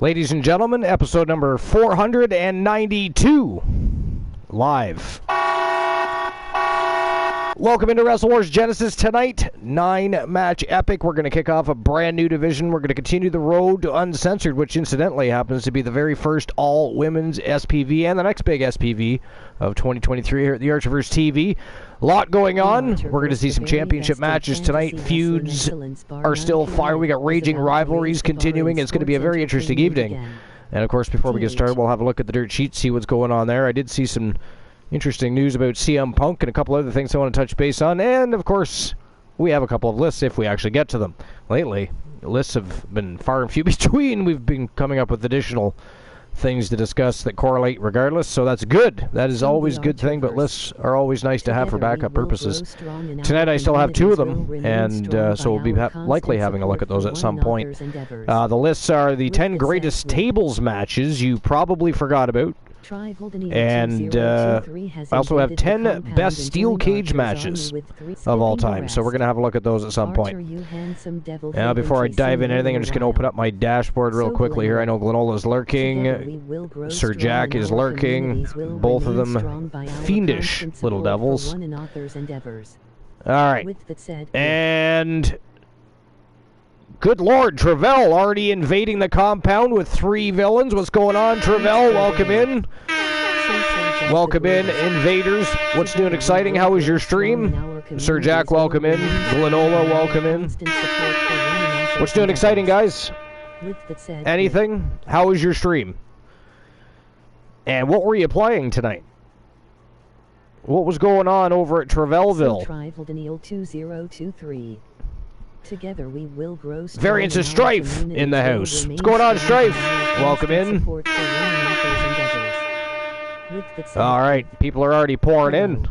Ladies and gentlemen, episode number 492, live. Welcome into Wrestle Wars Genesis tonight, 9-match epic. We're going to kick off a brand new division. We're going to continue the road to Uncensored, which incidentally happens to be the very first all-women's SPV and the next big SPV of 2023 here at the Archiverse TV. A lot going on. We're going to see some championship matches tonight. Feuds are still fire. We got raging rivalries continuing. It's going to be a very interesting evening. And of course, before we get started, we'll have a look at the dirt sheet, see what's going on there. I did see some interesting news about CM Punk and a couple other things I want to touch base on. And, of course, we have a couple of lists if we actually get to them. Lately, lists have been far and few between. We've been coming up with additional things to discuss that correlate regardless, so that's good. That is always a good thing, but lists are always nice to have for backup purposes. Tonight I still have two of them, and so we'll be likely having a look at those at some point. The lists are the 10 greatest tables matches you probably forgot about. And I also have 10 best steel cage matches of all time, so we're going to have a look at those at some point. Now, before I dive in anything, I'm just going to open up my dashboard real quickly here. I know Glenola's lurking, Sir Jack is lurking, both of them fiendish little devils. Alright, and good Lord, Travell already invading the compound with 3 villains. What's going on, Travell? Welcome in. Welcome in, invaders. What's new and exciting? How was your stream? Sir Jack, welcome in. Glenola, welcome in. What's new and exciting, guys? Anything? How was your stream? And what were you playing tonight? What was going on over at Travellville? Together we will grow. Variants of Strife in the house. What's going on, Strife? Welcome in. Alright, people are already pouring in.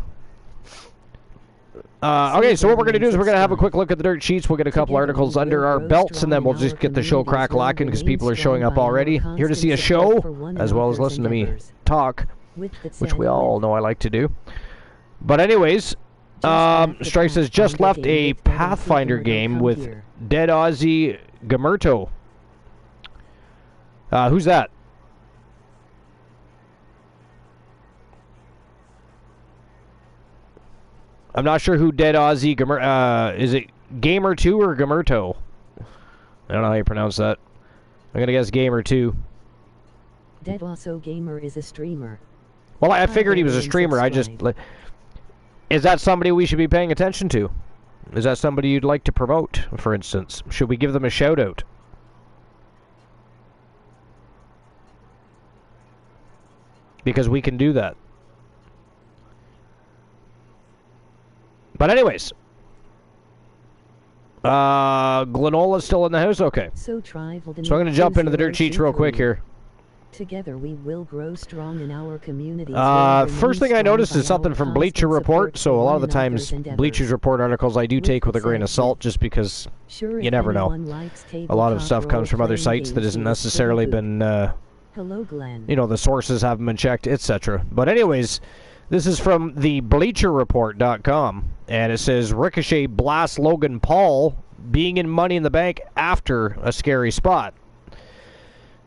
Okay, so what we're going to do is we're going to have a quick look at the dirt sheets. We'll get a couple articles under our belts, and then we'll just get the show crack-lacking because people are showing up already. Here to see a show, as well as listen to me talk, which we all know I like to do. But anyways, Strike says, just left a Pathfinder game with Dead Ozzy Gamerto. Who's that? I'm not sure who Dead Ozzy Gamerto, is it Gamer 2 or Gamerto? I don't know how you pronounce that. I'm going to guess Gamer 2. Dead Also Gamer is a streamer. Well, I figured he was a streamer. I just... Is that somebody we should be paying attention to? Is that somebody you'd like to promote, for instance? Should we give them a shout-out? Because we can do that. But anyways. Glenola's still in the house? Okay. So I'm going to jump into the dirt sheets real quick here. Together we will grow strong in our community. First thing I noticed is something from Bleacher Report. So a lot of the times, Bleacher Report articles I do take with a grain of salt just because you never know. A lot of stuff comes from other sites that hasn't necessarily been, you know, the sources haven't been checked, etc. But anyways, this is from the BleacherReport.com, and it says, Ricochet blasts Logan Paul being in Money in the Bank after a scary spot.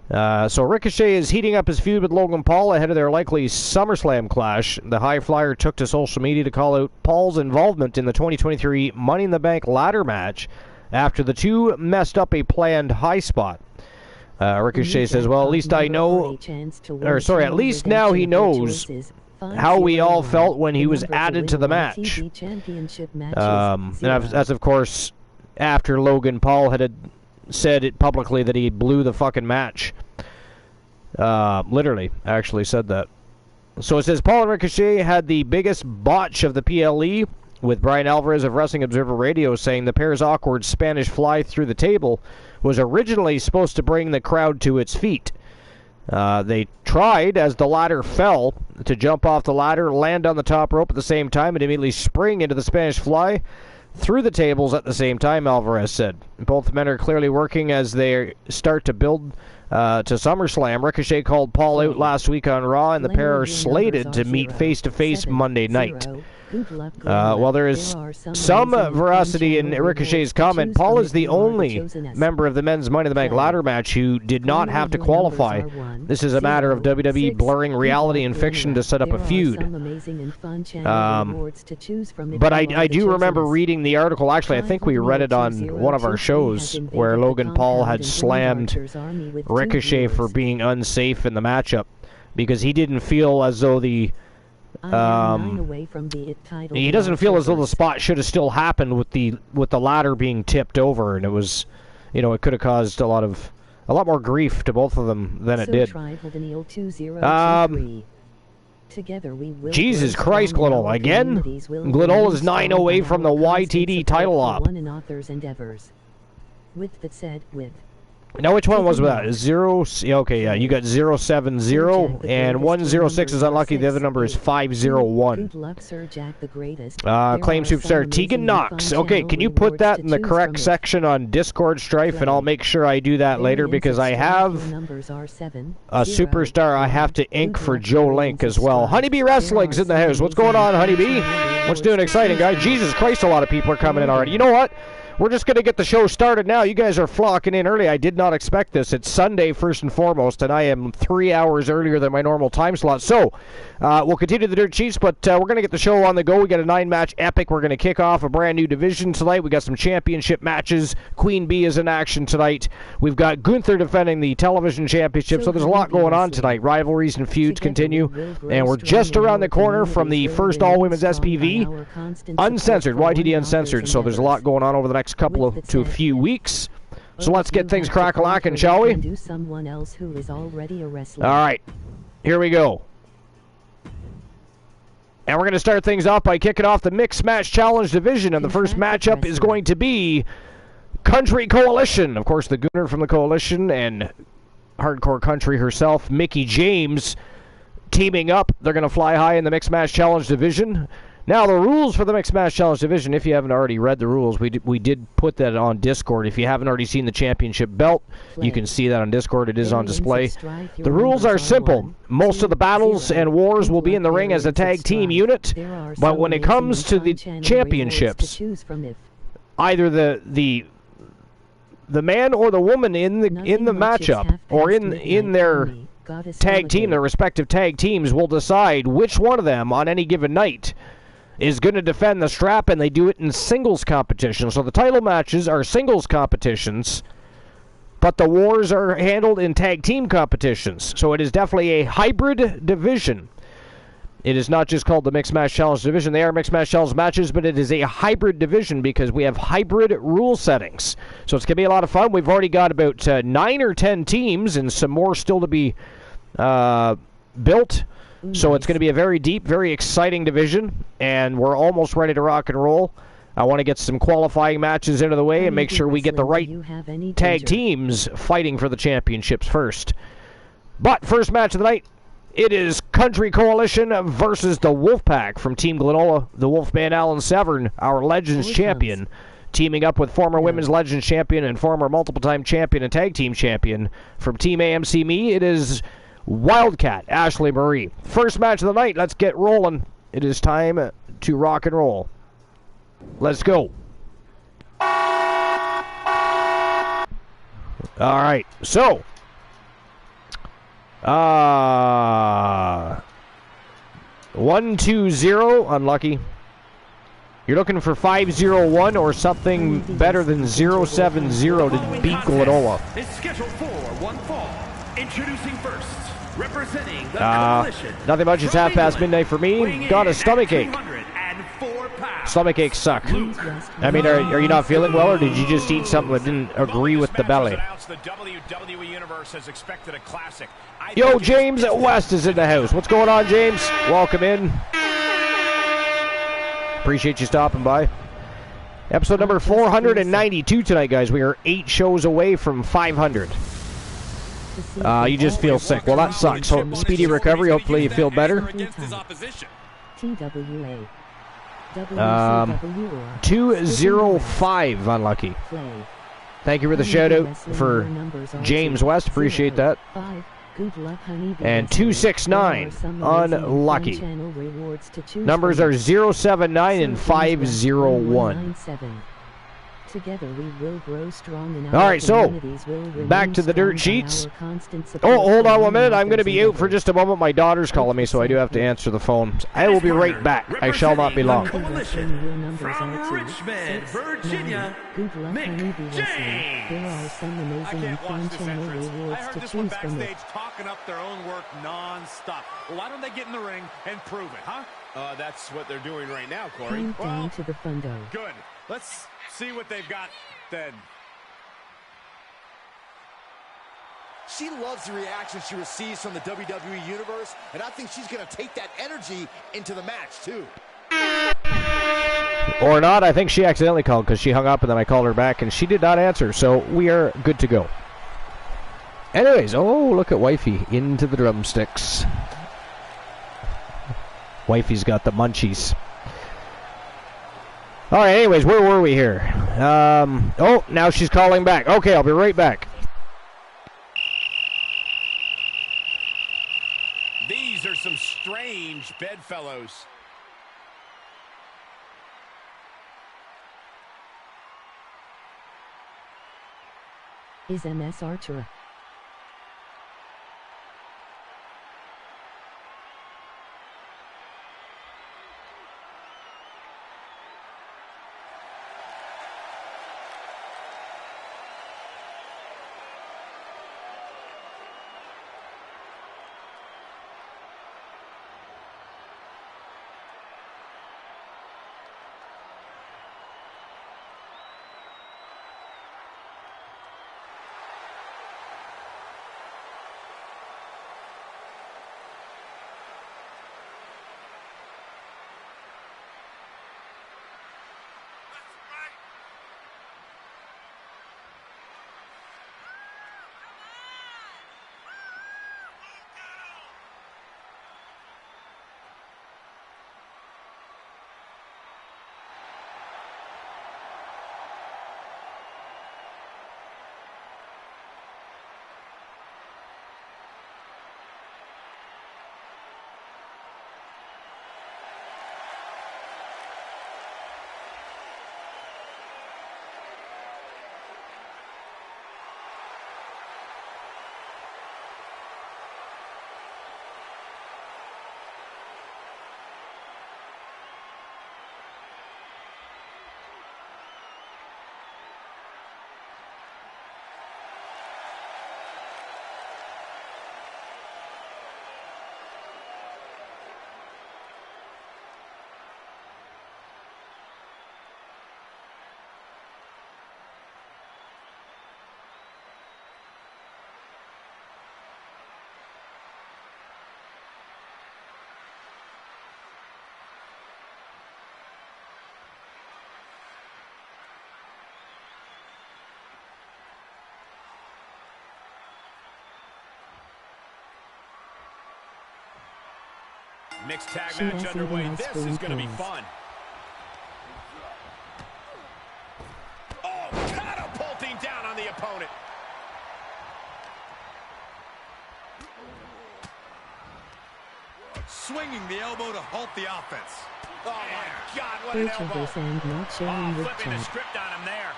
So Ricochet is heating up his feud with Logan Paul ahead of their likely SummerSlam clash. The High Flyer took to social media to call out Paul's involvement in the 2023 Money in the Bank ladder match after the two messed up a planned high spot. Ricochet says, well, at least I know, or sorry, at least now he knows how we all felt when he was added to the match. And that's, of course, after Logan Paul had said it publicly that he blew the fucking match. Literally, actually said that. So it says, Paul and Ricochet had the biggest botch of the PLE, with Brian Alvarez of Wrestling Observer Radio saying the pair's awkward Spanish fly through the table was originally supposed to bring the crowd to its feet. They tried, as the ladder fell, to jump off the ladder, land on the top rope at the same time, and immediately spring into the Spanish fly through the tables at the same time, Alvarez said. Both men are clearly working as they start to build to SummerSlam. Ricochet called Paul out last week on Raw, and the pair are slated to meet face-to-face Monday night. Well, there is some veracity in Ricochet's comment. Paul is the only member of the men's Money in the Bank ladder match who did not have to qualify. This is a matter of WWE blurring reality and fiction to set up a feud. But I do remember reading the article. Actually, I think we read it on one of our shows where Logan Paul had slammed Ricochet for being unsafe in the matchup because he didn't feel as though he doesn't feel as though the spot should have still happened with the ladder being tipped over, and it was, it could have caused a lot more grief to both of them than it did. Jesus Christ, Glenola again. Glenola is 9 away from the YTD title op. Now, which one was that? 0, okay, yeah, you got 070, and 106 is unlucky. The other number is 501. Claim superstar Tegan Knox. Okay, can you put that in the correct section on Discord Strife, and I'll make sure I do that later, because I have a superstar I have to ink for Joe Link as well. Honeybee Wrestling's in the house. What's going on, Honeybee? What's doing exciting, guys? Jesus Christ, a lot of people are coming in already. You know what? We're just going to get the show started now. You guys are flocking in early. I did not expect this. It's Sunday, first and foremost, and I am 3 hours earlier than my normal time slot. So, we'll continue the Dirt Sheets, but we're going to get the show on the go. We got a 9-match epic. We're going to kick off a brand new division tonight. We got some championship matches. Queen Bee is in action tonight. We've got Gunther defending the television championship, so there's a lot going on tonight. Rivalries and feuds continue, and we're just around the corner from the first all-women's SPV, uncensored, YTD uncensored, so there's a lot going on over the next couple to a few weeks. So let's get things crack-a-lackin', shall we? Alright, here we go. And we're going to start things off by kicking off the Mixed Match Challenge division, and the first matchup is going to be Country Coalition. Of course, the Gunner from the Coalition and Hardcore Country herself, Mickie James, teaming up. They're going to fly high in the Mixed Match Challenge division. Now, the rules for the Mixed Match Challenge division, if you haven't already read the rules, we did put that on Discord. If you haven't already seen the championship belt, you can see that on Discord. It is on display. The rules are simple. Most of the battles and wars will be in the ring as a tag team unit, but when it comes to the championships, either the man or the woman in the matchup or in their tag team, their respective tag teams, will decide which one of them on any given night is going to defend the strap, and they do it in singles competition. So the title matches are singles competitions, but the wars are handled in tag team competitions. So it is definitely a hybrid division. It is not just called the Mixed Match Challenge division. They are Mixed Match Challenge matches, but it is a hybrid division because we have hybrid rule settings. So it's going to be a lot of fun. We've already got about 9 or 10 teams and some more still to be built. So it's going to be a very deep, very exciting division, and we're almost ready to rock and roll. I want to get some qualifying matches into the way and make sure we get the right tag teams fighting for the championships first. But first match of the night, it is Country Coalition versus the Wolfpack from Team Glenola. The Wolfman Alan Severn, our Legends champion, teaming up with former Women's Legends champion and former multiple-time champion and tag team champion from Team AMC Me. It is Wildcat Ashley Marie. First match of the night. Let's get rolling. It is time to rock and roll. Let's go. All right. So, 1-2-0. Unlucky. You're looking for 5-0-1 or something better than 0-7-0 to beat Glenola. It's scheduled for one fall. Introducing first, representing the Coalition. Nothing much. It's midnight for me. Got a stomach ache. Stomach aches suck. I mean, are you not feeling well, or did you just eat something that didn't agree with the belly? Yo, James West is in the house. What's going on, James? Welcome in. Appreciate you stopping by. Episode number 492 tonight, guys. We are 8 shows away from 500. You just feel sick. Well, that sucks. So, speedy recovery. Hopefully you feel better. TWA. 205. Unlucky. Thank you for the shout out for James West. Appreciate that. Good luck, honey. And 269, unlucky. Numbers are 079 and 501. Together we will grow strong and all right, so back to the dirt sheets. Oh, hold on 1 minute. I'm going to be out for just a moment. My daughter's calling me, so I do have to answer the phone. I will be right back. I shall not be long. From Richmond, Virginia, Mick James. There are some amazing and fun channel rewards to choose from. Talking up their own work non-stop. Well, why don't they get in the ring and prove it, huh? That's what they're doing right now, Corey. Countdown to the fundo. Good. Let's see what they've got then. She loves the reaction she receives from the WWE Universe, and I think she's going to take that energy into the match, too. Or not. I think she accidentally called because she hung up, and then I called her back, and she did not answer, so we are good to go. Anyways, oh, look at Wifey into the drumsticks. Wifey's got the munchies. All right, anyways, where were we here? Oh, now she's calling back. Okay, I'll be right back. These are some strange bedfellows. Is MS Archer. Mixed tag match underway. This is going to be fun. Oh, catapulting down on the opponent. Swinging the elbow to halt the offense. Oh, my God, what an elbow. Flipping the script on him there.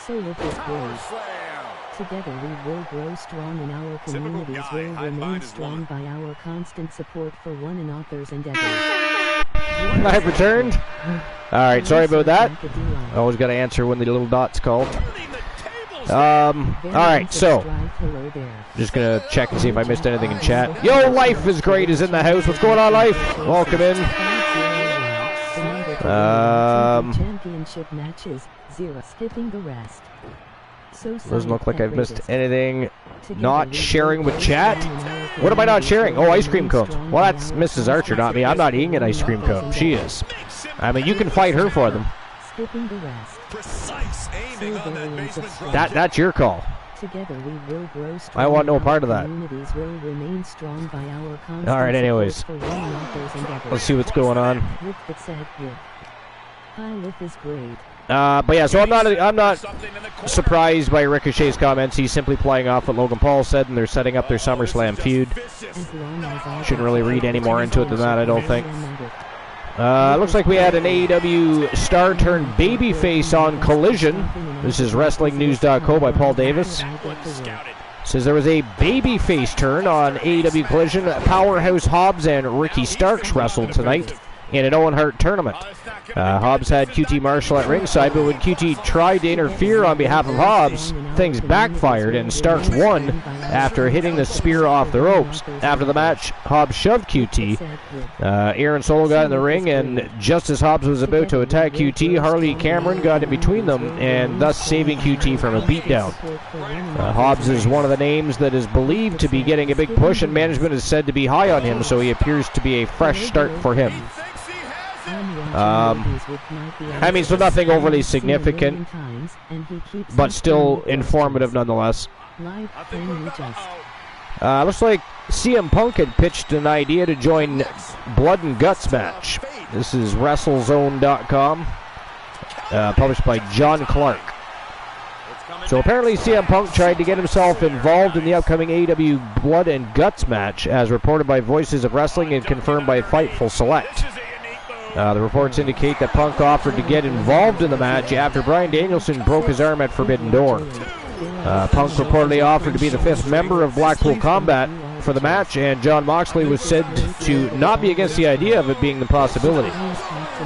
So with this growth, together we will grow strong and our communities will remain strong by our constant support for one another's endeavors. I've returned. All right, sorry about that. I always got to answer when the little dots call. All right, so just gonna check and see if I missed anything in chat. Yo, Life is Great is in the house. What's going on, Life? Welcome in. Championship matches, 0 skipping the rest. Doesn't look like I've missed anything. Not sharing with chat? What am I not sharing? Oh, ice cream cones. Well, that's Mrs. Archer, not me. I'm not eating an ice cream cone. She is. I mean, you can fight her for them. Skipping the rest. Precise aiming on that basement front. That's your call. Together we will grow strong. I want no part of that. Communities will remain strong by our constant all right, anyways. support for one another's endeavors. Let's see what's going on. Hi, Life is Great. But yeah, so I'm not surprised by Ricochet's comments. He's simply playing off what Logan Paul said, and they're setting up their SummerSlam feud. Shouldn't really read any more into it than that, I don't think. Looks like we had an AEW star turned babyface on Collision. This is WrestlingNews.co by Paul Davis. Says there was a babyface turn on AEW Collision. Powerhouse Hobbs and Ricky Starks wrestled tonight in an Owen Hart tournament. Hobbs had QT Marshall at ringside, but when QT tried to interfere on behalf of Hobbs, things backfired and Starks won after hitting the spear off the ropes. After the match, Hobbs shoved QT. Aaron Solo got in the ring, and just as Hobbs was about to attack QT, Harley Cameron got in between them, and thus saving QT from a beatdown. Hobbs is one of the names that is believed to be getting a big push, and management is said to be high on him, so he appears to be a fresh start for him. I mean, so nothing overly significant, but still informative nonetheless. Looks like CM Punk had pitched an idea to join Blood and Guts match. This is WrestleZone.com, published by John Clark. So apparently CM Punk tried to get himself involved in the upcoming AEW Blood and Guts match, as reported by Voices of Wrestling and confirmed by Fightful Select. The reports indicate that Punk offered to get involved in the match after Bryan Danielson broke his arm at Forbidden Door. Punk reportedly offered to be the 5th member of Blackpool Combat for the match, and Jon Moxley was said to not be against the idea of it being the possibility.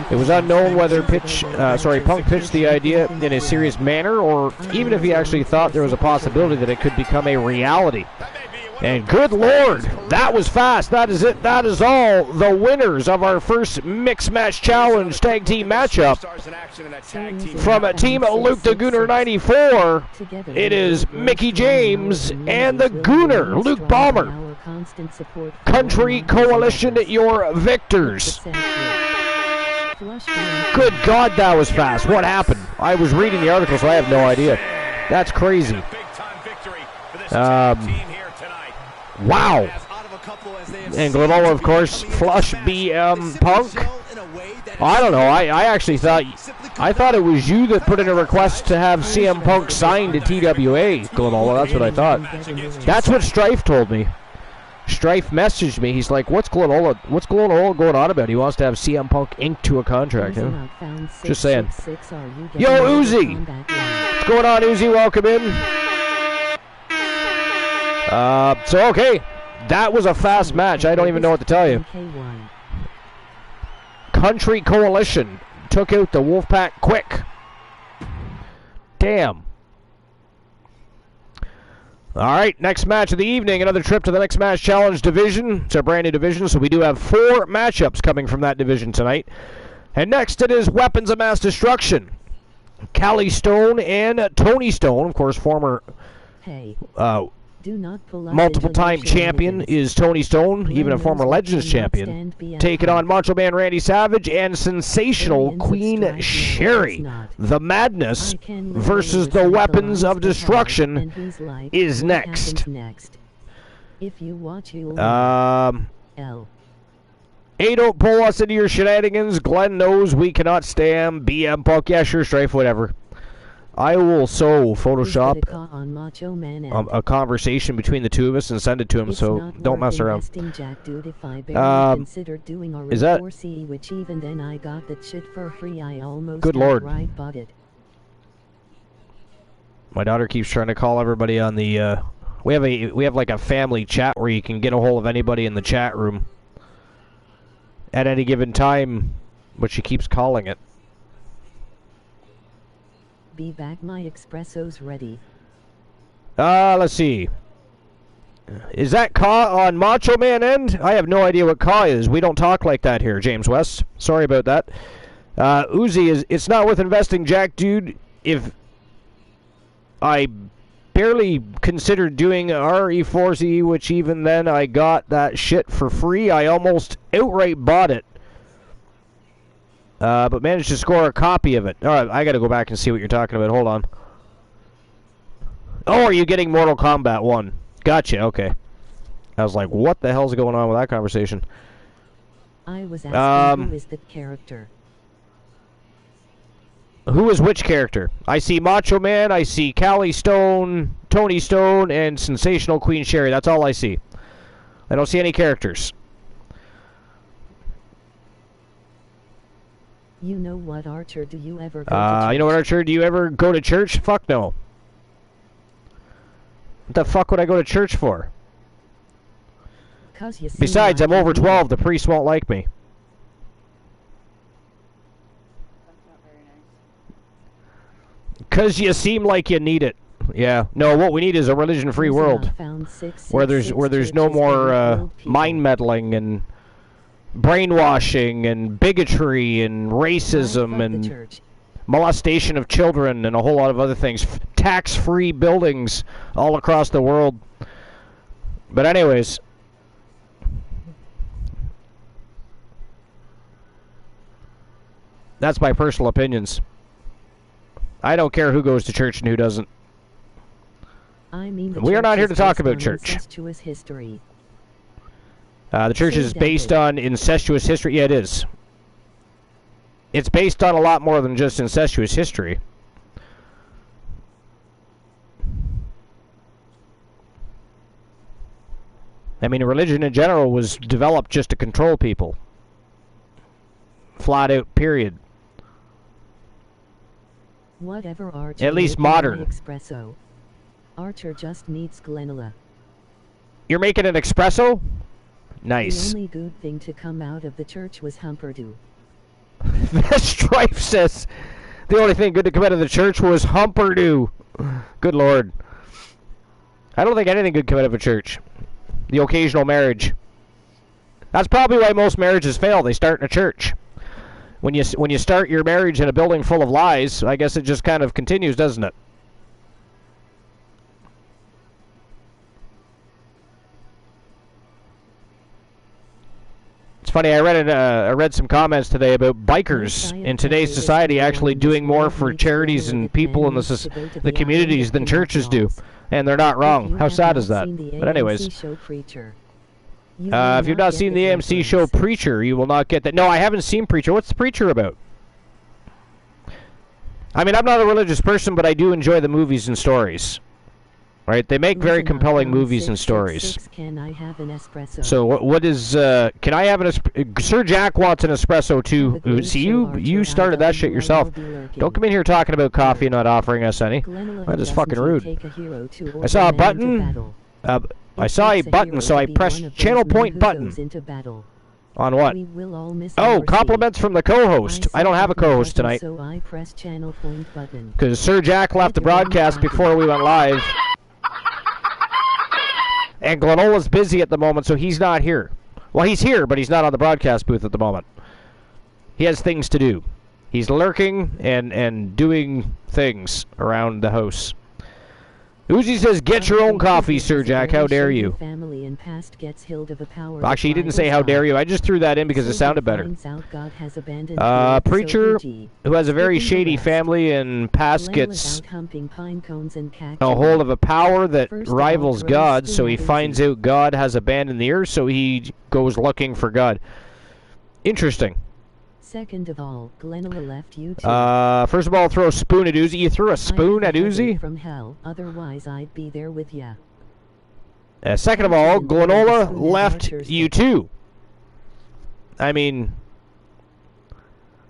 It was unknown whether Punk pitched the idea in a serious manner, or even if he actually thought there was a possibility that it could become a reality. And good Lord, that was fast. That is it. That is all the winners of our first Mixed Match Challenge Tag Team matchup. From Team Luke the Gooner 94, it is Mickey James and the Gooner, Luke Balmer. Country Coalition, your victors. Good God, that was fast. What happened? I was reading the article, so I have no idea. That's crazy. Wow. And Glenola, of course, flush BM Punk. I don't know. I actually thought it was you that put in a request to have CM Punk signed to TWA, Glenola. That's what I thought. That's what Strife told me. Strife messaged me. He's like, what's Glenola going on about? He wants to have CM Punk inked to a contract. Huh? Just saying. Yo, Uzi. What's going on, Uzi? Welcome in. So, okay, that was a fast match. I don't even know what to tell you. Country Coalition took out the Wolfpack quick. Damn. All right, next match of the evening, another trip to the Next Match Challenge division. It's our brand new division, so we do have 4 matchups coming from that division tonight. And next it is Weapons of Mass Destruction. Callie Stone and Tony Stone, of course, former multiple-time champion is Tony Stone, even a former Legends champion, taking on Macho Man Randy Savage and sensational Queen Sherry. The Madness versus the Weapons of Destruction is next. Hey, don't pull us into your shenanigans. Glenn knows we cannot stand BM Punk. Yeah, sure, Strife, whatever. I will Photoshop a conversation between the two of us and send it to him, so don't mess around. Is that... Good Lord. My daughter keeps trying to call everybody on the... We have like a family chat where you can get a hold of anybody in the chat room at any given time, but she keeps calling it. Be back, my espresso's ready. Let's see. Is that Ka on Macho Man end? I have no idea what Ka is. We don't talk like that here, James West. Sorry about that. Uzi is, it's not worth investing, Jack, dude. If I barely considered doing RE4Z, which even then I got that shit for free. I almost outright bought it. But managed to score a copy of it. Alright, I gotta go back and see what you're talking about. Hold on. Oh, are you getting Mortal Kombat 1? Gotcha, okay. I was like, what the hell's going on with that conversation? I was asking who is the character. Who is which character? I see Macho Man, I see Callie Stone, Tony Stone, and Sensational Queen Sherry. That's all I see. I don't see any characters. You know what, Archer? Do you ever go to church? You know what, Archer? Do you ever go to church? Fuck no. What the fuck would I go to church for? Besides, I'm over 12. The priest won't like me. Because you seem like you need it. Yeah. No, what we need is a religion-free world. Where there's no more mind meddling and brainwashing and bigotry and racism and molestation of children and a whole lot of other things. Tax-free buildings all across the world. But anyways, that's my personal opinions. I don't care who goes to church and who doesn't. We are not here to talk about church. History. The church is based on incestuous history. Yeah, it is. It's based on a lot more than just incestuous history. I mean, religion in general was developed just to control people. Flat out, period. Whatever, Archer. At least modern. Espresso. Archer just needs granola. You're making an espresso? Nice. The only good thing to come out of the church was Humperdoo. That Strife says the only thing good to come out of the church was Humperdoo. Good Lord. I don't think anything good come out of a church. The occasional marriage. That's probably why most marriages fail. They start in a church. When you start your marriage in a building full of lies, I guess it just kind of continues, doesn't it? It's funny, I read some comments today about bikers in today's society actually doing more for charities and people in the communities than churches do. And they're not wrong. How sad is that? But anyways, if you've not seen the AMC show Preacher, you will not get that. No, I haven't seen Preacher. What's the Preacher about? I mean, I'm not a religious person, but I do enjoy the movies and stories. Right? They make very compelling movies and stories. Can I have an espresso? So what is can I have an espresso? Sir Jack wants an espresso too. See, you started that shit yourself. Don't come in here talking about coffee and not offering us any. That is fucking rude. I saw a button. I saw a button, so I pressed channel point button. On what? Oh, compliments from the co-host. I don't have a co-host tonight. Because Sir Jack left the broadcast before we went live. And Glenola's busy at the moment, so he's not here. Well, he's here, but he's not on the broadcast booth at the moment. He has things to do. He's lurking and doing things around the house. Uzi says, get your own coffee, Sir Jack. How dare you? Actually, he didn't say how dare you. I just threw that in because it sounded better. Preacher, who has a very shady family and past gets a hold of a power that rivals God, so he finds out God has abandoned the earth, so he goes looking for God. Interesting. Second of all, Glenola left you first of all, throw a spoon at Uzi. You threw a spoon at Uzi? From hell, otherwise I'd be there with ya. Second of all, Glenola left you too. I mean,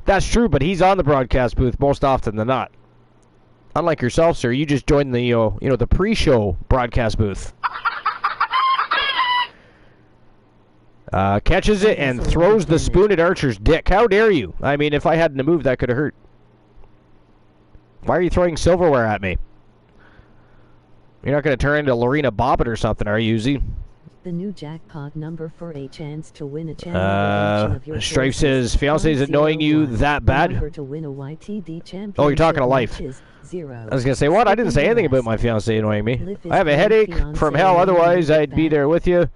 that's true, but he's on the broadcast booth most often than not. Unlike yourself, sir, you just joined the the pre-show broadcast booth. Catches it and throws the spoon at Archer's dick. How dare you? I mean, if I hadn't moved, that could have hurt. Why are you throwing silverware at me? You're not going to turn into Lorena Bobbitt or something, are you, Uzi? The new jackpot number for a chance to win a channel. Strife says, fiance is annoying you that bad? Oh, you're talking to life. I was going to say, what? I didn't say anything about my fiance annoying me. I have a headache from hell, otherwise I'd be there with you.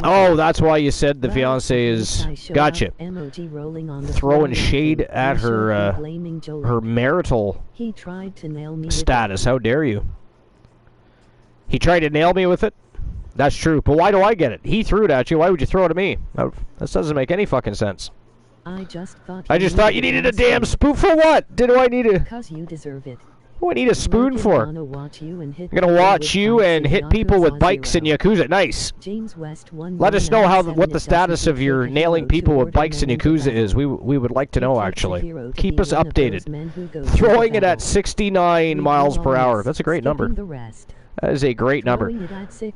Oh, that's why you said the fiance is... Gotcha. Throwing shade at her marital status. How dare you? He tried to nail me with it? That's true. But why do I get it? He threw it at you. Why would you throw it at me? This doesn't make any fucking sense. I just thought you needed a damn spoon for what? Did I need a? Because you deserve it. What do I need a spoon for? I'm gonna watch you and hit people with bikes in Yakuza. Nice. James West Let us know what the status of your nailing people with bikes in Yakuza is. We would like to know, actually. Keep us updated. Throwing it at 69 miles per hour. That's a great number. That is a great number. All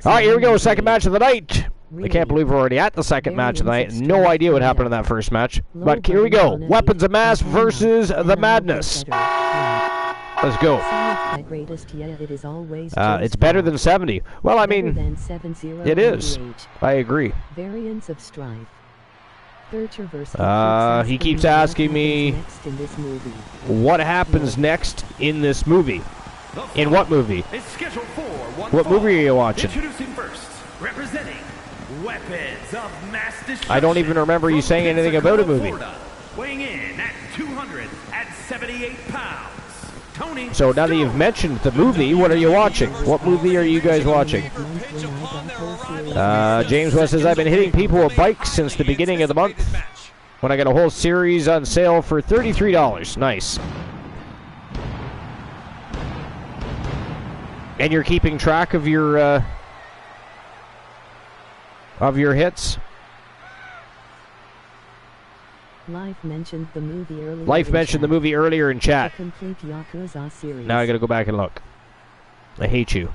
right, here we go. Second match of the night. I can't believe we're already at the second match of the night. No idea what happened in that first match. But here we go. Weapons of Mass versus the Madness. Let's go. It's better than 70. Well, I mean, it is. I agree. Variants of Strife. He keeps asking me what happens next in this movie. In what movie? What movie are you watching? Introducing first, representing Weapons of Mass Destruction. I don't even remember you saying anything about a movie. Weighing in at 278 pounds. Tony. So now that you've mentioned the movie, what are you watching? What movie are you guys watching? James West says, I've been hitting people with bikes since the beginning of the month when I got a whole series on sale for $33. Nice. And you're keeping track of your hits? Life mentioned the movie earlier in chat. Complete Yakuza series. Now I gotta go back and look. I hate you.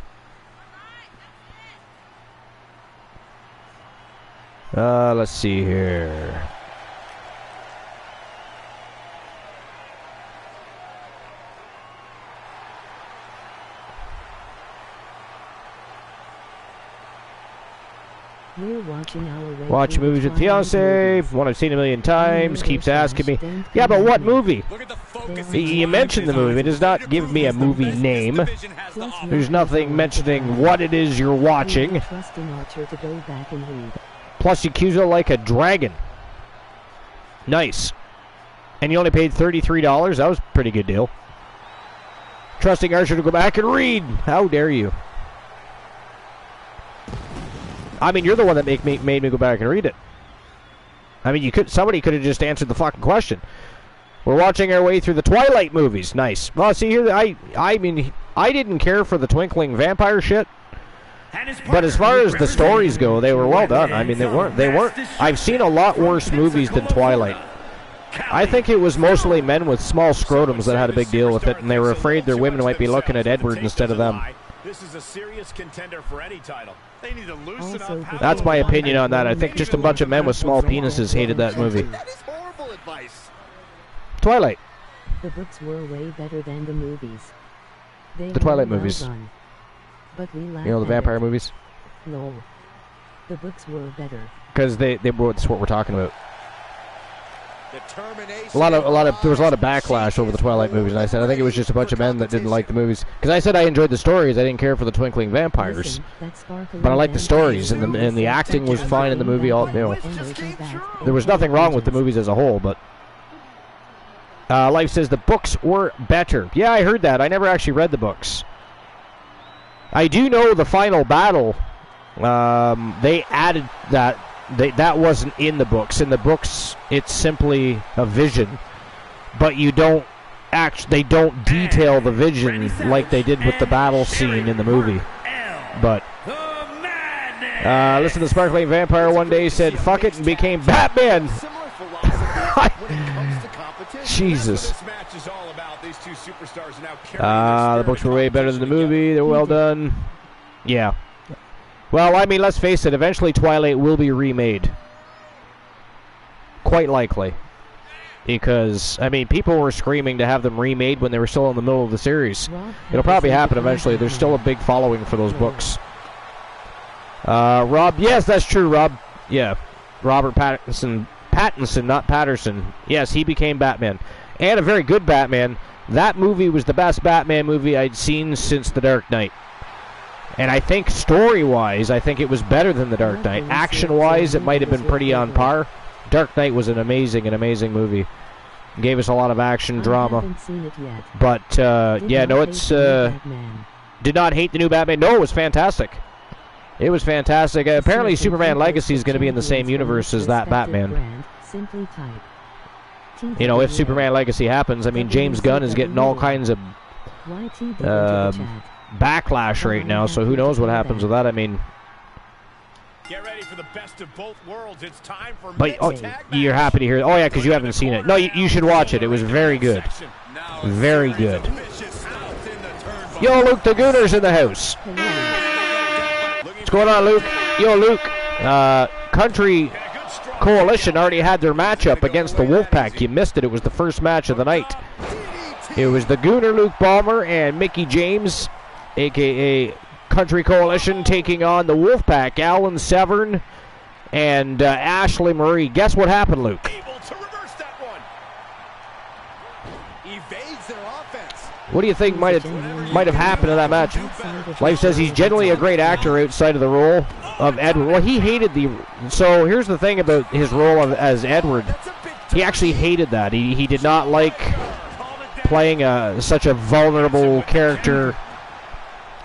Let's see here. We're watching Watch movies with fiance. One I've seen a million times. Keeps asking me. Yeah, but what movie? You mentioned the movie. It does not give me a movie name. There's nothing mentioning what it is you're watching. Plus Yakuza Like a Dragon. Nice. And you only paid $33? That was a pretty good deal. Trusting Archer to go back and read. How dare you? I mean, you're the one that made me go back and read it. I mean, somebody could have just answered the fucking question. We're watching our way through the Twilight movies. Nice. Well, see here, I mean, I didn't care for the twinkling vampire shit. But as far as the stories go, they were well done. I mean, they weren't. I've seen a lot worse movies than Twilight. I think it was mostly men with small scrotums that had a big deal with it, and they were afraid their women might be looking at Edward instead of them. This is a serious contender for any title. They need to loosen up. That's my opinion on that. I think just a bunch of men with small penises hated that movie. That is horrible advice. Twilight. The books were way better than the movies. The Twilight movies. But we you know, the vampire movies? No. The books were better. Because that's what we're talking about. There was a lot of backlash over the Twilight movies, and I said I think it was just a bunch of men that didn't like the movies. Because I said I enjoyed the stories, I didn't care for the twinkling vampires, but I liked the stories, and the acting was fine in the movie. There was nothing wrong with the movies as a whole, but Life says the books were better. Yeah, I heard that. I never actually read the books. I do know the final battle. They added that. That wasn't in the books. In the books, it's simply a vision, but they don't detail the vision like they did with the battle scene in the movie. But listen to the Sparkling Vampire one day said, "Fuck it," and became Batman. Jesus. The books were way better than the movie. They're well done. Yeah. Well, I mean, let's face it, eventually Twilight will be remade. Quite likely. Because, I mean, people were screaming to have them remade when they were still in the middle of the series. It'll probably happen eventually. There's still a big following for those books. Rob, yes, that's true, Rob. Yeah. Robert Pattinson, not Patterson. Yes, he became Batman. And a very good Batman. That movie was the best Batman movie I'd seen since The Dark Knight. And I think story-wise, I think it was better than The Dark Knight. Action-wise, it might have been pretty on par. Dark Knight was an amazing movie. It gave us a lot of action, drama. But, yeah, no, it's... did not hate the new Batman. No, it was fantastic. It was fantastic. Apparently, Superman Legacy is going to be in the same universe as that Batman. you know, if Superman Legacy happens, I mean, James Gunn is getting all kinds of backlash right now, so who knows what happens with that. I mean, Get ready for the best of both worlds. It's time for but you're happy to hear it. Oh yeah, because you haven't seen it. No, you should watch it. It was very good. Very good. Yo, Luke, the Gooner's in the house. What's going on, Luke? Yo, Luke. Country Coalition already had their matchup against the Wolfpack. You missed it. It was the first match of the night. It was the Gooner, Luke Ballmer, and Mickey James, a.k.a. Country Coalition, taking on the Wolfpack, Alan Severn and Ashley Marie. Guess what happened, Luke? Able to reverse that one. Evades their offense. What do you think might have happened in that match? Life says he's generally a great actor outside of the role of Edward. Well, he hated so here's the thing about his role as Edward. He actually hated that. He did not like playing such a vulnerable character.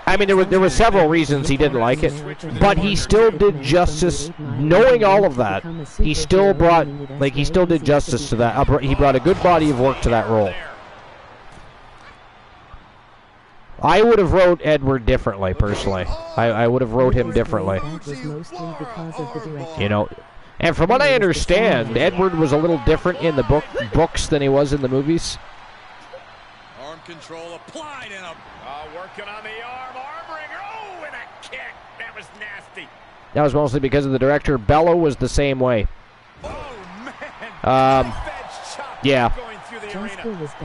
I mean, there were several reasons he didn't like it, but he still did justice. Knowing all of that, he still did justice to that. He brought a good body of work to that role. I would have wrote Edward differently, personally. I would have wrote him differently. You know, and from what I understand, Edward was a little different in the books than he was in the movies. Arm control applied and working on the arm wringer. Oh, and a kick. That was nasty. That was mostly because of the director. Bello was the same way. Oh, man. Yeah.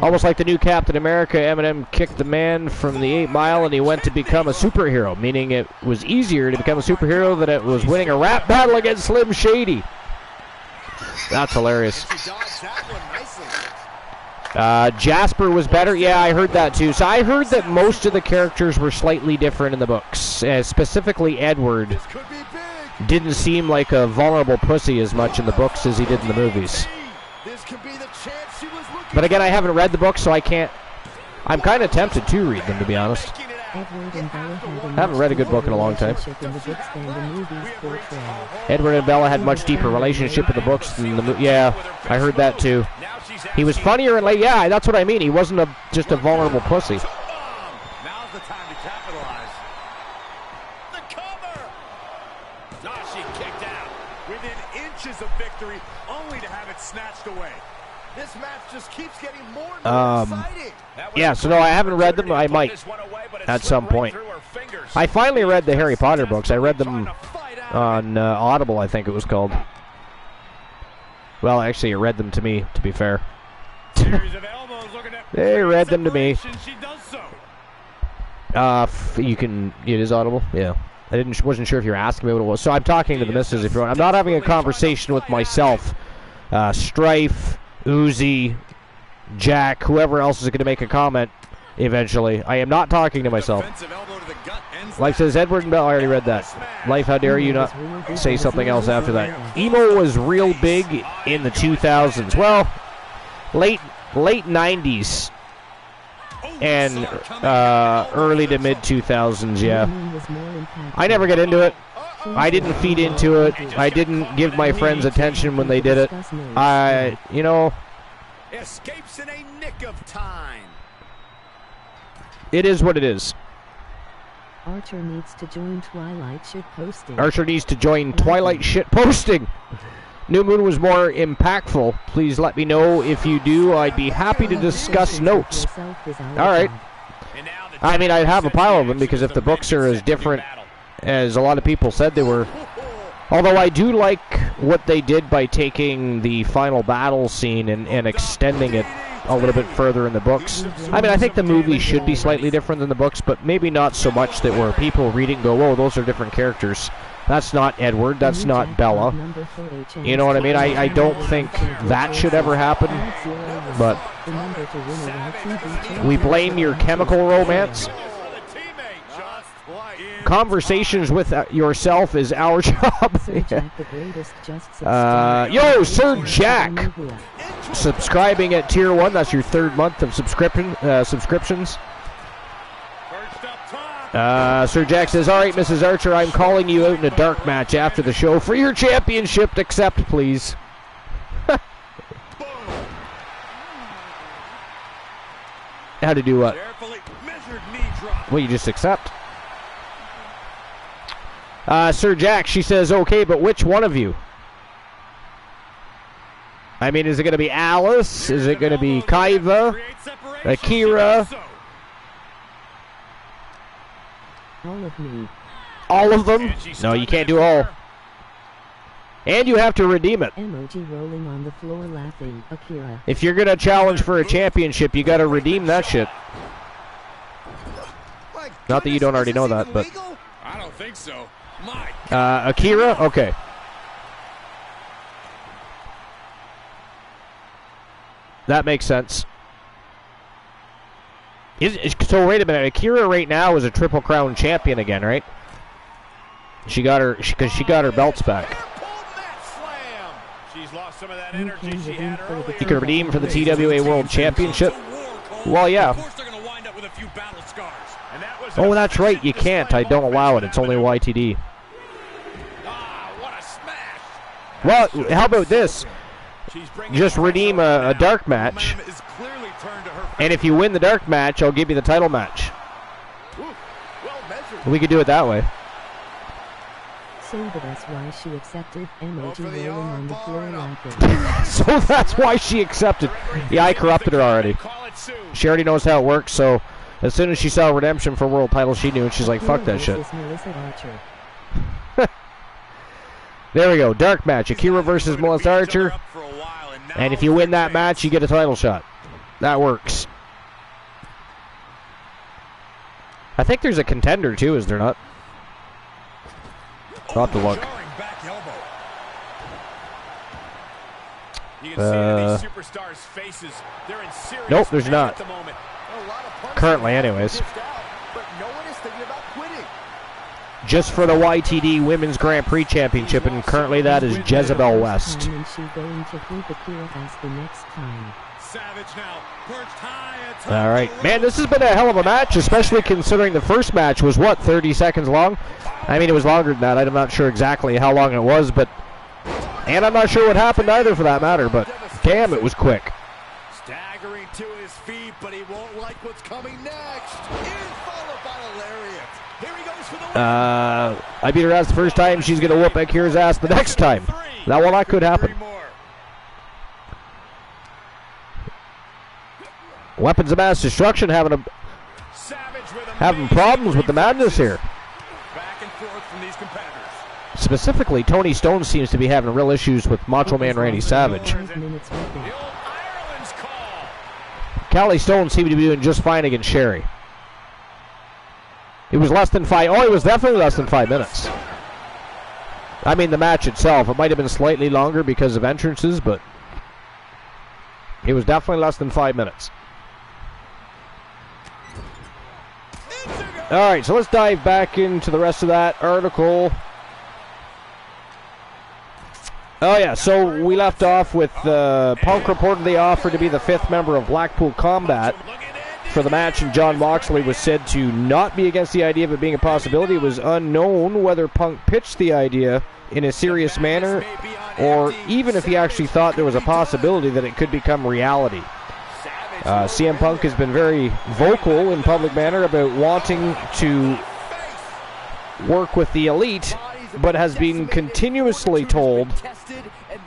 Almost like the new Captain America, Eminem kicked the man from the 8 Mile and he went to become a superhero, meaning it was easier to become a superhero than it was winning a rap battle against Slim Shady. That's hilarious. Jasper was better. Yeah, I heard that too. So I heard that most of the characters were slightly different in the books. Specifically, Edward didn't seem like a vulnerable pussy as much in the books as he did in the movies. But again, I haven't read the books, so I can't. I'm kind of tempted to read them, to be honest. I haven't read a good book in a long time. Edward and Bella had much deeper relationship in the books than the movie. Yeah, I heard that too. He was funnier and like, yeah, that's what I mean. He wasn't just a vulnerable pussy. Now's the time to capitalize. The cover. She kicked out within inches of victory, only to have it snatched away. This match just keeps getting more and more exciting. Yeah, so no, I haven't read them. I might at some point. I finally read the Harry Potter books. I read them on Audible, I think it was called. Well, actually, it read them to me, to be fair. They read them to me. You can. It is Audible. Yeah. Wasn't sure if you were asking me what it was. So I'm talking to the missus. If you want, I'm not having a conversation with myself. Strife, Uzi, Jack, whoever else is going to make a comment eventually. I am not talking to myself. Life says Edward and Bell. I already read that. Life, how dare you not say something else after that? Emo was real big in the 2000s. Well, late 90s and early to mid 2000s. Yeah, I never get into it. I didn't feed into it. I didn't give my friends attention when they did it. You know, escapes in a nick of time. It is what it is. Archer needs to join Twilight shit posting. Archer needs to join Twilight shit posting. New Moon was more impactful. Please let me know if you do. I'd be happy to discuss notes. All right. I mean, I'd have a pile of them because if the books are as different as a lot of people said they were. Although I do like what they did by taking the final battle scene and extending it a little bit further in the books. I mean, I think the movie should be slightly different than the books, but maybe not so much that where people read it and go, whoa, those are different characters. That's not Edward, that's not Bella. You know what I mean? I don't think that should ever happen, but we blame your chemical romance. Conversations with yourself is our job. Yo, Sir Jack, subscribing at Tier 1. That's your third month of subscriptions. Sir Jack says, all right, Mrs. Archer, I'm calling you out in a dark match after the show for your championship. Accept, please. How to do what? Carefully measured knee drop. Well, you just accept. Sir Jack, she says, okay, but which one of you? I mean, is it going to be Alice? Is it going to be Kaiva? Akira? All of me. All of them? No, you can't do all. And you have to redeem it. Emoji rolling on the floor laughing. Akira. If you're going to challenge for a championship, you got to redeem that shit. Not that you don't already know that, but... I don't think so. My Akira? Okay. That makes sense. So wait a minute. Akira right now is a Triple Crown champion again, right? She got her because she got her belts back. She's lost some of that energy she had earlier. You can redeem for the TWA World Championship. Well, yeah. Of course they're going to wind up with a few battle scars. And that was Oh, that's right. You can't. I don't allow it. It's only YTD. Ah, what a smash. Well, how about this? Just redeem a dark match, and if you win the dark match, I'll give you the title match. We could do it that way. So that's why she accepted. Emoji rolling on the floor laughing. So that's why she accepted. Yeah, I corrupted her already. She already knows how it works, so as soon as she saw redemption for world title, she knew, and she's like, fuck that shit. There we go, dark match, Akira versus Melissa Archer. And if you win that match, you get a title shot. That works. I think there's a contender too, is there not? I'll have to look. Nope, there's not. Currently, anyways. Just for the YTD Women's Grand Prix Championship, and currently that is Jezebel West. All right. Man, this has been a hell of a match, especially considering the first match was, what, 30 seconds long? I mean, it was longer than that. I'm not sure exactly how long it was, but... And I'm not sure what happened either, for that matter, but damn, it was quick. Staggering to his feet, but he won't like what's coming next. Followed by a lariat. Here he goes for the win. I beat her ass the first time. She's going to whoop Akira's ass the next time. That could happen. Weapons of mass destruction having problems with the madness here. Back and forth from these competitors. Specifically, Tony Stone seems to be having real issues with Macho Man Randy Savage. Callie Stone seemed to be doing just fine against Sherry. It was less than 5. Oh, it was definitely less than 5 minutes. I mean, the match itself. It might have been slightly longer because of entrances, but it was definitely less than 5 minutes. All right, so let's dive back into the rest of that article. Oh, yeah, so we left off with Punk reportedly offered to be the 5th member of Blackpool Combat for the match, and John Moxley was said to not be against the idea of it being a possibility. It was unknown whether Punk pitched the idea in a serious manner or even if he actually thought there was a possibility that it could become reality. CM Punk has been very vocal in public manner about wanting to work with the Elite, but has been continuously told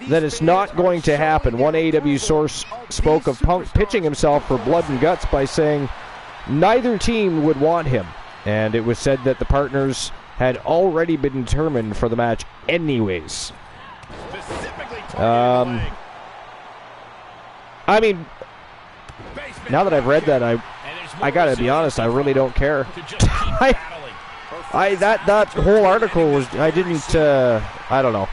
that it's not going to happen. One AEW source spoke of Punk pitching himself for blood and guts by saying neither team would want him, and it was said that the partners had already been determined for the match anyways. I mean, now that I've read that, I gotta be honest, I really don't care. That whole article was, I don't know.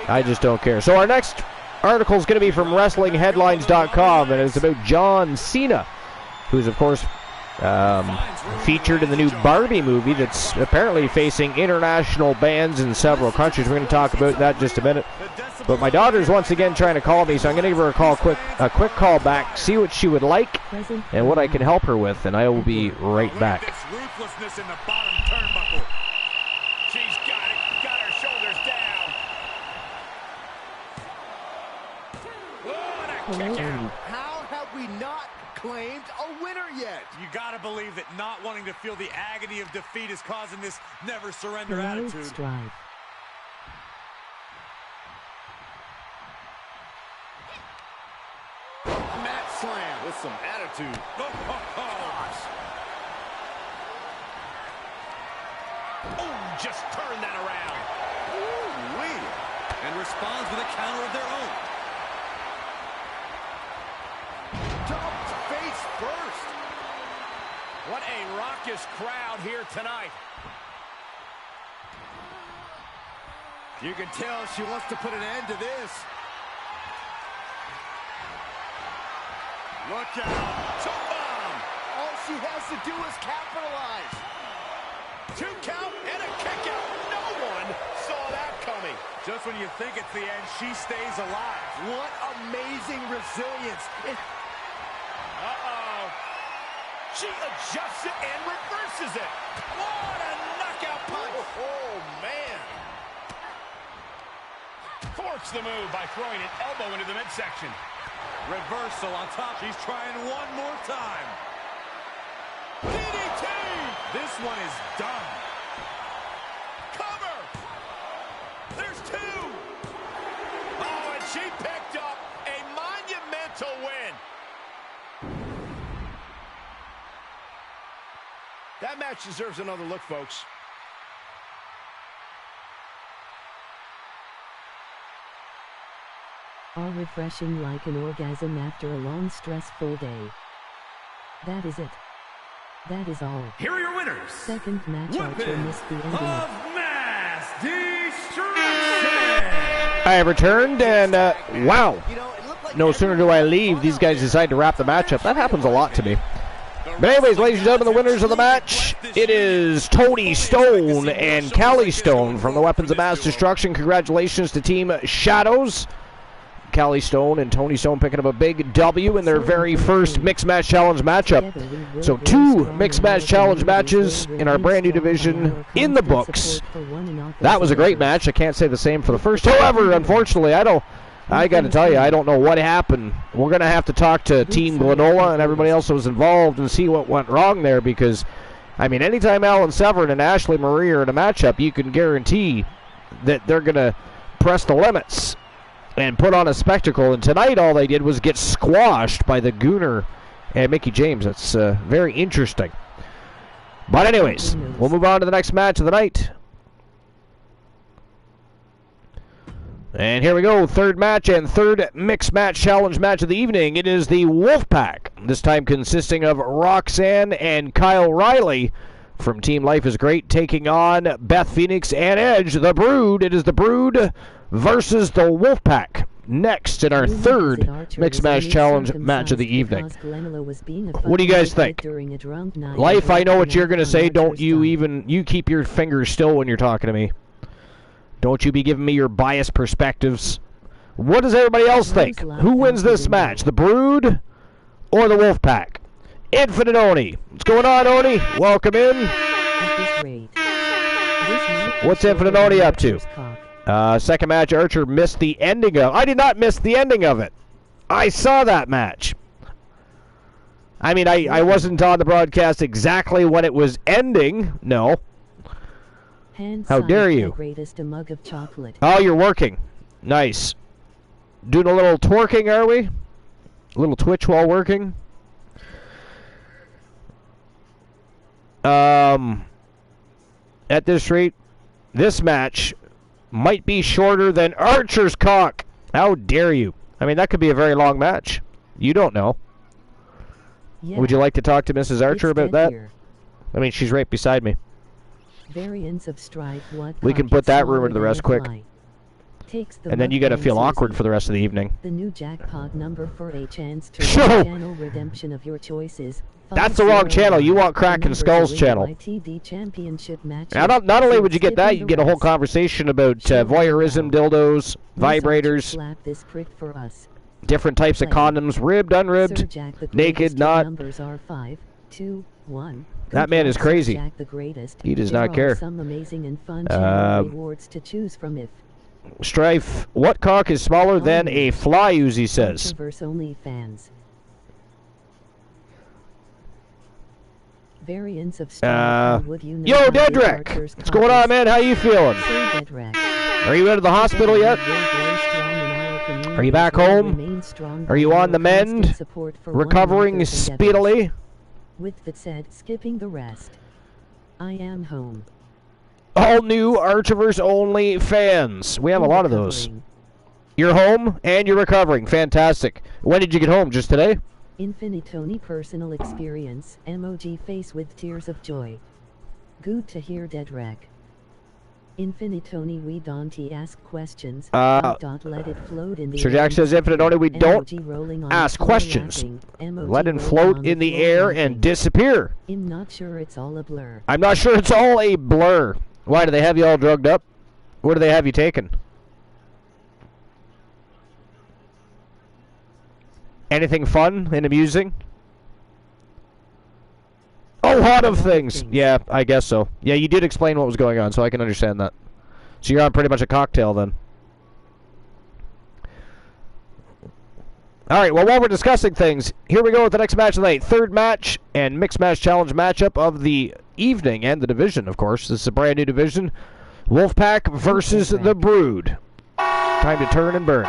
I just don't care. So our next article is going to be from WrestlingHeadlines.com, and it's about John Cena, who's, of course, featured in the new Barbie movie that's apparently facing international bans in several countries. We're going to talk about that in just a minute. But my daughter's once again trying to call me, so I'm going to give her a quick call back, see what she would like and what I can help her with, and I will be right back. Ruthlessness in the bottom turnbuckle. She's got it. Got her shoulders down. Oh, and a kick out. How have we not claimed a winner yet. You gotta believe that not wanting to feel the agony of defeat is causing this never surrender Hello, attitude. Strive. Mat slam with some attitude. Gosh. Oh, just turn that around. Ooh-wee. And responds with a counter of their own. Dumped face first. What a raucous crowd here tonight. You can tell she wants to put an end to this. Look out. Choke bomb. All she has to do is capitalize. 2 count and a kick out. No one saw that coming. Just when you think it's the end, she stays alive. What amazing resilience. Uh-oh. She adjusts it and reverses it. What a knockout punch. Oh, man. Thwarts the move by throwing an elbow into the midsection. Reversal on top. She's trying one more time. DDT. This one is done. Cover. There's 2. Oh, and she picked up a monumental win. That match deserves another look, folks. All refreshing like an orgasm after a long stressful day. That is it. That is all. Here are your winners. Second match, Archer Weapon missed the ending. of mass destruction. I have returned, and wow. You know, it looked like No sooner do I leave, these guys decide to wrap the match up. That happens a lot to me. But anyways, ladies and gentlemen, the winners of the match, it is Tony Stone and Callie Stone from the Weapons of Mass Destruction. Congratulations to Team Shadows. Callie Stone and Tony Stone picking up a big W in their very first Mixed Match Challenge matchup. So 2 Mixed Match Challenge matches in our brand new division in the books. That was a great match. I can't say the same for the first. However, unfortunately, I got to tell you, I don't know what happened. We're going to have to talk to Team Glenola and everybody else that was involved and see what went wrong there, because, I mean, anytime Alan Severn and Ashley Marie are in a matchup, you can guarantee that they're going to press the limits and put on a spectacle. And tonight all they did was get squashed by the Gooner and Mickey James. That's very interesting. But anyways, we'll move on to the next match of the night. And here we go, third match and third Mixed Match Challenge match of the evening. It is the Wolfpack, this time consisting of Roxanne and Kyle Riley from Team Life is Great, taking on Beth Phoenix and Edge, the Brood. It is the Brood versus the Wolfpack. Next in our third Mixed Match Challenge match of the evening. What do you guys think? Life, I know what you're going to say. Don't you keep your fingers still when you're talking to me. Don't you be giving me your biased perspectives. What does everybody else think? Who wins this match, the Brood or the Wolfpack? Infinite Oni. What's going on, Oni? Welcome in. What's Infinite Oni up to? Second match, Archer missed the ending of. I did not miss the ending of it. I saw that match. I mean, I wasn't on the broadcast exactly when it was ending. No. How dare you? Oh, you're working. Nice. Doing a little twerking, are we? A little twitch while working? At this rate, this match might be shorter than Archer's cock. How dare you? I mean, that could be a very long match. You don't know. Yeah. Would you like to talk to Mrs. Archer about that? Here. I mean, she's right beside me. Variants of strife, we can put that rumor to the rest quick. And then you got to feel awkward for the rest of the evening. The new jackpot number for a chance to channel redemption of your choices. That's the wrong channel. You want Kraken Skull's channel. Now, not only would you get that, you get a whole conversation about voyeurism, dildos, vibrators, different types of condoms, ribbed, unribbed, naked, not. That man is crazy. He does not care. Strife, what cock is smaller than a fly, Uzi says? Variants of Star would you know Yo, how Dedrick! Archer's What's going on, man? How you feeling? Sir Dedrick. Are you out of the hospital yet? Are you back home? Are you on the mend? Recovering speedily? With that said, skipping the rest. I am home. All new Archiverse only fans. We have a lot of those. You're home and you're recovering. Fantastic. When did you get home? Just today? Infinitoni personal experience. Emoji face with tears of joy. Good to hear, Dedrick. Infinitoni we don't ask questions. Let it float in the Sir Jack says Infinitoni we don't ask questions. Let it float in the air and disappear. I'm not sure it's all a blur. I'm not sure it's all a blur. Why, do they have you all drugged up? What do they have you taken? Anything fun and amusing? Oh, a lot of things. Yeah, I guess so. Yeah, you did explain what was going on, so I can understand that. So you're on pretty much a cocktail then. All right, well, while we're discussing things, here we go with the next match of the night. Third match and mixed match challenge matchup of the evening and the division, of course. This is a brand new division. Wolfpack versus the Brood. Time to turn and burn.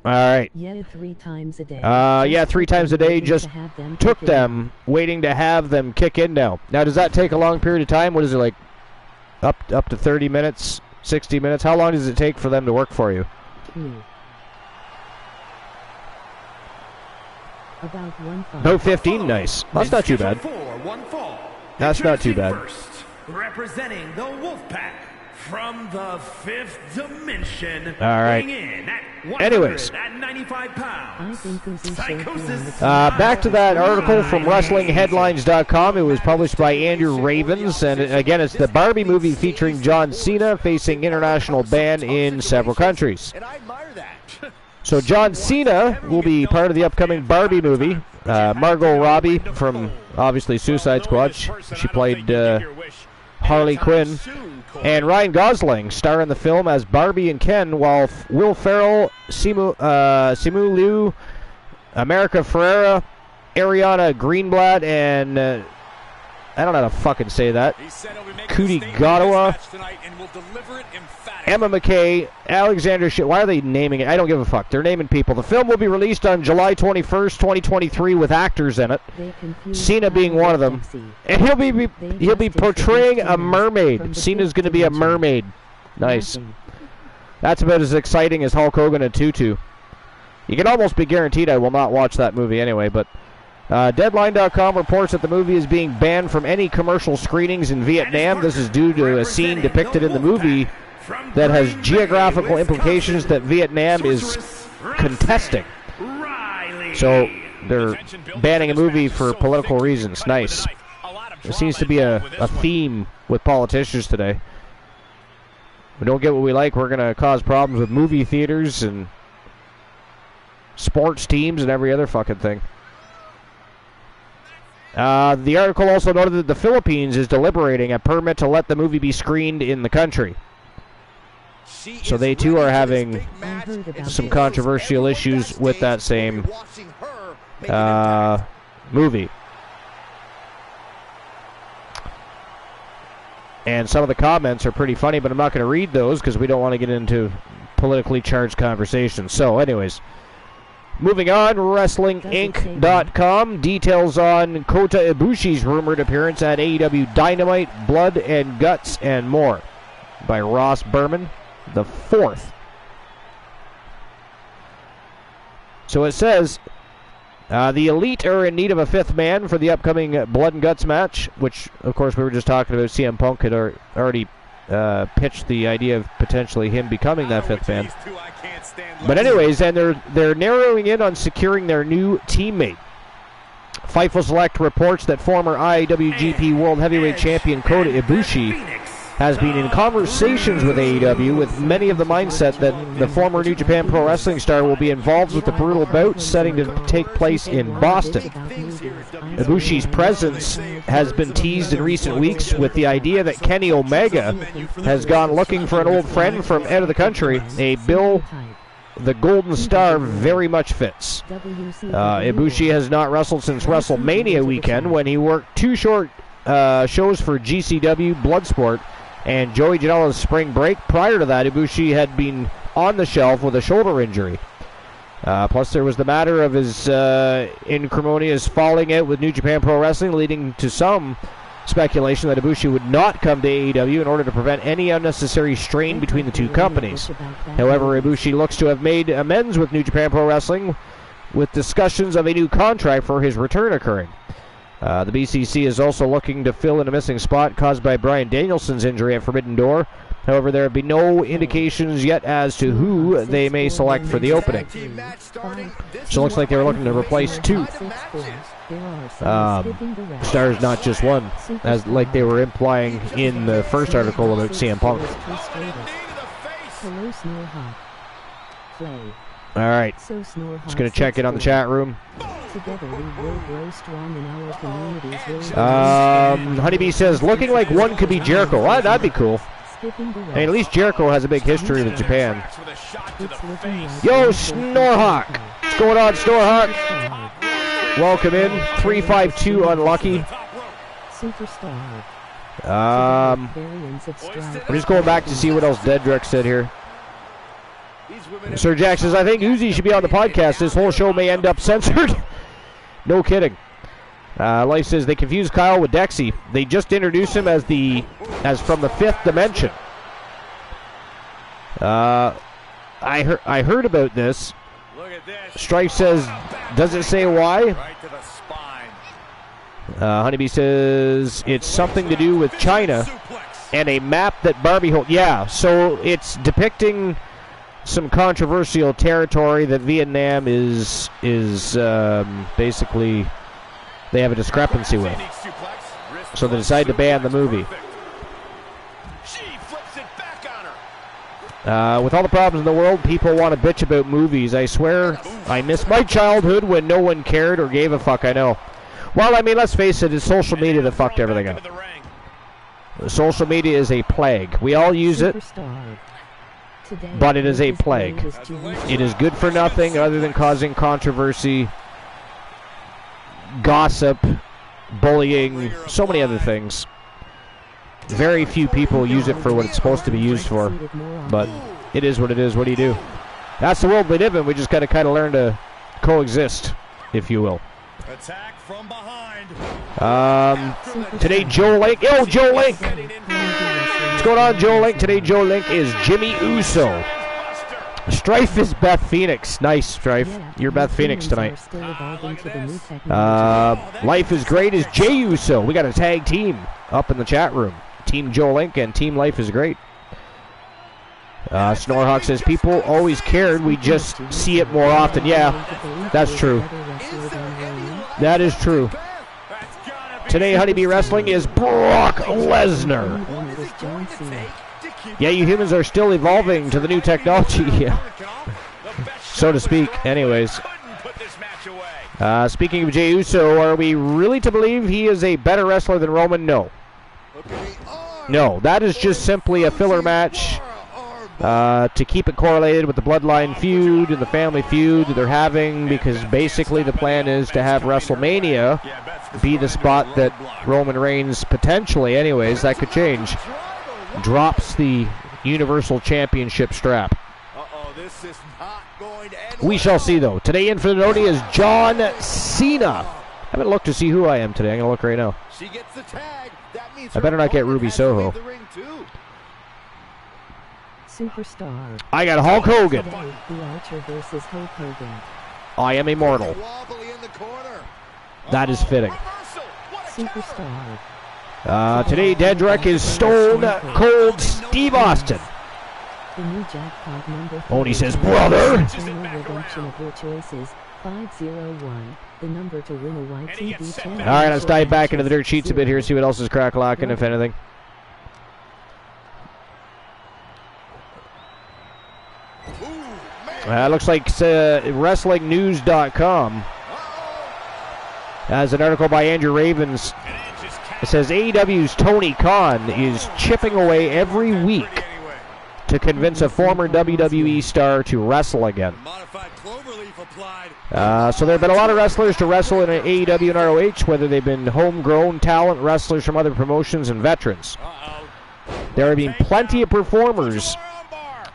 All right. Yeah, 3 times a day. Yeah, 3 times a day. Just took them, waiting to have them kick in now. Now, does that take a long period of time? What is it, like up to 30 minutes, 60 minutes? How long does it take for them to work for you? About 1 fall. No, 15. Nice. That's not too bad. That's not too bad. First, representing the Wolfpack from the 5th dimension. All right. Anyways, back to that article from WrestlingHeadlines.com. It was published by Andrew Ravens, and again, it's the Barbie movie featuring John Cena facing international ban in several countries. And I admire that. So John Cena will be part of the upcoming Barbie movie. Margot Robbie from, obviously, Suicide Squad. She played Harley Quinn. And Ryan Gosling star in the film as Barbie and Ken, while Will Ferrell, Simu Liu, America Ferrera, Ariana Greenblatt, and I don't know how to fucking say that, Cootie Gottawa, Emma McKay, Alexander Shit. Why are they naming it? I don't give a fuck. They're naming people. The film will be released on July 21st, 2023 with actors in it. Cena being one of them. And he'll be portraying a mermaid. Cena's going to be a mermaid. Nice. That's about as exciting as Hulk Hogan and Tutu. You can almost be guaranteed I will not watch that movie anyway, but Deadline.com reports that the movie is being banned from any commercial screenings in Vietnam. This is due to a scene depicted in the movie that has geographical implications that Vietnam is contesting. So they're banning a movie for political reasons. Nice. There seems to be a theme with politicians today. We don't get what we like, we're going to cause problems with movie theaters and sports teams and every other fucking thing. The article also noted that the Philippines is deliberating a permit to let the movie be screened in the country. So they too are having some controversial issues with that same movie. And some of the comments are pretty funny, but I'm not going to read those because we don't want to get into politically charged conversations. So anyways, moving on, WrestlingInc.com. Details on Kota Ibushi's rumored appearance at AEW Dynamite, Blood and Guts, and more, by Ross Berman, the 4th. So it says, the Elite are in need of a 5th man for the upcoming Blood and Guts match, which, of course, we were just talking about. CM Punk had already pitched the idea of potentially him becoming that 5th man. But anyways, and they're narrowing in on securing their new teammate. Fightful Select reports that former IWGP World Heavyweight Champion Kota Ibushi has been in conversations with AEW, with many of the mindset that the former New Japan Pro Wrestling star will be involved with the brutal bout setting to take place in Boston. Ibushi's presence has been teased in recent weeks with the idea that Kenny Omega has gone looking for an old friend from out of the country, a Bill the Golden Star very much fits. Ibushi has not wrestled since WrestleMania weekend when he worked 2 short shows for GCW Bloodsport and Joey Janela's spring break. Prior to that, Ibushi had been on the shelf with a shoulder injury. Plus, there was the matter of his incrimonious falling out with New Japan Pro Wrestling, leading to some speculation that Ibushi would not come to AEW in order to prevent any unnecessary strain between the two companies. However, Ibushi looks to have made amends with New Japan Pro Wrestling, with discussions of a new contract for his return occurring. The BCC is also looking to fill in a missing spot caused by Bryan Danielson's injury at Forbidden Door. However, there have been no indications yet as to who they may select for the opening. So it looks like they were looking to replace 2 stars, not just one, as like they were implying in the first article about CM Punk. All right, just going to check in on the chat room. Honeybee says, looking like one could be Jericho. Well, that'd be cool. Hey, at least Jericho has a big history with Japan. Yo, Snorhawk. What's going on, Snorhawk? Welcome in. 352 unlucky. I'm just going back to see what else Dedrick said here. Sir Jack says, I think Uzi should be on the podcast. This whole show may end up censored. No kidding. Life says they confused Kyle with Dexy. They just introduced him as from the 5th dimension. I heard about this. Strife says, does it say why? Honeybee says it's something to do with China and a map that Barbie holds. Yeah, so it's depicting some controversial territory that Vietnam is basically they have a discrepancy with. So they decide to ban the movie. With all the problems in the world, people want to bitch about movies. I swear I miss my childhood when no one cared or gave a fuck. I know. Well, I mean, let's face it, it's social media that fucked everything up. Social media is a plague. We all use it, but it is a plague. It is good for nothing other than causing controversy, gossip, bullying, so many other things. Very few people use it for what it's supposed to be used for, but it is what it is. What do you do? That's the world we live in. We just got to kind of learn to coexist, if you will. Attack from behind. Today Joe Link. Yo, Joe Link. What's going on, Joe Link? Today Joe Link is Jimmy Uso. Strife is Beth Phoenix. Nice, Strife. You're Beth Phoenix tonight. Life is Great is Jay Uso. We got a tag team up in the chat room. Team Joe Link and Team Life is Great. Snorhawk says, people always cared. We just see it more often. Yeah, that's true. That is true. Today, Honeybee Wrestling is Brock Lesnar. Yeah, you humans are still evolving to the new technology, so to speak. Anyways, speaking of Jey Uso, are we really to believe he is a better wrestler than Roman? No. No, that is just simply a filler match to keep it correlated with the Bloodline feud and the family feud that they're having, because basically the plan is to have WrestleMania be the spot that Roman Reigns potentially, anyways, that could change, drops the Universal Championship strap. We shall see, though. Today in for the Noni is John Cena. I haven't looked to see who I am today. I'm going to look right now. I better not get Ruby Soho. Superstar. I got Hulk Hogan. Today, the Archer versus Hulk Hogan. I am immortal. That is fitting. Superstar. Today, Dedrick is Stone Cold Steve Austin. The new jackpot number. Oni says, brother. Redemption of your choices. 501. The number to win a YTV 10. All right, let's dive back into the dirt sheets a bit here, see what else is crack-locking, if anything. Looks like WrestlingNews.com has an article by Andrew Ravens. It says AEW's Tony Khan is chipping away every week to convince a former WWE star to wrestle again. Modified cloverleaf applied. So there have been a lot of wrestlers to wrestle in AEW and ROH, whether they've been homegrown talent, wrestlers from other promotions, and veterans. There have been plenty of performers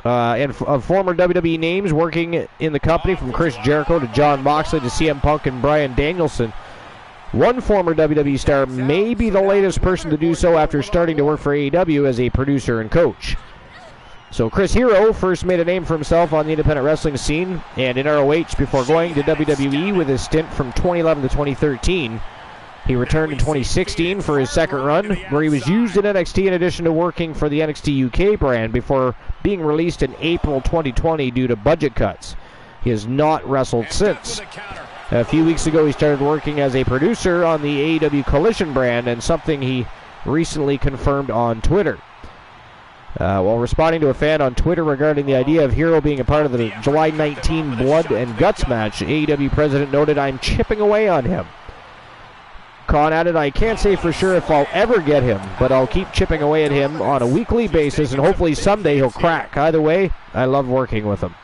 and of former WWE names working in the company, from Chris Jericho to John Moxley to CM Punk and Bryan Danielson. One former WWE star may be the latest person to do so after starting to work for AEW as a producer and coach. So Chris Hero first made a name for himself on the independent wrestling scene and in ROH before going to WWE with his stint from 2011 to 2013. He returned in 2016 for his second run, where he was used in NXT in addition to working for the NXT UK brand before being released in April 2020 due to budget cuts. He has not wrestled since. A few weeks ago, he started working as a producer on the AEW Collision brand, and something he recently confirmed on Twitter. While responding to a fan on Twitter regarding the idea of Hero being a part of the July 19 Blood and Guts match, AEW president noted, "I'm chipping away on him." Khan added, "I can't say for sure if I'll ever get him, but I'll keep chipping away at him on a weekly basis, and hopefully someday he'll crack. Either way, I love working with him."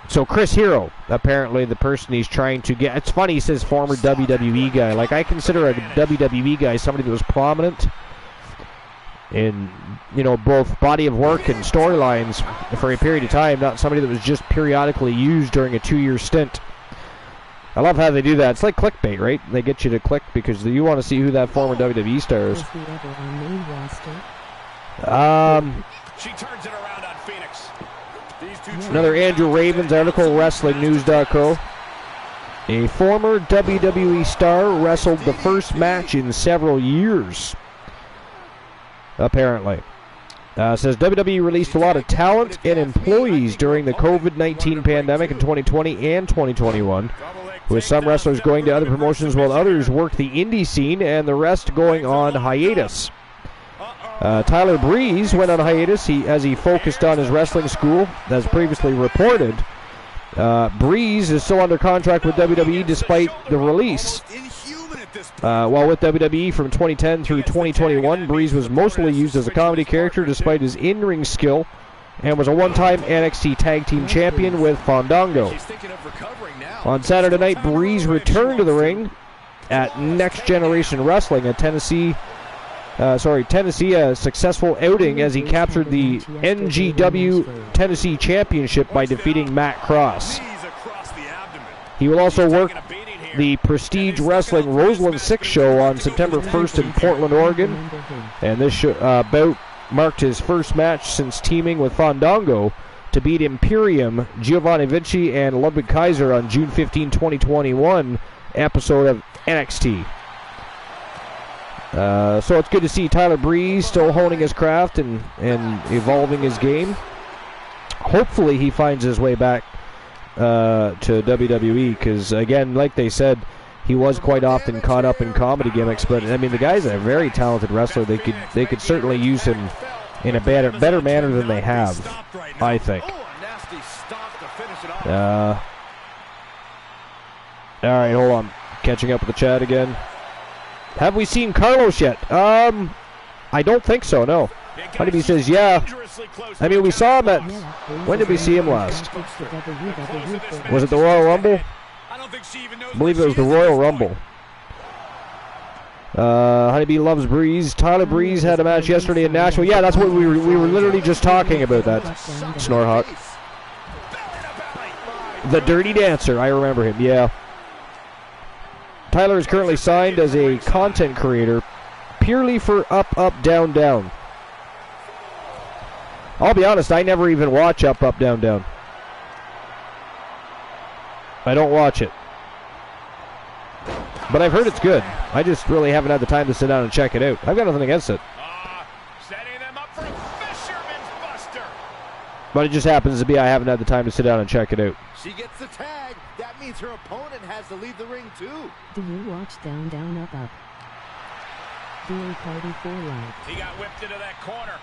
So Chris Hero, apparently the person he's trying to get. It's funny, he says former WWE guy. Like, I consider a WWE guy somebody that was prominent in, both body of work and storylines for a period of time, not somebody that was just periodically used during a 2-year stint. I love how they do that. It's like clickbait, right? They get you to click because you want to see who that former WWE star is. She turns it around on Phoenix. Another Andrew Ravens article, WrestlingNews.co. A former WWE star wrestled the first match in several years, apparently. Says WWE released a lot of talent and employees during the COVID-19 pandemic in 2020 and 2021, with some wrestlers going to other promotions while others worked the indie scene and the rest going on hiatus. Tyler Breeze went on hiatus as he focused on his wrestling school, as previously reported. Breeze is still under contract with WWE despite the release. While with WWE from 2010 through 2021, Breeze was mostly used as a comedy character despite his in-ring skill, and was a one-time NXT Tag Team Champion with Fandango. On Saturday night, Breeze returned to the ring at Next Generation Wrestling, Tennessee, a successful outing as he captured the NGW Tennessee Championship by defeating Matt Cross. He will also work the Prestige Wrestling Roseland 6 show on September 1st in Portland, Oregon, and this bout marked his first match since teaming with Fandango to beat Imperium, Giovanni Vinci, and Ludwig Kaiser on June 15, 2021 episode of NXT. So it's good to see Tyler Breeze still honing his craft and evolving his game. Hopefully he finds his way back to WWE, because again, like they said, he was quite often caught up in comedy gimmicks. But I mean, the guy's a very talented wrestler. They could certainly use him in a better manner than they have, I think. All right, hold on. Catching up with the chat again. Have we seen Carlos yet? I don't think so, no. Honeybee says, yeah. I mean, we saw him at... When did we see him last? Was it the Royal Rumble? I believe it was the Royal Rumble. Honeybee loves Breeze. Tyler Breeze had a match yesterday in Nashville. Yeah, that's what we were literally just talking about that. Snorhawk. The Dirty Dancer, I remember him, yeah. Tyler is currently signed as a content creator purely for Up, Up, Down, Down. I'll be honest, I never even watch Up, Up, Down, Down. I don't watch it. But I've heard it's good. I just really haven't had the time to sit down and check it out. I've got nothing against it. Setting them up for a fisherman's buster. But it just happens to be I haven't had the time to sit down and check it out. She gets the tag. That means her opponent has to leave the ring too. Do you watch Down, Down, Up, Up? Dual Party for Life. He got whipped into that corner.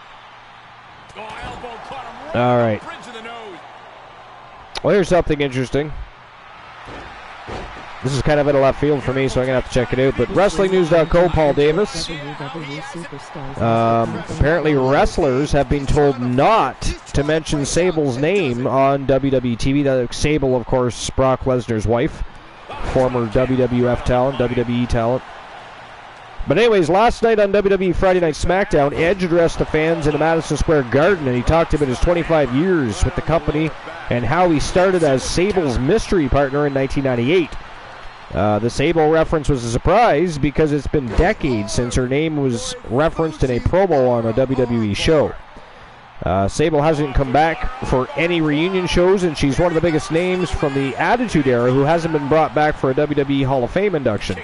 Oh, elbow caught him right all right. Bridge of the nose. Well, here's something interesting. This is kind of in a left field for me, so I'm going to have to check it out. But WrestlingNews.co, Paul Davis. Apparently wrestlers have been told not to mention Sable's name on WWE TV. That's Sable, of course, Brock Lesnar's wife, former WWF talent, WWE talent. But anyways, last night on WWE Friday Night SmackDown, Edge addressed the fans in the Madison Square Garden, and he talked about his 25 years with the company and how he started as Sable's mystery partner in 1998. The Sable reference was a surprise because it's been decades since her name was referenced in a promo on a WWE show. Sable hasn't come back for any reunion shows, and she's one of the biggest names from the Attitude Era who hasn't been brought back for a WWE Hall of Fame induction.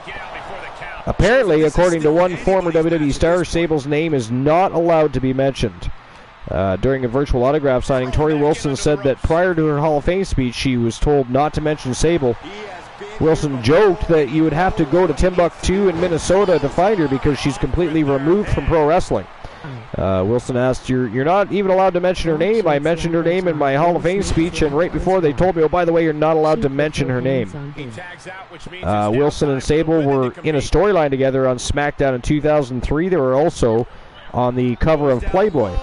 Apparently, according to one former WWE star, Sable's name is not allowed to be mentioned. During a virtual autograph signing, Tori Wilson said that prior to her Hall of Fame speech, she was told not to mention Sable. Wilson joked that you would have to go to Timbuktu in Minnesota to find her because she's completely removed from pro wrestling. Wilson asked, you're not even allowed to mention her name. I mentioned her name in my Hall of Fame speech, and right before they told me, oh, by the way, you're not allowed to mention her name. Wilson and Sable were in a storyline together on SmackDown in 2003. They were also on the cover of Playboy.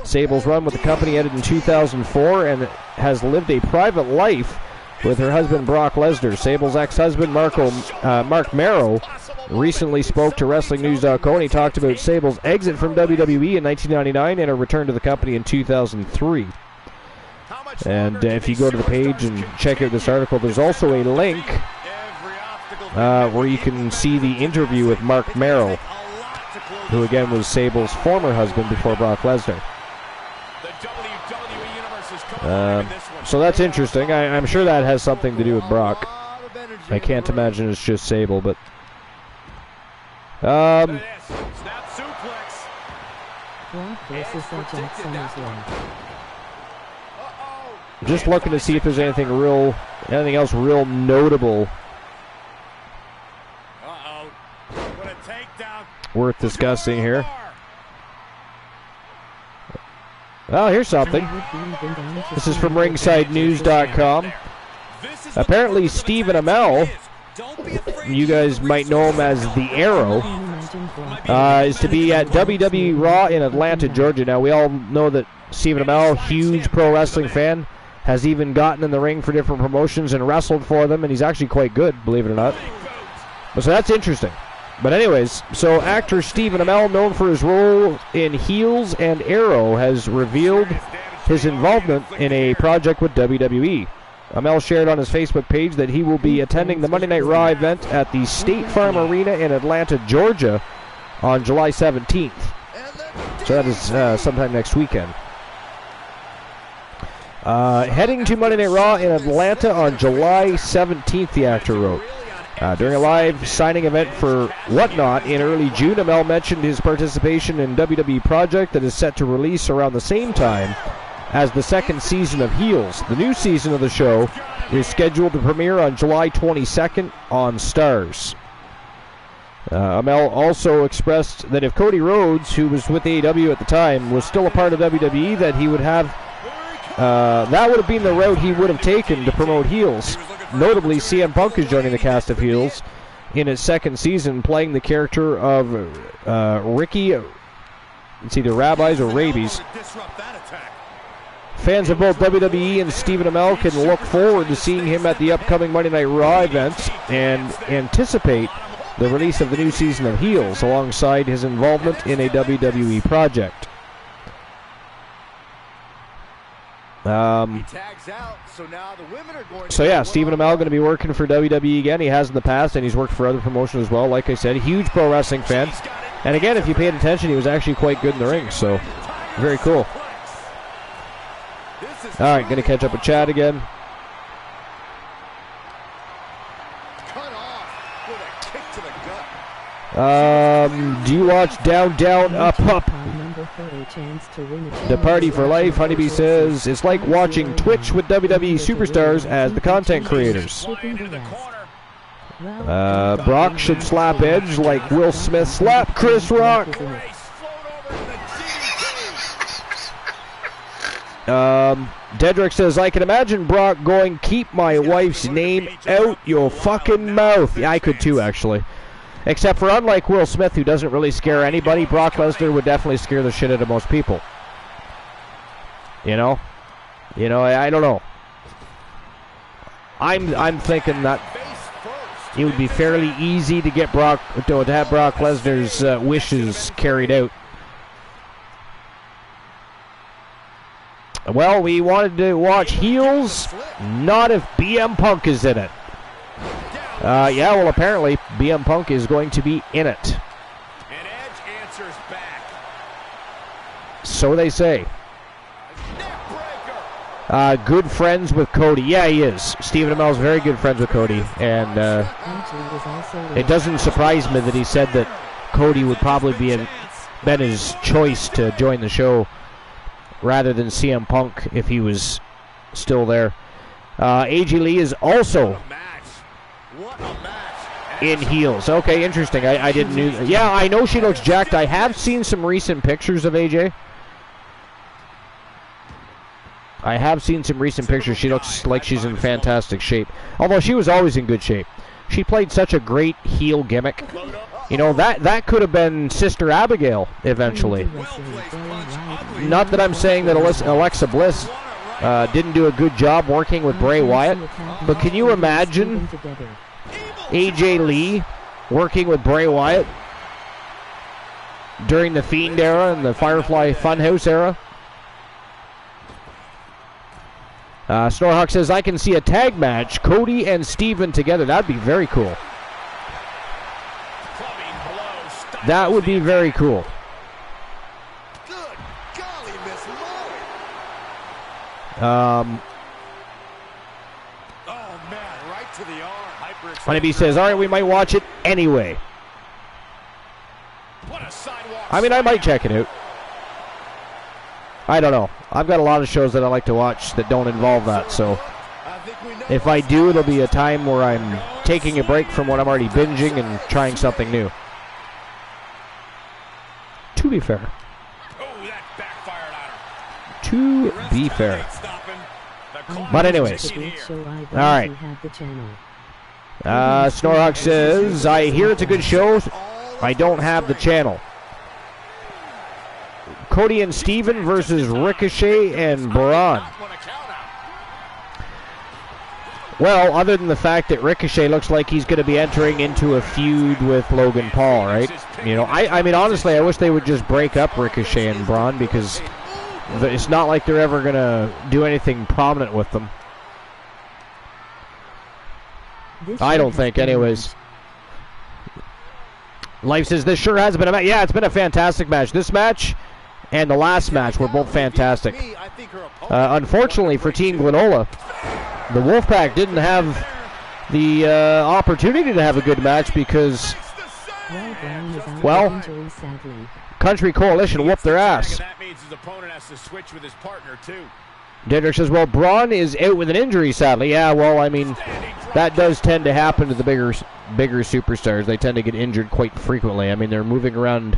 Sable's run with the company ended in 2004 and has lived a private life with her husband Brock Lesnar. Sable's ex-husband Mark Marrow recently spoke to WrestlingNews.co, and he talked about Sable's exit from WWE in 1999 and her return to the company in 2003. And if you go to the page and check out this article, there's also a link where you can see the interview with Mark Marrow, who again was Sable's former husband before Brock Lesnar. So that's interesting. I'm sure that has something to do with Brock. I can't imagine it's just Sable, but just looking to see if there's anything else real notable worth discussing here. Well, here's something. This is from RingsideNews.com. Apparently, Stephen Amell, you guys might know him as the Arrow, is to be at WWE Raw in Atlanta, Georgia. Now, we all know that Stephen Amell, huge pro wrestling fan, has even gotten in the ring for different promotions and wrestled for them, and he's actually quite good, believe it or not. But so that's interesting. But anyways, so actor Stephen Amell, known for his role in Heels and Arrow, has revealed his involvement in a project with WWE. Amell shared on his Facebook page that he will be attending the Monday Night Raw event at the State Farm Arena in Atlanta, Georgia on July 17th. So that is sometime next weekend. Heading to Monday Night Raw in Atlanta on July 17th, the actor wrote. During a live signing event for Whatnot in early June, Amell mentioned his participation in WWE project that is set to release around the same time as the second season of Heels. The new season of the show is scheduled to premiere on July 22nd on Starz. Amell also expressed that if Cody Rhodes, who was with AEW at the time, was still a part of WWE, that he would have that would have been the route he would have taken to promote Heels. Notably, CM Punk is joining the cast of Heels in its second season, playing the character of Ricky. It's either Rabbis or Rabies. Fans of both WWE and Stephen Amell can look forward to seeing him at the upcoming Monday Night Raw events and anticipate the release of the new season of Heels alongside his involvement in a WWE project. So yeah, Stephen Amell going to be working for WWE again. He has in the past, and he's worked for other promotions as well. Like I said, huge pro wrestling fan. And again, if you paid attention, he was actually quite good in the ring. So, very cool. All right, going to catch up with Chad again. Do you watch Down, Down, Up, Up? The Party for Life. Honeybee says it's like watching Twitch with WWE superstars as the content creators. Brock should slap Edge like Will Smith slapped Chris Rock. Dedrick says, I can imagine Brock going, keep my wife's name out your fucking mouth. Yeah, I could too, actually. Except for unlike Will Smith, who doesn't really scare anybody, Brock Lesnar would definitely scare the shit out of most people. You know? I don't know. I'm thinking that it would be fairly easy to get to have Brock Lesnar's wishes carried out. Well, we wanted to watch heels, not if BM Punk is in it. Yeah, well, apparently BM Punk is going to be in it. And Edge answers back. So they say. Good friends with Cody. Yeah, he is. Stephen Amell's very good friends with Cody. And it doesn't surprise me that he said that Cody would probably been his choice to join the show rather than CM Punk if he was still there. AJ Lee is also in heels. Okay, interesting. I didn't know. Yeah, I know she looks jacked. I have seen some recent pictures of AJ. I have seen some recent pictures. She looks like she's in fantastic shape. Although she was always in good shape. She played such a great heel gimmick. You know, that could have been Sister Abigail eventually. Not that I'm saying that Alexa Bliss didn't do a good job working with Bray Wyatt, but can you imagine AJ Lee working with Bray Wyatt during the Fiend era and the Firefly Funhouse era? Snorhawk says, I can see a tag match, Cody and Steven together. That'd be very cool. That would be very cool. Good golly, Miss Molly. Oh, man, right to the arm. Honeybee says, all right, we might watch it anyway. What a sidewalk. I mean, I might check it out. I don't know. I've got a lot of shows that I like to watch that don't involve that, so if I do, it'll be a time where I'm taking a break from what I'm already binging and trying something new. To be fair. Oh, that backfired To on her. be fair. But anyways. Alright. Snorhawk says, I hear it's a good show. I don't have the channel. Cody and Steven versus Ricochet and Braun. Well, other than the fact that Ricochet looks like he's going to be entering into a feud with Logan Paul, right? You know, I mean, honestly, I wish they would just break up Ricochet and Braun because it's not like they're ever going to do anything prominent with them. I don't think, anyways. Life says, this sure has been a match. Yeah, it's been a fantastic match. This match and the last match were both fantastic. Unfortunately for Team Glenola, the Wolfpack didn't have the opportunity to have a good match because, well, Country Coalition whooped their ass. Dedrick says, well, Braun is out with an injury, sadly. Yeah, well, I mean, that does tend to happen to the bigger superstars. They tend to get injured quite frequently. I mean, they're moving around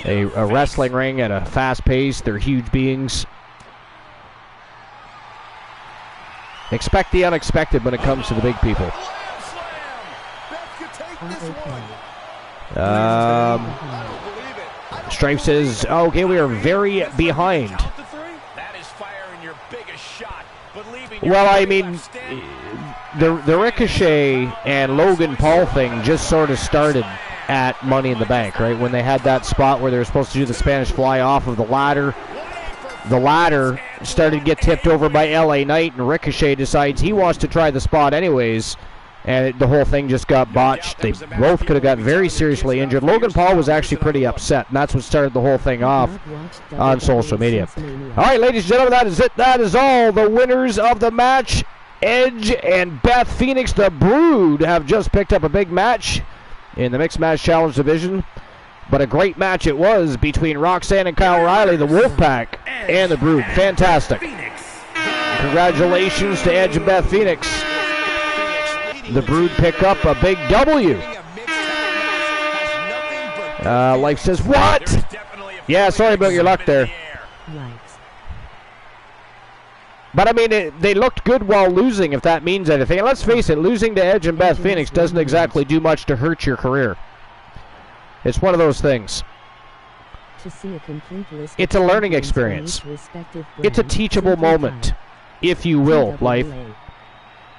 a wrestling ring at a fast pace. They're huge beings. Expect the unexpected when it comes to the big people. Strife says, okay, we are very behind. Well, I mean, the Ricochet and Logan Paul thing just sort of started at Money in the Bank, right? When they had that spot where they were supposed to do the Spanish fly off of the ladder. The ladder started to get tipped over by LA Knight, and Ricochet decides he wants to try the spot anyways, and the whole thing just got botched. They both could have got very seriously injured. Logan Paul was actually pretty upset, and that's what started the whole thing off on social media. All right, ladies and gentlemen, that is it. That is all. The winners of the match, Edge and Beth Phoenix, the Brood, have just picked up a big match in the Mixed Match Challenge division. But a great match it was between Roxanne and Kyle O'Reilly, the Wolfpack, and the Brood. Fantastic. Congratulations to Edge and Beth Phoenix. The Brood pick up a big W. Life says, what? Yeah, sorry about your luck there. But, I mean, they looked good while losing, if that means anything. And let's face it, losing to Edge and Beth Phoenix doesn't exactly do much to hurt your career. It's one of those things. To see a complete list it's a learning experience. It's a teachable moment, if you will, TWA, life.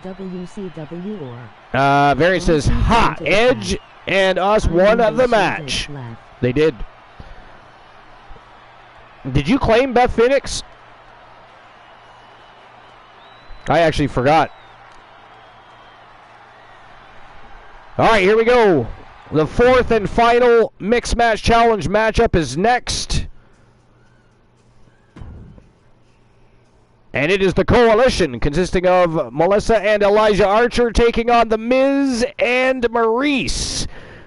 WCW or Variant says, ha, Edge and us won the match. They did. Did you claim Beth Phoenix? I actually forgot. All right, here we go. The fourth and final Mixed Match Challenge matchup is next. And it is the Coalition, consisting of Melissa and Elijah Archer taking on The Miz and Maurice.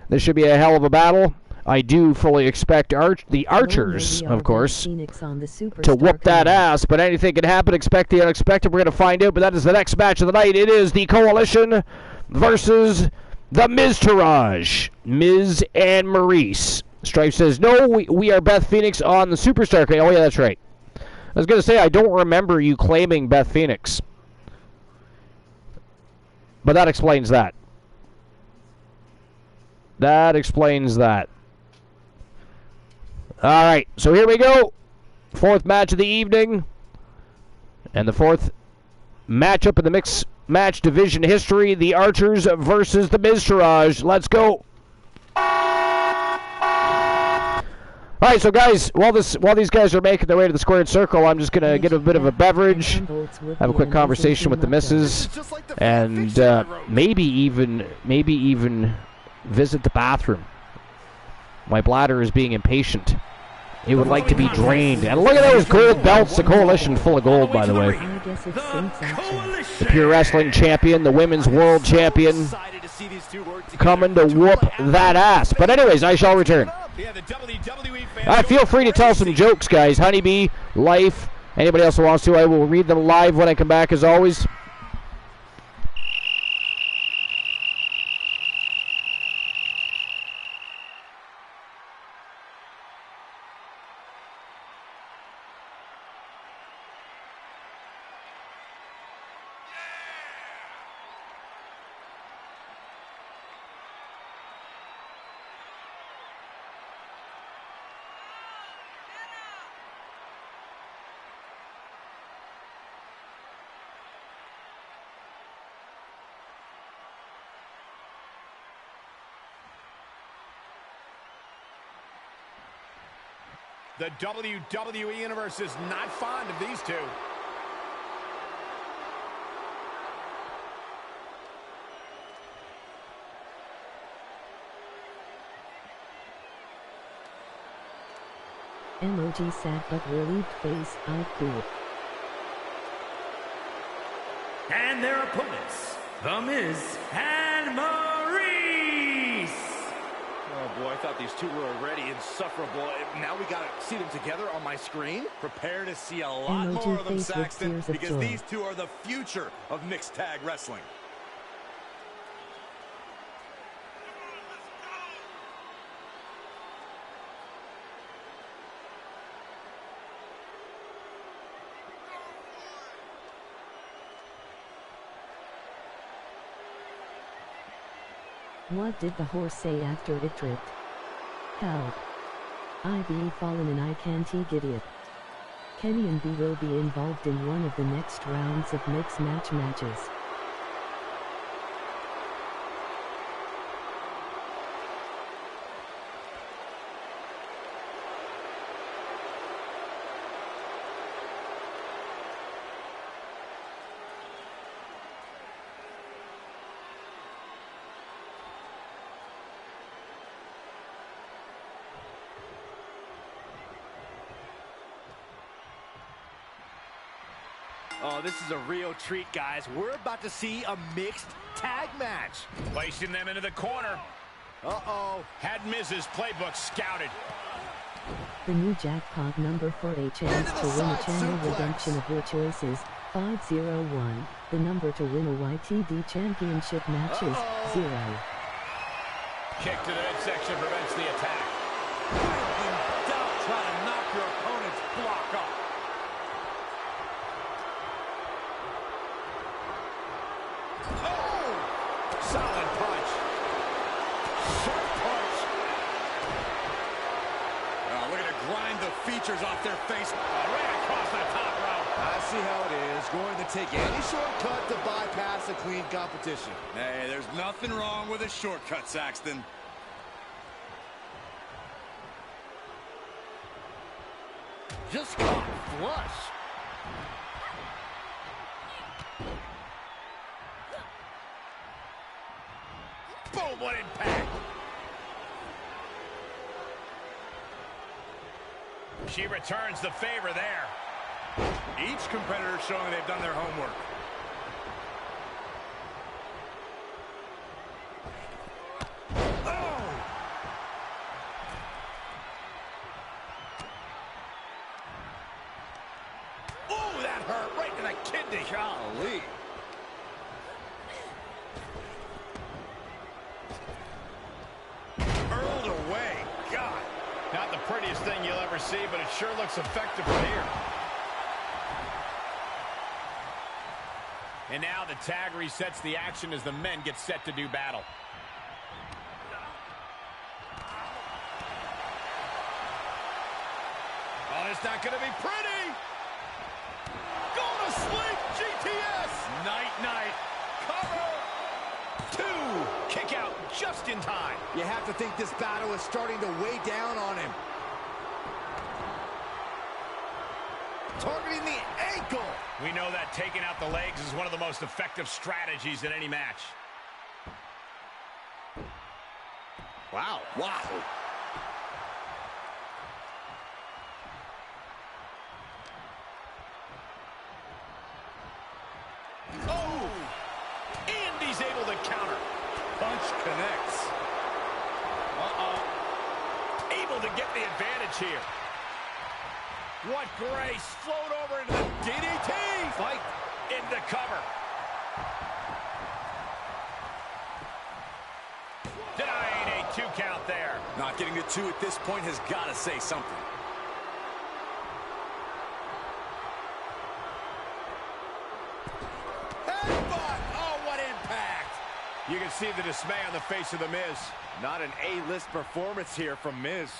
This should be a hell of a battle. I do fully expect the Archers, of course, to whoop that ass, but anything can happen. Expect the unexpected. We're going to find out, but that is the next match of the night. It is the Coalition versus the Miztourage. Miz and Maurice. Strife says, no, we are Beth Phoenix on the Superstar. Oh, yeah, that's right. I was going to say, I don't remember you claiming Beth Phoenix. But that explains that. That explains that. All right, so here we go. Fourth match of the evening. And the fourth matchup in the mixed match division history, the Archers versus the Miztourage. Let's go. All right, so guys, while these guys are making their way to the squared circle, I'm just going to get a bit of a beverage, have a quick conversation with the missus, and maybe even visit the bathroom. My bladder is being impatient. It would like to be drained. And look at those gold belts. The Coalition full of gold, by the way. The Pure Wrestling Champion, the Women's World Champion, coming to whoop that ass. But anyways, I shall return. Feel free to tell some jokes, guys. Honeybee, Life, anybody else who wants to. I will read them live when I come back, as always. The WWE Universe is not fond of these two. MOG sad but relieved face, I cool. And their opponents, The Miz and Maurice. Oh boy, I thought these two were already insufferable. Now we gotta see them together on my screen. Prepare to see a lot more of them, Saxton, because these two are the future of mixed tag wrestling. What did the horse say after it tripped? Help. I be fallen and I can't get it. Kenny and B will be involved in one of the next rounds of mixed matches. Oh, this is a real treat, guys. We're about to see a mixed tag match. Placing them into the corner. Uh-oh. Had Miz's playbook scouted. The new jackpot number for a chance to win a channel redemption of your choices, 501. The number to win a YTD championship match is 0. Kick to the midsection prevents the attack. In doubt, try to knock your opponent's block off. pictures off their face. Right across the top row. I see how it is. Going to take any shortcut to bypass a clean competition. Hey, there's nothing wrong with a shortcut, Saxton. Just caught flush. Boom, what impact. She returns the favor there. Each competitor showing they've done their homework. Oh, that hurt right to the kidney. Golly. Hurled away. God. Not the prettiest thing you'll ever see, but it sure looks effective from here. And now the tag resets the action as the men get set to do battle. Oh, it's not going to be pretty. Go to sleep, GTS. Night, night. Cover. 2. Kick out just in time. You have to think this battle is starting to weigh down on him. Targeting the ankle. We know that taking out the legs is one of the most effective strategies in any match. Wow. Wow. Oh! And he's able to counter. Punch connects. Uh-oh. Able to get the advantage here. What grace. Float over into the DDT. Fight. Into cover. Denying a 2 count there. Not getting the 2 at this point has got to say something. Headbutt! Oh, what impact! You can see the dismay on the face of The Miz. Not an A-list performance here from Miz.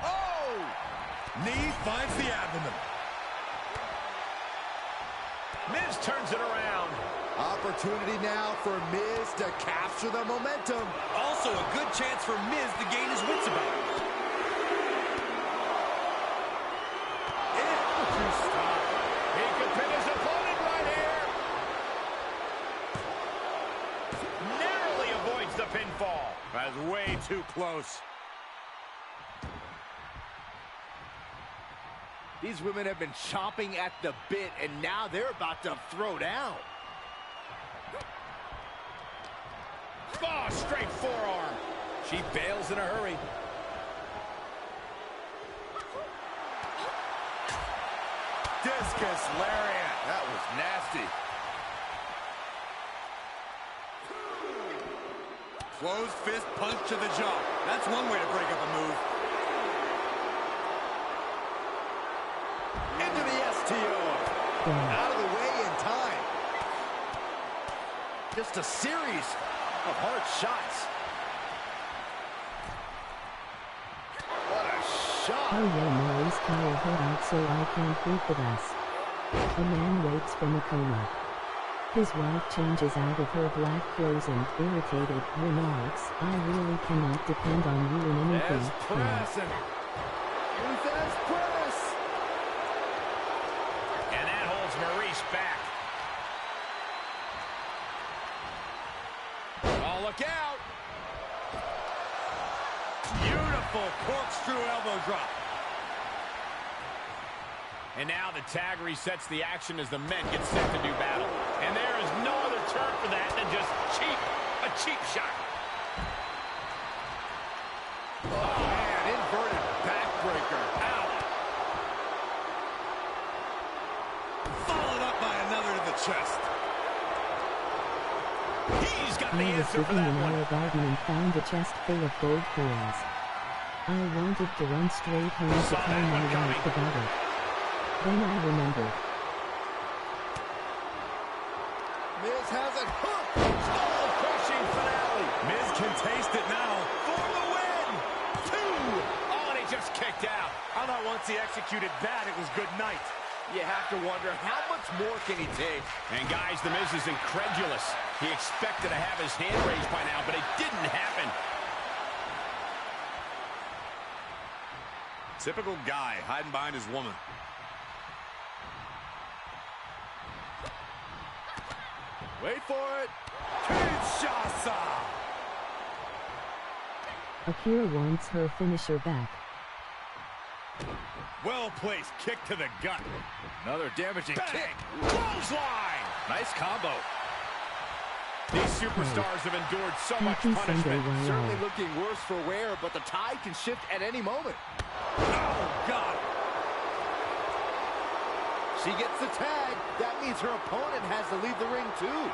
Oh! Knee finds the abdomen. Miz turns it around. Opportunity now for Miz to capture the momentum. Also a good chance for Miz to gain his wits about it. He could pin his opponent right here. Narrowly avoids the pinfall. That's way too close. These women have been chomping at the bit, and now they're about to throw down. Oh, straight forearm. She bails in a hurry. Discus lariat. That was nasty. Closed fist punch to the jaw. That's one way to break up a move. Into the STO. Out of the way in time. Just a series of hard shots. What a shot. Oh yeah, Maurice call her out so I can think of us. A man wakes from a coma. His wife changes out of her black clothes and, irritated, remarks, I really cannot depend on you in anything. There's press and there's press. And that holds Maurice back. Oh, look out. Beautiful corkscrew elbow drop. And now the tag resets the action as the men get set to do battle. And there is no other term for that than just cheap. A cheap shot. Oh, man, inverted backbreaker. Ow. Followed up by another to the chest. He's got the I was answer for sitting that in one. our garden and found a chest full of gold coins. I wanted to run straight home to Saw tell that my one coming. wife about it. Then I remembered. Miz has it hooked. Soul-crushing finale. Miz can taste it now for the win. 2. Once he executed that, it was good night. You have to wonder, how much more can he take? And guys, The Miz is incredulous. He expected to have his hand raised by now, but it didn't happen. Typical guy hiding behind his woman. Wait for it. Kinshasa. Akira wants her finisher back. Well-placed kick to the gut. Another damaging kick. Clothesline. Nice combo. These superstars have endured so much punishment. Certainly looking worse for wear, but the tide can shift at any moment. Oh, God. She gets the tag. That means her opponent has to leave the ring, too.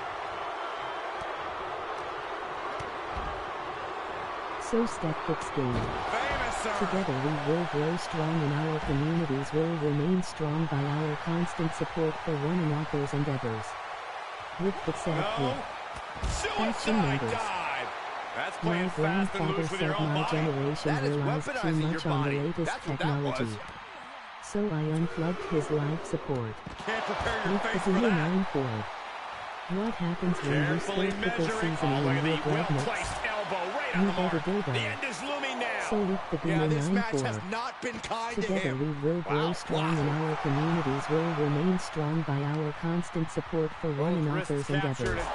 So step kicks game. Famous, sir. Together we will grow strong and our communities will remain strong by our constant support for one another's endeavors. With the said No. Faction Suicide members. dive. That's My playing fast and grandfather loose with your said own my body. generation That is relies too weaponizing your much on the body. latest That's what that technology. was. So I unplugged his life support. Can't prepare your With face the for that. DM9 Ford. What happens when you Carefully spill pickle measuring. seasoning Oh, look in at your the bread mix? well-placed elbow right on You the mark. better do The that. end is looming now. So with the Yeah, this DM9 match has Ford. not been kind to Together him. we will grow Wow, strong wow. and our communities will remain strong by our constant support for one Both another's wrists captured endeavors.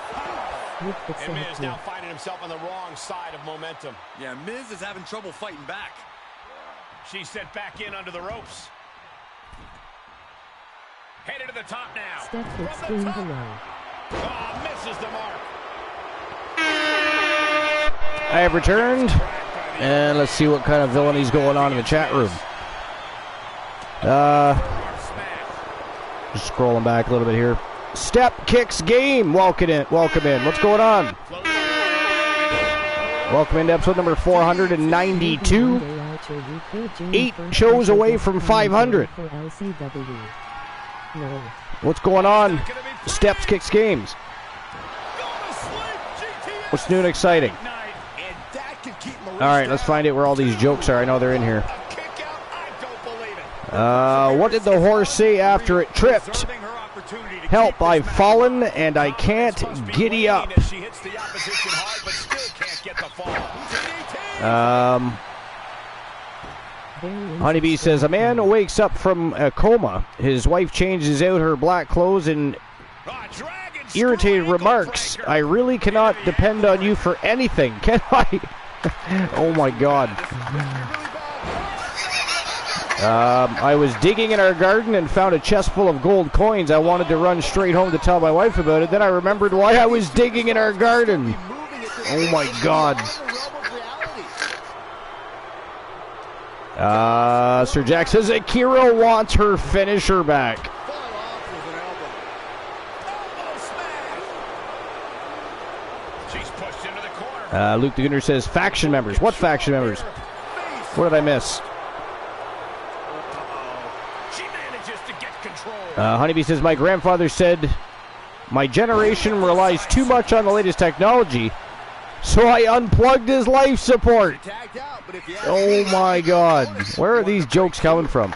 and- With the And Miz said now finding himself on the wrong side of momentum. Yeah, Miz is having trouble fighting back. She's sent back in under the ropes. Headed to the top now. step kicks From the game top. below. Oh, misses the mark. I have returned, and let's see what kind of villainy is going on in the chat room. Just scrolling back a little bit here. Step kicks game. Welcome in. Welcome in. What's going on? Welcome into episode number 492. 8 shows away from 500. For LCW. No. What's going on? Steps kicks games. What's new and exciting? All right, let's find out where all these jokes are. I know they're in here. What did the horse say after it tripped? Help, I've fallen and I can't giddy up. Honeybee says, a man wakes up from a coma. His wife changes out her black clothes and irritated remarks, I really cannot depend on you for anything, can I? Oh my God. I was digging in our garden and found a chest full of gold coins. I wanted to run straight home to tell my wife about it. Then I remembered why I was digging in our garden. Oh my God. Sir Jack says Akira wants her finisher back. Luke the Gunner says faction members. What faction members? What did I miss? Honeybee says my grandfather said my generation relies too much on the latest technology, so I unplugged his life support. Oh my God. Where are these jokes coming from?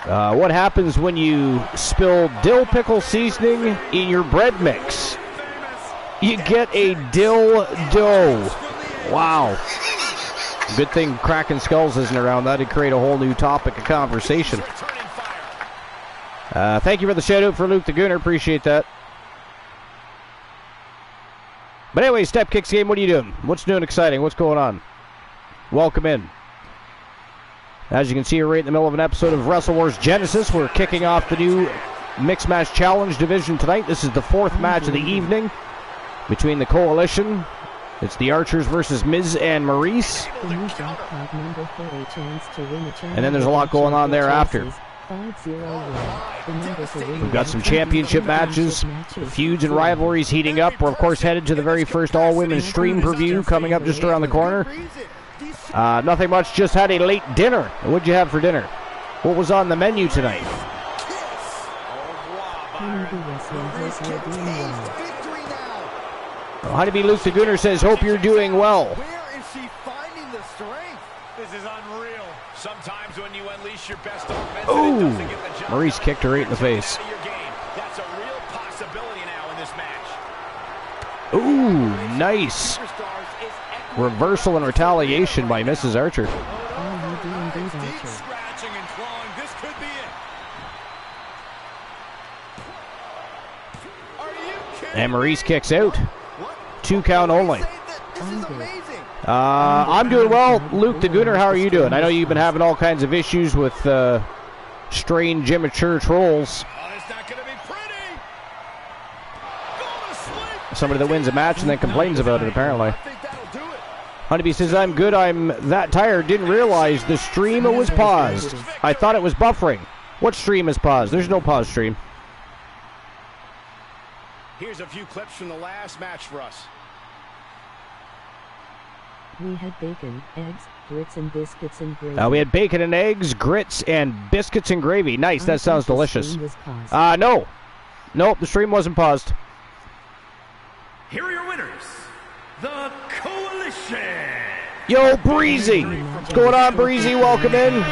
What happens when you spill dill pickle seasoning in your bread mix? You get a dill dough. Wow. Good thing Cracking Skulls isn't around. That'd create a whole new topic of conversation. Thank you for the shout out for Luke the Gooner. Appreciate that. But anyway, Step Kicks game, what are you doing? What's new and exciting? What's going on? Welcome in. As you can see, we're right in the middle of an episode of Wrestle Wars Genesis. We're kicking off the new Mixed Match Challenge division tonight. This is the 4th match of the evening between the Coalition. It's the Archers versus Miz and Maurice. And then there's a lot going on thereafter. We've got some championship matches, feuds and rivalries heating up. We're of course headed to the very first all-women stream preview coming up just around the corner. Nothing much, just had a late dinner. What'd you have for dinner? What was on the menu tonight? Honeybee Luke the Gooner says, hope you're doing well. Where is she finding the strength? This is unreal. Sometimes when you That's your best offense. Ooh, Maurice kicked her right in the face. That's a real possibility now in this match. Ooh, nice reversal and retaliation by Mrs. Archer. Deep scratching and clawing. This could be it. Are you kidding? And Maurice kicks out. 2 count only. This is amazing. I'm doing well. Luke the Gooner, how are you doing? I know you've been having all kinds of issues with strange immature trolls. Oh, it's not going to be pretty. Go to sleep. Somebody that wins a match and then complains about it, apparently. I think that'll do it. Honeybee says, I'm good. I'm that tired. Didn't realize the stream was paused. I thought it was buffering. What stream is paused? There's no pause stream. Here's a few clips from the last match for us. We had bacon, eggs, grits, and biscuits and gravy. We had bacon and eggs, grits, and biscuits and gravy. Nice. That sounds delicious. No. Nope, the stream wasn't paused. Here are your winners, the Coalition. Yo, Breezy. What's going on, Breezy? Welcome in.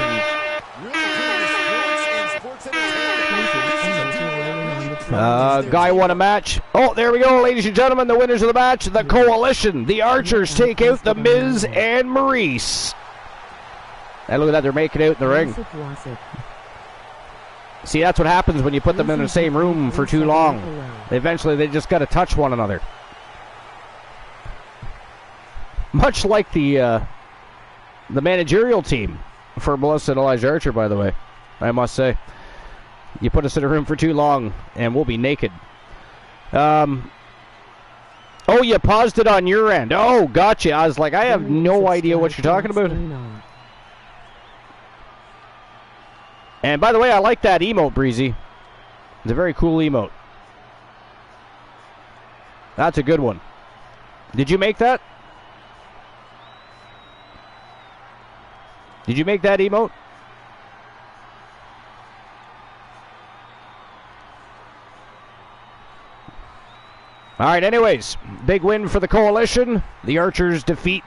Guy won a match. Oh, there we go, ladies and gentlemen. The winners of the match, the Coalition. The Archers take out the Miz and Maurice. And look at that, they're making out in the ring. See, that's what happens when you put them in the same room for too long. Eventually, they just got to touch one another. Much like the managerial team for Melissa and Elijah Archer, by the way, I must say. You put us in a room for too long, and we'll be naked. Oh, you paused it on your end. Oh, gotcha. I was like, I have no idea what you're talking about. And by the way, I like that emote, Breezy. It's a very cool emote. That's a good one. Did you make that? Did you make that emote? All right, anyways, big win for the Coalition. The Archers defeat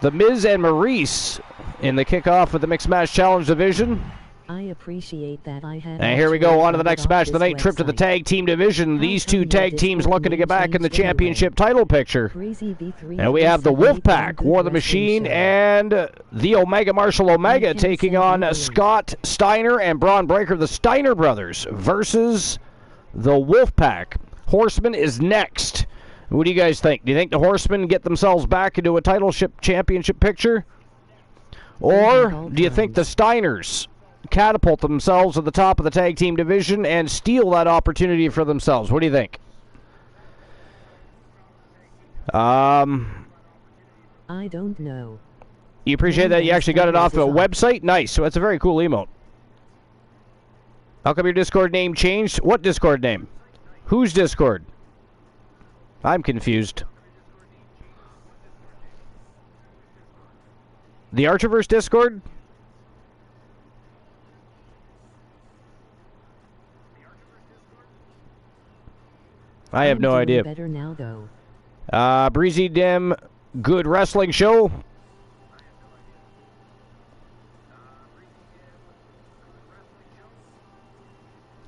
the Miz and Maurice in the kickoff of the Mixed Match Challenge Division. I appreciate that. And here we go on to the next match of the night. Trip to the Tag Team Division. These two tag teams looking to get back in the championship title picture. And we have the Wolfpack, War the Machine, and the Omega Marshall Omega taking on Scott Steiner and Braun Breaker, the Steiner brothers, versus the Wolfpack. Horseman is next. What do you guys think? Do you think the Horsemen get themselves back into a championship picture? Or do you think the Steiners catapult themselves to the top of the tag team division and steal that opportunity for themselves? What do you think? I don't know. You appreciate that you actually got it off a website? Nice. So that's a very cool emote. How come your Discord name changed? What Discord name? Whose Discord? I'm confused. The Archerverse Discord? I have no idea. Better now, though. Breezy Dim, good wrestling show.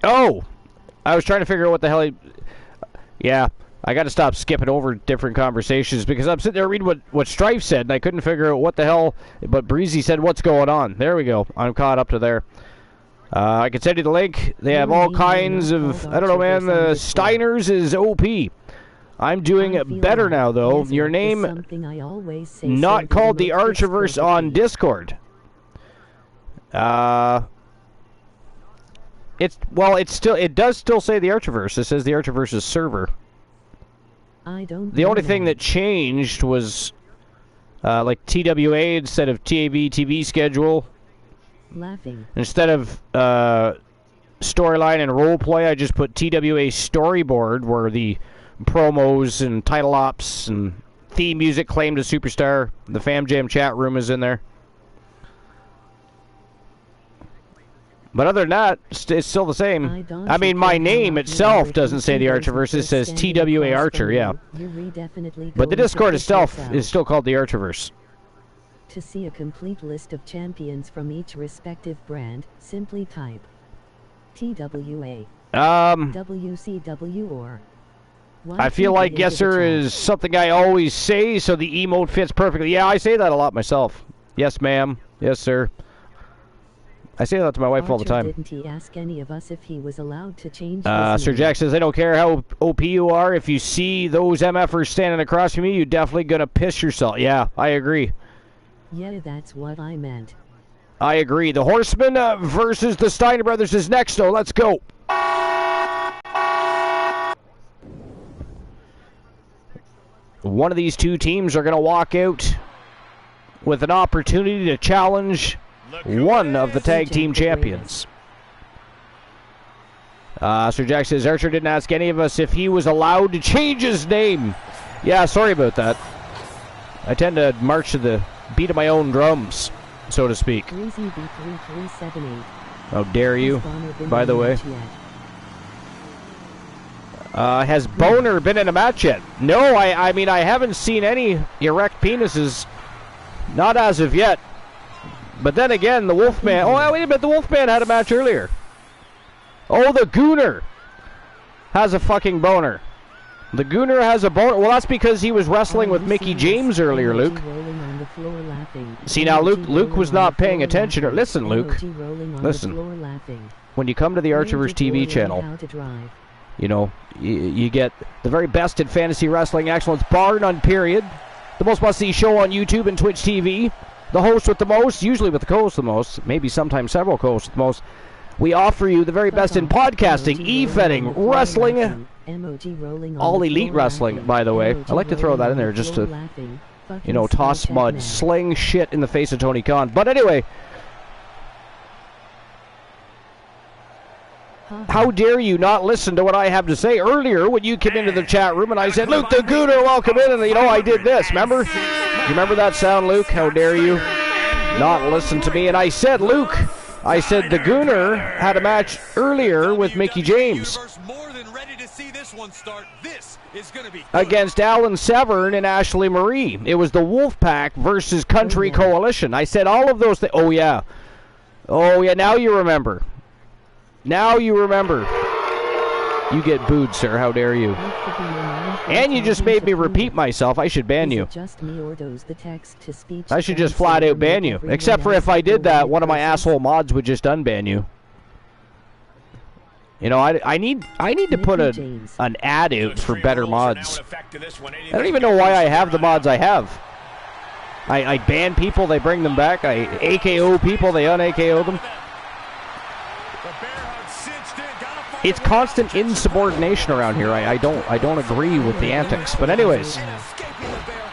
Oh! I was trying to figure out what the hell Yeah, I got to stop skipping over different conversations because I'm sitting there reading what Strife said, and I couldn't figure out what the hell, but Breezy said, what's going on? There we go. I'm caught up to there. I can send you the link. They have all kinds of, I don't know, man, the Steiners is OP. I'm doing better now, though. Your name, not called the Archerverse on Discord. It does still say the Archerverse. It says the Archerverse's server. The only thing that changed was like TWA instead of TAB TV schedule. Instead of storyline and role play, I just put TWA storyboard where the promos and title ops and theme music claimed a superstar. The Fam Jam chat room is in there. But other than that, it's still the same. I mean, my name itself doesn't say the Archerverse. It says TWA Archer, yeah. But the Discord itself is still called the Archerverse. to see a complete list of champions from each respective brand, simply type TWA, WCW, or I feel like yes sir is something I always say, so the emote fits perfectly. Yeah, I say that a lot myself. Yes ma'am. Yes sir. I say that to my wife all the time. Didn't he ask any of us if he was allowed to change Sir Jack says, I don't care how OP you are. If you see those MFers standing across from you, you're definitely going to piss yourself. Yeah, I agree. Yeah, that's what I meant. I agree. The Horsemen versus the Steiner Brothers is next, though. Let's go. One of these two teams are going to walk out with an opportunity to challenge one of the tag team champions. Sir Jack says, Archer didn't ask any of us if he was allowed to change his name. Yeah, sorry about that. I tend to march to the beat of my own drums, so to speak. How dare you, by the way. Has Boner been in a match yet? No, I mean, I haven't seen any erect penises. Not as of yet. But then again, the Wolfman... Oh, wait a minute, the Wolfman had a match earlier. Oh, the Gooner has a fucking boner. The Gooner has a boner. Well, that's because he was wrestling with Mickey James earlier, Luke. See, now, Luke was not paying attention. Listen, Luke. Listen. When you come to the Archerverse TV channel, you know, you get the very best in fantasy wrestling excellence, bar none, period. The most must-see show on YouTube and Twitch TV. The host with the most, usually with the co-host the most, maybe sometimes several co-hosts the most. We offer you the very best in podcasting, e-fetting, wrestling, all elite wrestling, by the way. I like to throw that in there just to, you know, toss mud, sling shit in the face of Tony Khan. But anyway, how dare you not listen to what I have to say earlier when you came into the chat room and I said, Luke the Gooner, welcome in, and you know, I did this, remember? You remember that sound, Luke? How dare you not listen to me? And I said, Luke, I said the Gooner had a match earlier with Mickey James against Alan Severn and Ashley Marie. It was the Wolfpack versus Country Coalition. I said all of those things. Oh, yeah. Oh, yeah, now you remember. Now you remember. You get booed, sir. How dare you? And you just made me repeat myself. I should ban you. I should just flat out ban you. Except for if I did that, one of my asshole mods would just unban you. You know, I need to put an ad out for better mods. I don't even know why I have the mods I have. I ban people, they bring them back. I AKO people, they un-AKO them. It's constant insubordination around here. I don't agree with the antics. But anyways.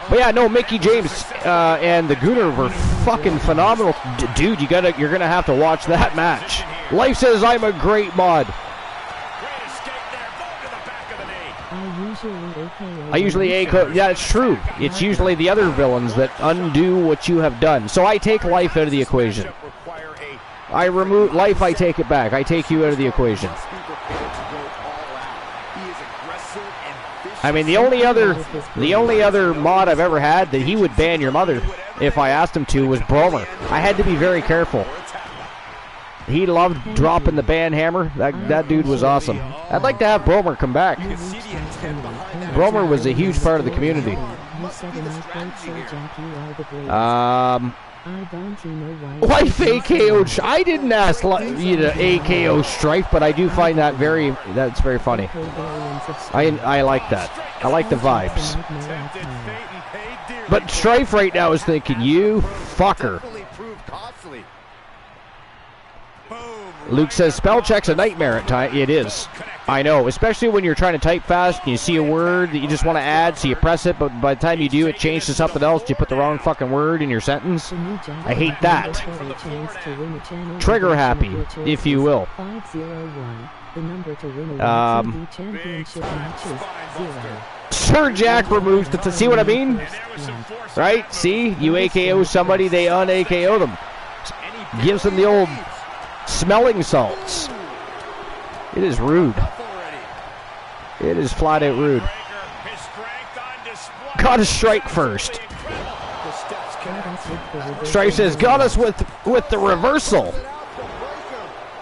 But yeah, no, Mickey James and the Gooner were fucking phenomenal. Dude, you're gonna have to watch that match. Life says I'm a great mod. I usually AKO. Yeah, it's true. It's usually the other villains that undo what you have done. So I take Life out of the equation. I remove Life, I take it back. I take you out of the equation. I mean, the only other mod I've ever had that he would ban your mother if I asked him to was Bromer. I had to be very careful. He loved dropping the ban hammer. That dude was awesome. I'd like to have Bromer come back. Bromer was a huge part of the community. Life AKO. I didn't ask you to AKO Strife, but I do find that that's very funny. I like that. I like the vibes. But Strife right now is thinking, you fucker. Luke says spell check's a nightmare at times. It is. I know, especially when you're trying to type fast and you see a word that you just want to add, so you press it, but by the time you do, it changes to something else. You put the wrong fucking word in your sentence. I hate that. Trigger happy, if you will. Sir Jack removes the... See what I mean? Right? See? You AKO somebody, they un-AKO them. Gives them the old smelling salts. It is rude. It is flat out rude. Gotta strike first. Strife says, got us with the reversal.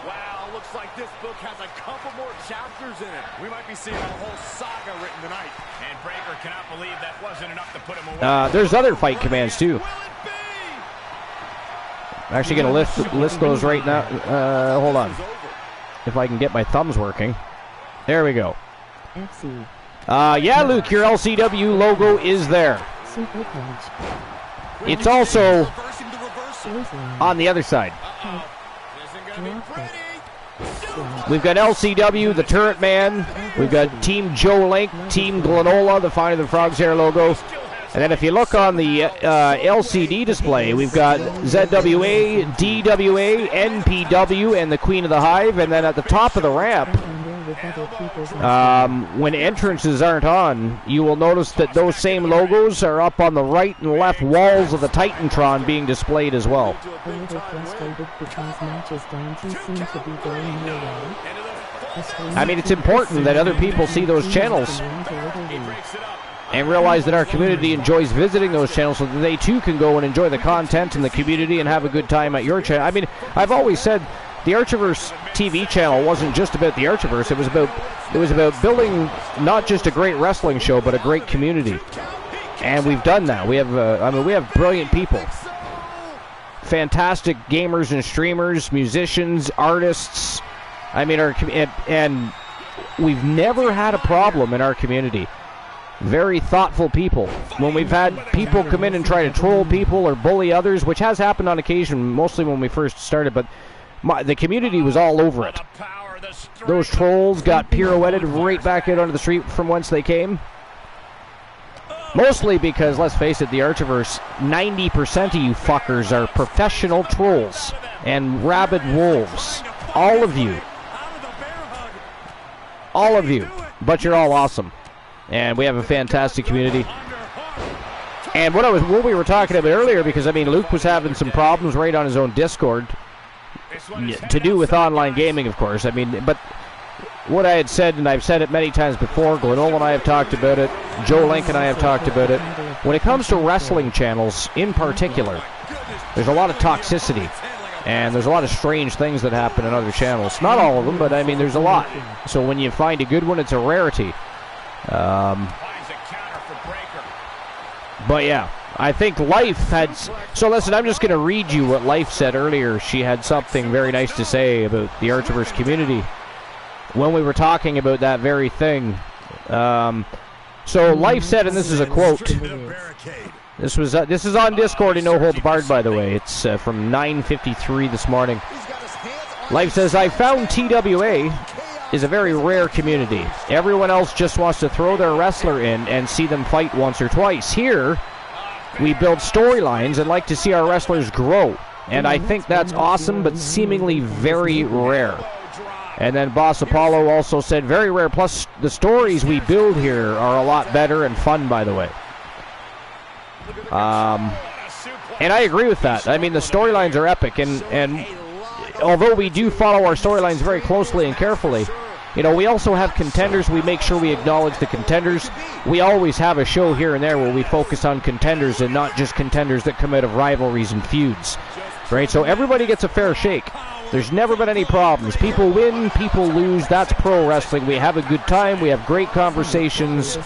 Wow, looks like this book has a couple more chapters in it. We might be seeing a whole saga written tonight. And Breaker cannot believe that wasn't enough to put him away. There's other fight commands too. I'm actually going to list those right now. Hold on. If I can get my thumbs working. There we go. FC. Yeah, Luke, your LCW logo is there. Super punch. It's also on the other side. We've got LCW, the Turret Man. We've got Team Joe Link, Team Glenola, the Find the Frog's Hair logo. And then if you look on the LCD display, we've got ZWA, DWA, NPW, and the Queen of the Hive. And then at the top of the ramp, when entrances aren't on, you will notice that those same logos are up on the right and left walls of the Titantron being displayed as well. A little frustrated because matches don't seem to be going your way. I mean, it's important that other people see those channels and realize that our community enjoys visiting those channels so that they too can go and enjoy the content in the community and have a good time at your channel. I mean, I've always said the Archiverse TV channel wasn't just about the Archiverse. It was about building not just a great wrestling show, but a great community. And we've done that. We have we have brilliant people, fantastic gamers and streamers, musicians, artists. I mean, and we've never had a problem in our community. Very thoughtful people. When we've had people come in and try to troll people or bully others, which has happened on occasion, mostly when we first started, but the community was all over it. Those trolls got pirouetted right back out onto the street from whence they came. Mostly because, let's face it, the Archiverse, 90% of you fuckers are professional trolls and rabid wolves. All of you. All of you. But you're all awesome. And we have a fantastic community. And what we were talking about earlier, because I mean Luke was having some problems right on his own Discord to do with online gaming, of course. I mean, but what I had said, and I've said it many times before, Glenola and I have talked about it, Joe Link and I have talked about it. When it comes to wrestling channels in particular, there's a lot of toxicity. And there's a lot of strange things that happen in other channels. Not all of them, but I mean, there's a lot. So when you find a good one, it's a rarity. But yeah, I think Life had... So listen, I'm just going to read you what Life said earlier. She had something very nice to say about the Archiverse community when we were talking about that very thing. So Life said, and this is a quote... This is on Discord in No Holds Barred, by the way. It's from 9:53 this morning. Life says, I found TWA is a very rare community. Everyone else just wants to throw their wrestler in and see them fight once or twice. Here, we build storylines and like to see our wrestlers grow. And I think that's awesome, but seemingly very rare. And then Boss Apollo also said, very rare. Plus, the stories we build here are a lot better and fun, by the way. And I agree with that. I mean, the storylines are epic, and although we do follow our storylines very closely and carefully, you know, we also have contenders. We make sure we acknowledge the contenders. We always have a show here and there where we focus on contenders and not just contenders that come out of rivalries and feuds, right? So everybody gets a fair shake. There's never been any problems. People win, people lose. That's pro wrestling. We have a good time. We have great conversations,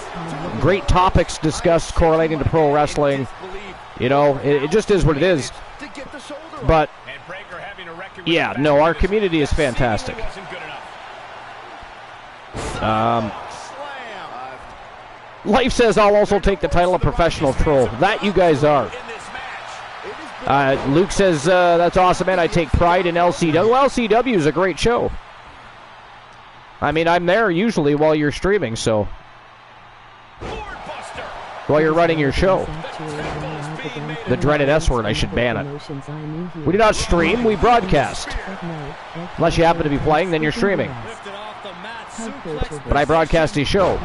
great topics discussed correlating to pro wrestling. You know, it just is what it is. But, yeah, no, our community is fantastic. Life says, I'll also take the title of professional troll. That you guys are. Luke says, that's awesome, man. I take pride in LCW. Well, LCW is a great show. I mean, I'm there usually while you're streaming, so. While you're running your show. The dreaded S word, I should ban it. We do not stream, we broadcast. Unless you happen to be playing, then you're streaming. But I broadcast a show.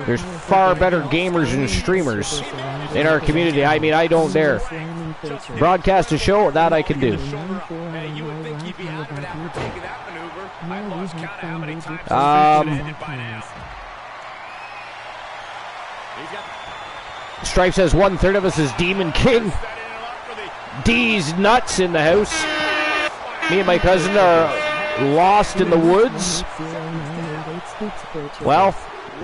There's far better gamers and streamers in our community. I mean, I don't dare. Broadcast a show, that I can do. Stripe says 1/3 of us is Demon King. D's nuts in the house. Me and my cousin are lost in the woods. Well,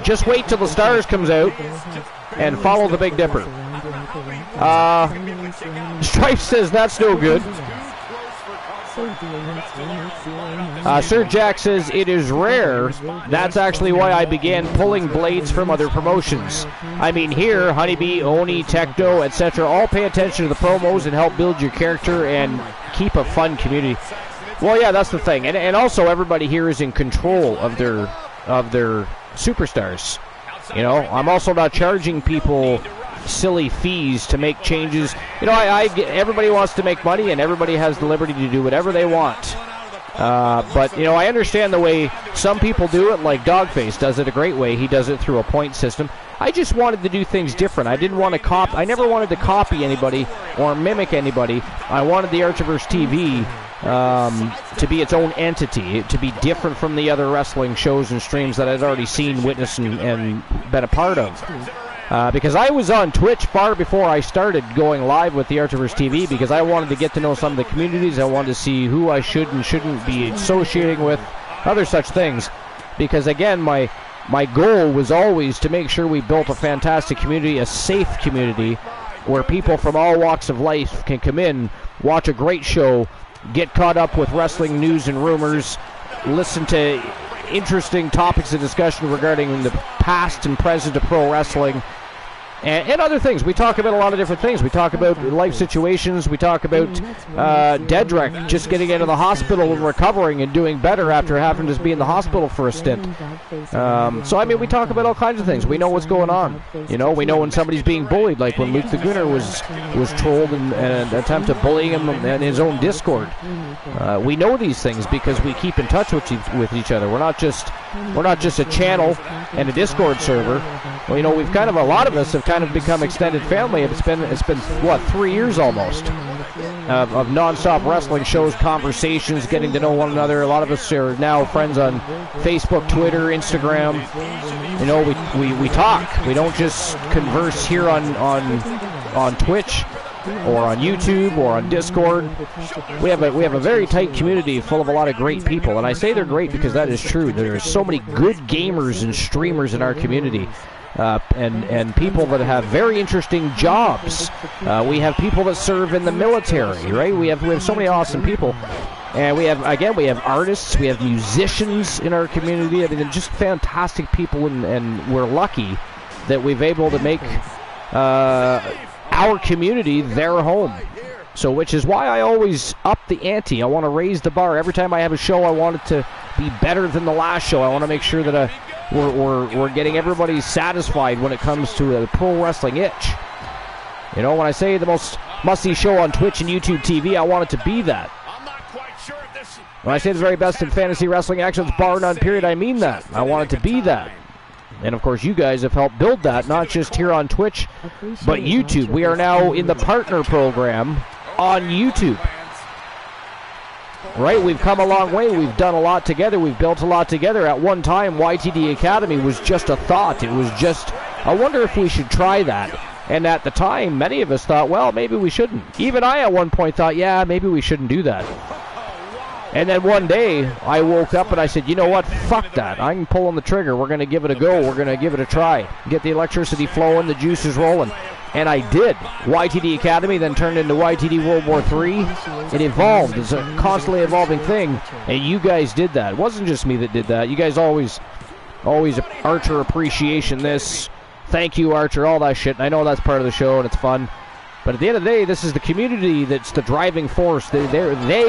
just wait till the Stars comes out and follow the Big Dipper. Stripe says that's no good. Sir Jack says it is rare. That's actually why I began pulling blades from other promotions. I mean, here, Honeybee, Oni, Tecto, etc. all pay attention to the promos and help build your character and keep a fun community. Well, yeah, that's the thing. And also, everybody here is in control of their superstars. You know, I'm also not charging people silly fees to make changes. You know, everybody wants to make money, and everybody has the liberty to do whatever they want. But, you know, I understand the way some people do it, like Dogface does it a great way. He does it through a point system. I just wanted to do things different. I didn't want to I never wanted to copy anybody or mimic anybody. I wanted the Archiverse TV to be its own entity, to be different from the other wrestling shows and streams that I'd already seen, witnessed, and been a part of. Because I was on Twitch far before I started going live with the Archiverse TV, because I wanted to get to know some of the communities. I wanted to see who I should and shouldn't be associating with, other such things. Because again, my goal was always to make sure we built a fantastic community, a safe community, where people from all walks of life can come in, watch a great show, get caught up with wrestling news and rumors, listen to interesting topics of discussion regarding the past and present of pro wrestling, and other things. We talk about a lot of different things. We talk about life situations. We talk about Dedrick just getting into the hospital and recovering and doing better after having to be in the hospital for a stint. So, I mean, we talk about all kinds of things. We know what's going on. You know, we know when somebody's being bullied, like when Luke the Gunner was trolled and attempted bullying him in his own Discord. We know these things because we keep in touch with each other. We're not just a channel and a Discord server. Well, you know, we've kind of, a lot of us have kind of become extended family. It's been what, 3 years almost of non-stop wrestling shows, conversations, getting to know one another. A lot of us are now friends on Facebook, Twitter, Instagram. You know, we talk. We don't just converse here on Twitch or on YouTube or on Discord. We have a very tight community full of a lot of great people, and I say they're great because that is true. There are so many good gamers and streamers in our community. And people that have very interesting jobs. We have people that serve in the military, right? We have so many awesome people. And we have artists, we have musicians in our community. I mean, just fantastic people, and we're lucky that we've able to make our community their home. So, which is why I always up the ante. I want to raise the bar. Every time I have a show, I want it to be better than the last show. I want to make sure that we're getting everybody satisfied when it comes to a pro wrestling itch. You know, when I say the most must-see show on Twitch and YouTube TV, I want it to be that. When I say the very best in fantasy wrestling actions, bar none, period, I mean that. I want it to be that. And of course, you guys have helped build that, not just here on Twitch, but YouTube. We are now in the partner program on YouTube. Right, we've come a long way. We've done a lot together. We've built a lot together. At one time, YTD Academy was just a thought. It was just, I wonder if we should try that. And at the time, many of us thought, well, maybe we shouldn't. Even I at one point thought, yeah, maybe we shouldn't do that. And then one day, I woke up and I said, you know what, fuck that. I'm pulling the trigger. We're going to give it a go. We're going to give it a try. Get the electricity flowing, the juices rolling. And I did. YTD Academy then turned into YTD World War III. It evolved. It's a constantly evolving thing. And you guys did that. It wasn't just me that did that. You guys always Archer appreciation this. Thank you, Archer, all that shit. And I know that's part of the show and it's fun. But at the end of the day, this is the community that's the driving force. They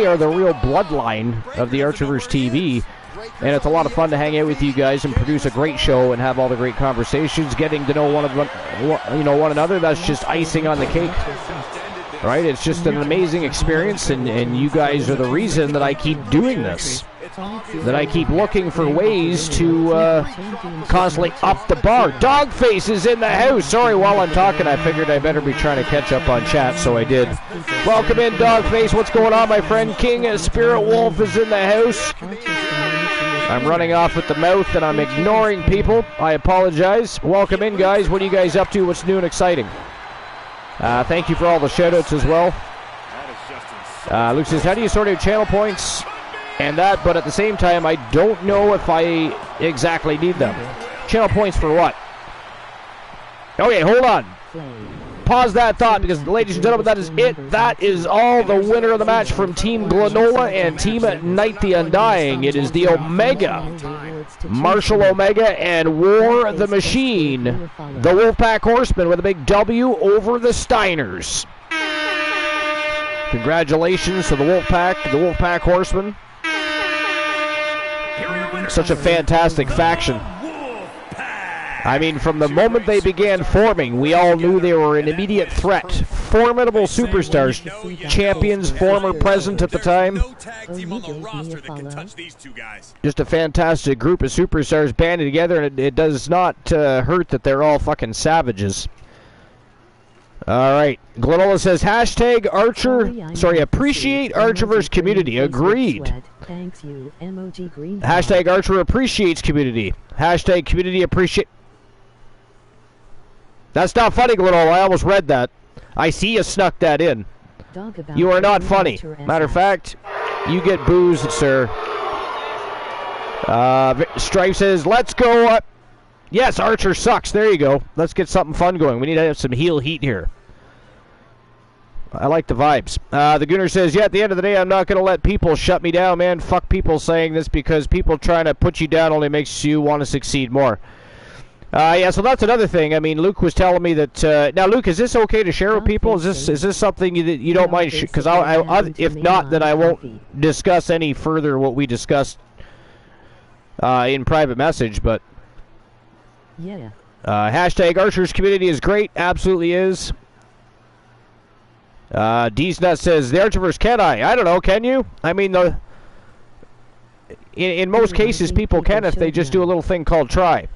are the real bloodline of the Archiverse TV. And it's a lot of fun to hang out with you guys and produce a great show and have all the great conversations, getting to know one another. That's just icing on the cake, right? It's just an amazing experience, and you guys are the reason that I keep doing this, that I keep looking for ways to constantly up the bar. Dogface is in the house. Sorry, while I'm talking, I figured I better be trying to catch up on chat, so I did. Welcome in, Dogface. What's going on, my friend? King Spirit Wolf is in the house. I'm running off with the mouth and I'm ignoring people. I apologize. Welcome in, guys. What are you guys up to? What's new and exciting? Thank you for all the shout-outs as well. Luke says, how do you sort out channel points and that? But at the same time, I don't know if I exactly need them. Channel points for what? Okay, hold on. Pause that thought, because, ladies and gentlemen, that is it. That is all the winner of the match from Team Glenola and Team Night the Undying. It is the Omega, Marshall Omega, and War the Machine, the Wolfpack Horsemen, with a big W over the Steiners. Congratulations to the Wolfpack Horsemen. Such a fantastic faction. I mean, from the moment they began forming, we all knew they were an immediate threat. Formidable superstars, champions, former, present at the time. Just a fantastic group of superstars banded together, and it does not hurt that they're all fucking savages. All right, Glenola says, hashtag appreciate Archerverse community. Agreed. Hashtag Archer appreciates community. Hashtag community appreciate. That's not funny, Glenola. I almost read that. I see you snuck that in. You are not funny. Matter of fact, you get boozed, sir. Strife says, let's go. Yes, Archer sucks. There you go. Let's get something fun going. We need to have some heel heat here. I like the vibes. The Gooner says, yeah, at the end of the day, I'm not going to let people shut me down, man. Fuck people saying this, because people trying to put you down only makes you want to succeed more. Yeah, so that's another thing. I mean, Luke was telling me that... now, Luke, is this okay to share with people? Is this something that you don't mind? Because if not, then I won't discuss any further what we discussed in private message, but... Yeah. Hashtag Archer's community is great. Absolutely is. D's Nut says, the Archerverse, can I? I don't know, can you? I mean, in most cases, people can if they just do a little thing called try.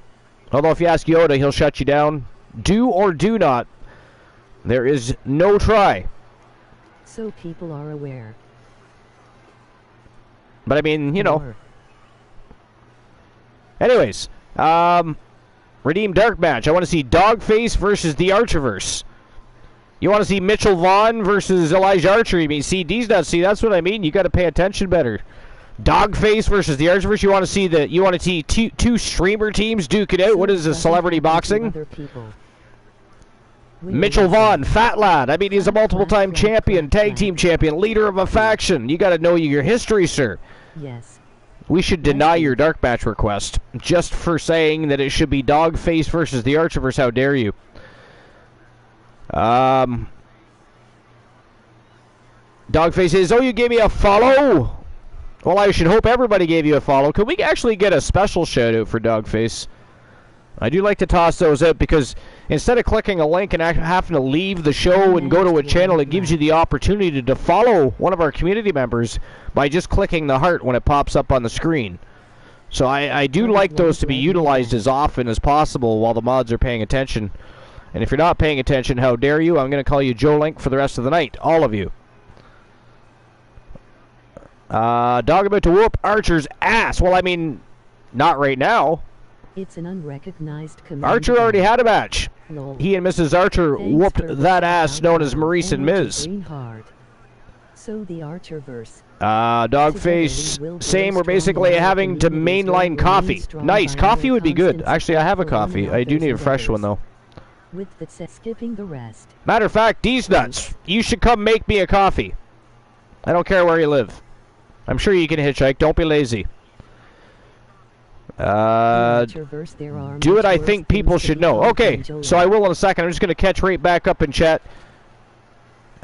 Although if you ask Yoda, he'll shut you down. Do or do not. There is no try. So people are aware. But I mean, you know. Anyways, Redeem Dark match. I want to see Dogface versus the Archerverse. You want to see Mitchell Vaughn versus Elijah Archer? You mean CD's not see? That's what I mean. You got to pay attention better. Dogface versus the Archerverse. You want to see two streamer teams duke it out. What is this, celebrity boxing? Mitchell Vaughn, fat lad. I mean, he's a multiple-time champion, tag team champion, leader of a faction. You got to know your history, sir. Yes. We should deny your dark match request just for saying that it should be Dogface versus the Archerverse. How dare you? Dogface says, oh, you gave me a follow? Well, I should hope everybody gave you a follow. Could we actually get a special shout-out for Dogface? I do like to toss those out, because instead of clicking a link and having to leave the show and go to a channel, it gives you the opportunity to follow one of our community members by just clicking the heart when it pops up on the screen. So I do like those to be utilized as often as possible while the mods are paying attention. And if you're not paying attention, how dare you? I'm going to call you Joe Link for the rest of the night. All of you. Dog about to whoop Archer's ass. Well, I mean, not right now. It's an unrecognized Archer already had a match. He and Mrs. Archer whooped that ass known as Maurice and Miz. So the Archerverse. Dogface, same. We're basically having to mainline coffee. Nice. Coffee would be good. Actually, I have a coffee. I do need a fresh one, though. With the skipping the rest. Matter of fact, D's Nuts, you should come make me a coffee. I don't care where you live. I'm sure you can hitchhike. Don't be lazy. Do it, I think people should know. Okay, so I will in a second. I'm just going to catch right back up in chat.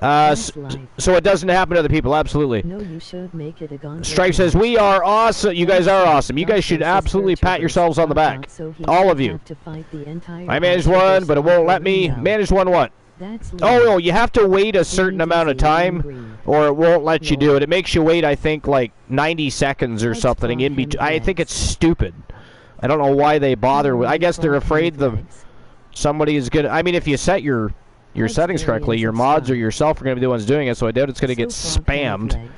So it doesn't happen to other people, absolutely. No, you should make it a Stripe says, we are awesome. You guys are awesome. You guys should absolutely pat yourselves on the back. All of you. I managed one, but it won't let me. Managed one what? Oh, no, you have to wait a certain amount of time, or it won't let you do it. It makes you wait, I think, like 90 seconds or something in between. I think it's stupid. I don't know why they bother with. I guess they're afraid somebody is going to. I mean, if you set your settings correctly, your mods or yourself are going to be the ones doing it, so I doubt it's going to get spammed.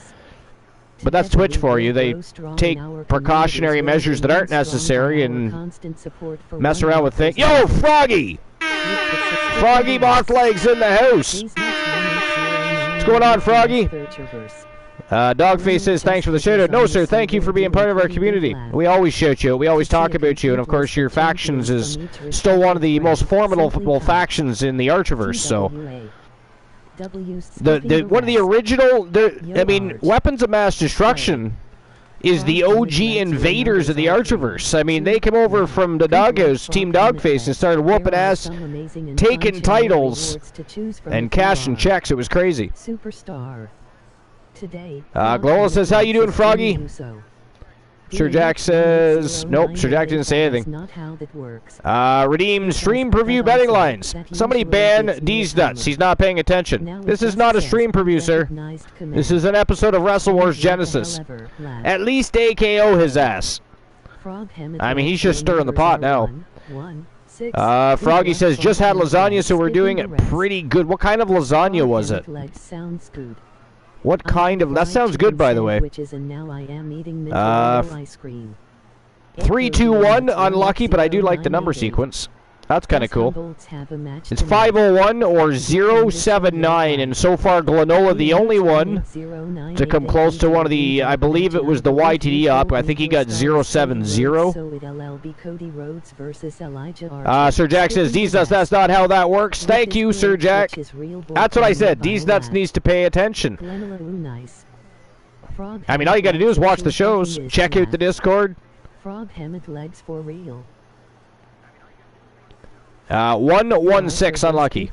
But that's Twitch for you. They take precautionary measures that aren't necessary and mess around with things. Yo, Froggy! Froggy Mock Legs in the house. What's going on, Froggy? Dogface says, thanks for the shout-out. No, sir, thank you for being part of our community. We always shout you. We always talk about you. And, of course, your factions is still one of the most formidable factions in the Archerverse, so... one of the original... I mean, Weapons of Mass Destruction is the OG invaders of the Archerverse. I mean, they came over from the Doghouse, Team Dogface, and started whooping ass, taking titles, and cashing checks. It was crazy. Superstar. Today, Glola says, how you doing, Froggy? Sir Jack says, nope, Sir Jack didn't say anything. Redeem stream preview betting lines. Somebody ban D's Nuts. He's not paying attention. This is not a stream preview, sir. This is an episode of Wrestle Wars Genesis. At least AKO his ass. I mean, he's just stirring the pot now. Froggy says, just had lasagna, so we're doing it pretty good. What kind of lasagna was it? What kind of... That sounds good, by the way. 3, 2, 1. Unlucky, but I do like the number sequence. That's kind of cool. It's 501 or 079, and so far Glenola the only one to come close to one of the... I believe it was the YTD up. I think he got 070. Sir Jack says, D's Nuts, that's not how that works. Thank you, Sir Jack. That's what I said. D's Nuts needs to pay attention. I mean, all you got to do is watch the shows. Check out the Discord. Frog Hammett legs for real. 116 unlucky.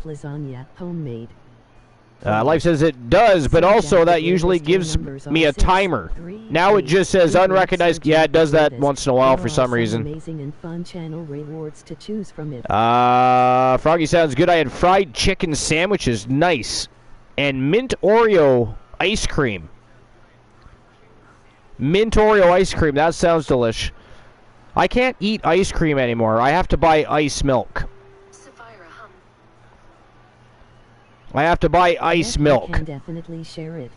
Life says it does, but also that usually gives me a timer. Now it just says unrecognized. Yeah, it does that once in a while for some reason. Froggy sounds good. I had fried chicken sandwiches. Nice. And mint Oreo ice cream. Mint Oreo ice cream. That sounds delish. I can't eat ice cream anymore. I have to buy ice milk. I have to buy ice milk. Can definitely share it.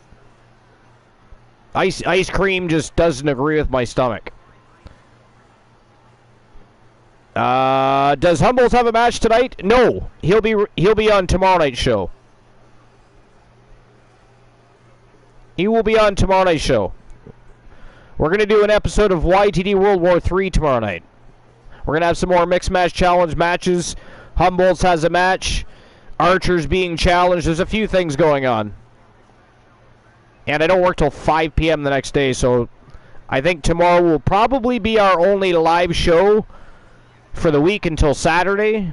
Ice cream just doesn't agree with my stomach. Does Humboldt have a match tonight? No, he'll be on tomorrow night's show. He will be on tomorrow night's show. We're gonna do an episode of YTD World War III tomorrow night. We're gonna have some more mixed match challenge matches. Humboldt's has a match. Archer's being challenged. There's a few things going on. And I don't work till 5 p.m. the next day, so I think tomorrow will probably be our only live show for the week until Saturday.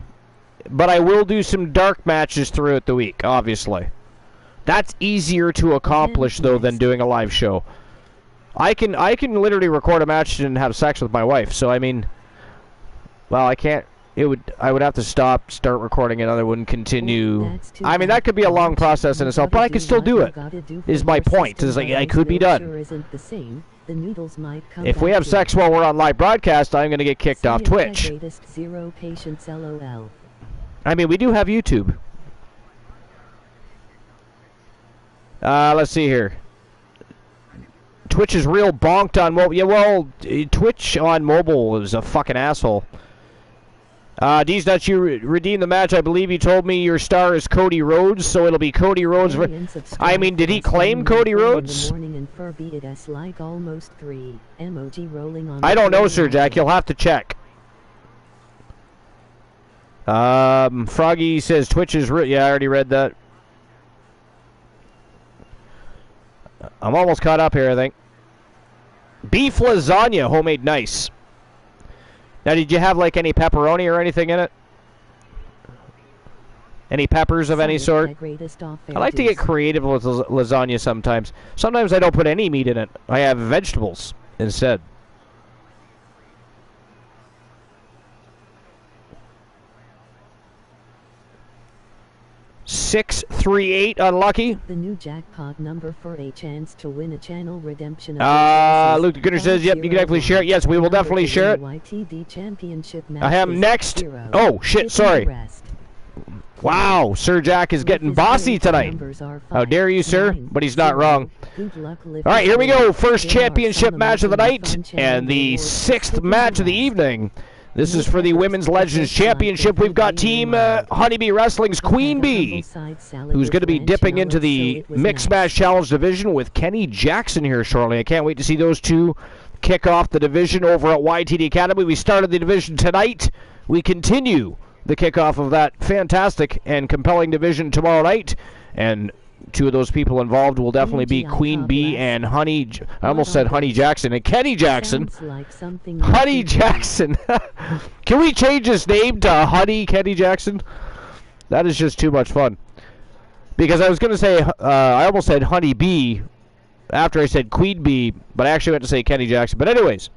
But I will do some dark matches throughout the week, obviously. That's easier to accomplish, though, than doing a live show. I can literally record a match and have sex with my wife, so I mean... Well, I can't... I would have to start recording it, and I wouldn't continue. I mean, that could be a long process in itself, but I could still do it. Is my point? Is like I could be done. If we have sex while we're on live broadcast, I'm going to get kicked off Twitch. I mean, we do have YouTube. Let's see here. Twitch is real bonked on mobile. Yeah, well, Twitch on mobile is a fucking asshole. D's Nuts, you redeemed the match. I believe you told me your star is Cody Rhodes, so it'll be Cody Rhodes. I mean, did he claim Cody Rhodes? I don't know, Sir Jack. You'll have to check. Froggy says Twitch is... Yeah, I already read that. I'm almost caught up here, I think. Beef lasagna, homemade, nice. Now, did you have, like, any pepperoni or anything in it? Any peppers of any sort? I like to get creative with lasagna sometimes. Sometimes I don't put any meat in it. I have vegetables instead. $638 unlucky. The new jackpot number for a chance to win a channel redemption. Luke the Gooder says, yep, you can definitely share it. Yes, we will definitely share it. YTD championship I am next. Oh, shit, sorry. Wow, Sir Jack is getting bossy tonight. How dare you, sir? But he's not wrong. All right, here we go. First championship match of the night and the 6th match of the evening. This is for the Women's Legends Championship. We've got Team Honeybee Wrestling's Queen Bee, who's going to be dipping into the Mixed Match Challenge division with Kenny Jackson here shortly. I can't wait to see those two kick off the division over at YTD Academy. We started the division tonight. We continue the kickoff of that fantastic and compelling division tomorrow night. And two of those people involved will definitely be Queen Bee and Honey. I almost said Honey Jackson and Kenny Jackson. Honey Jackson. Can we change his name to Honey Kenny Jackson? That is just too much fun. Because I was going to say, I almost said Honey Bee after I said Queen Bee, but I actually meant to say Kenny Jackson. But anyways,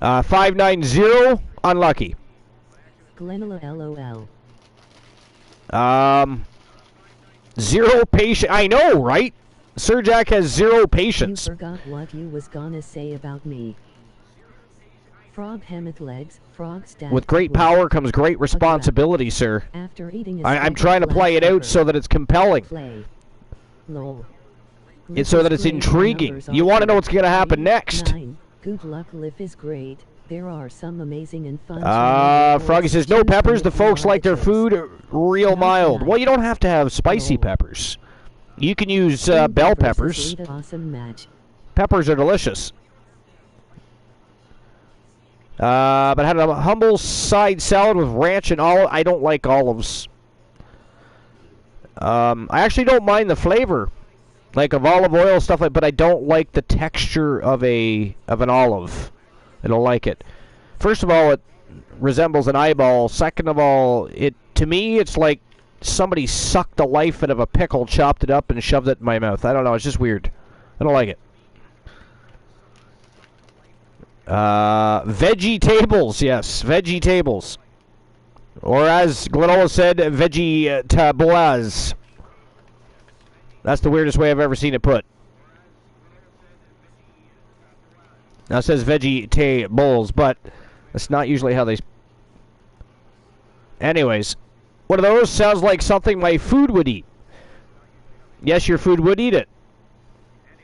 590, unlucky. Glenela LOL. 0 patience. I know, right? Sir Jack has 0 patience. You forgot what you was gonna say about me. Frog hemmet legs, frog staff. With great power comes great responsibility, sir. After eating I'm trying to play it out so that it's compelling. Play. Lol. It's so that it's intriguing. You want to know what's going to happen next. 9. Good luck, Liv is great. There are some amazing and fun. Froggy says, no peppers. The folks like their food real mild. Well, you don't have to have spicy peppers. You can use bell peppers. Awesome match. Peppers are delicious. But had a humble side salad with ranch and olive. I don't like olives. I actually don't mind the flavor, like of olive oil stuff like. But I don't like the texture of an olive. I don't like it. First of all, it resembles an eyeball. Second of all, to me, it's like somebody sucked the life out of a pickle, chopped it up, and shoved it in my mouth. I don't know. It's just weird. I don't like it. Veggie tables, yes, veggie tables. Or as Glenola said, veggie tabouas. That's the weirdest way I've ever seen it put. Now it says veggie tables, but that's not usually how they... Anyways, one of those sounds like something my food would eat. Yes, your food would eat it.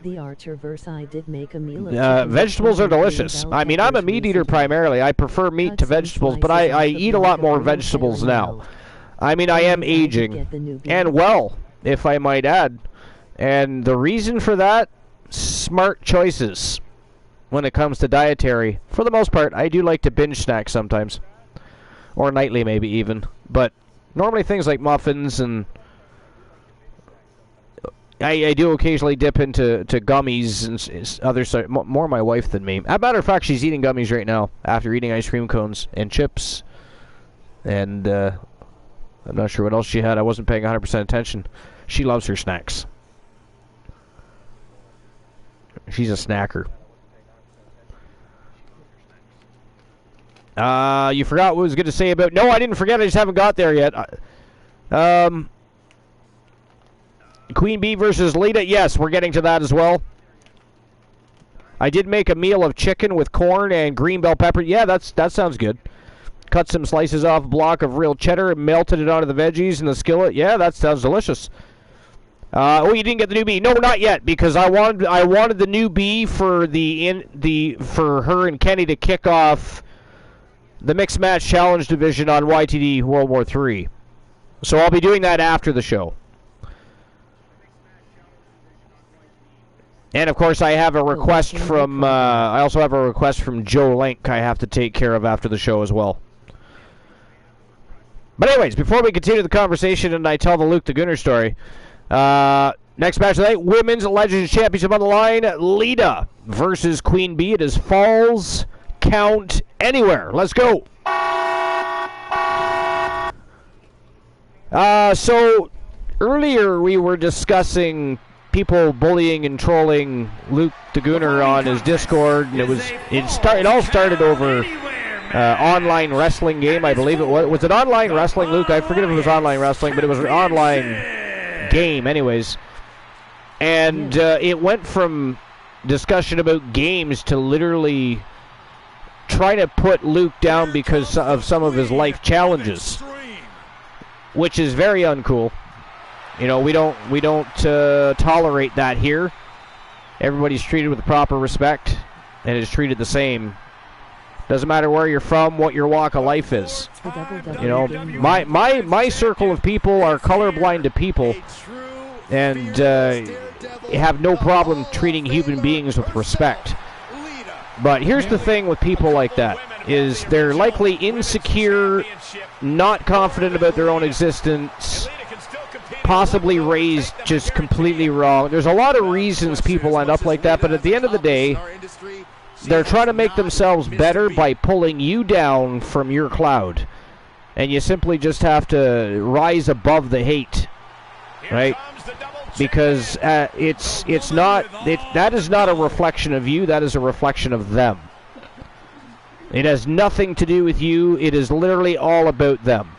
The Archerverse, I did make a meal of vegetables are delicious. I mean, I'm a meat eater primarily. I prefer meat to vegetables, but I eat a lot more vegetables now. I mean, I am aging, and well, if I might add. And the reason for that, smart choices when it comes to dietary. For the most part, I do like to binge snack sometimes. Or nightly maybe even. But normally things like muffins and... I do occasionally dip into gummies and other stuff. More my wife than me. As a matter of fact, she's eating gummies right now after eating ice cream cones and chips. And I'm not sure what else she had. I wasn't paying 100% attention. She loves her snacks. She's a snacker. You forgot what I was going to say about... No, I didn't forget. I just haven't got there yet. Queen Bee versus Lita. Yes, we're getting to that as well. I did make a meal of chicken with corn and green bell pepper. Yeah, that sounds good. Cut some slices off a block of real cheddar and melted it onto the veggies in the skillet. Yeah, that sounds delicious. Oh, you didn't get the new bee? No, not yet, because I wanted the new bee for for her and Kenny to kick off the Mixed Match Challenge division on YTD World War III. So I'll be doing that after the show. And of course, I have a request from. I also have a request from Joe Link. I have to take care of after the show as well. But anyways, before we continue the conversation and I tell the Luke the Gunner story, next match tonight, Women's Legends Championship on the line. Lita versus Queen Bee. It is Falls Count Anywhere. Let's go. So earlier we were discussing people bullying and trolling Luke the Gooner on his Discord, and it all started over online wrestling game, I believe it was. Was it online wrestling, Luke? I forget if it was online wrestling, but it was an online game anyways. And it went from discussion about games to literally trying to put Luke down because of some of his life challenges. which is very uncool. You know, we don't tolerate that here. Everybody's treated with proper respect and is treated the same. Doesn't matter where you're from, what your walk of life is. You know, my circle of people are colorblind to people, and have no problem treating human beings with respect. But here's the thing with people like that, is they're likely insecure, not confident about their own existence, possibly raised just completely wrong. There's a lot of reasons people end up like that, but at the end of the day, they're trying to make themselves better by pulling you down from your cloud. And you simply just have to rise above the hate, right? Because that is not a reflection of you, that is a reflection of them. It has nothing to do with you, it is literally all about them.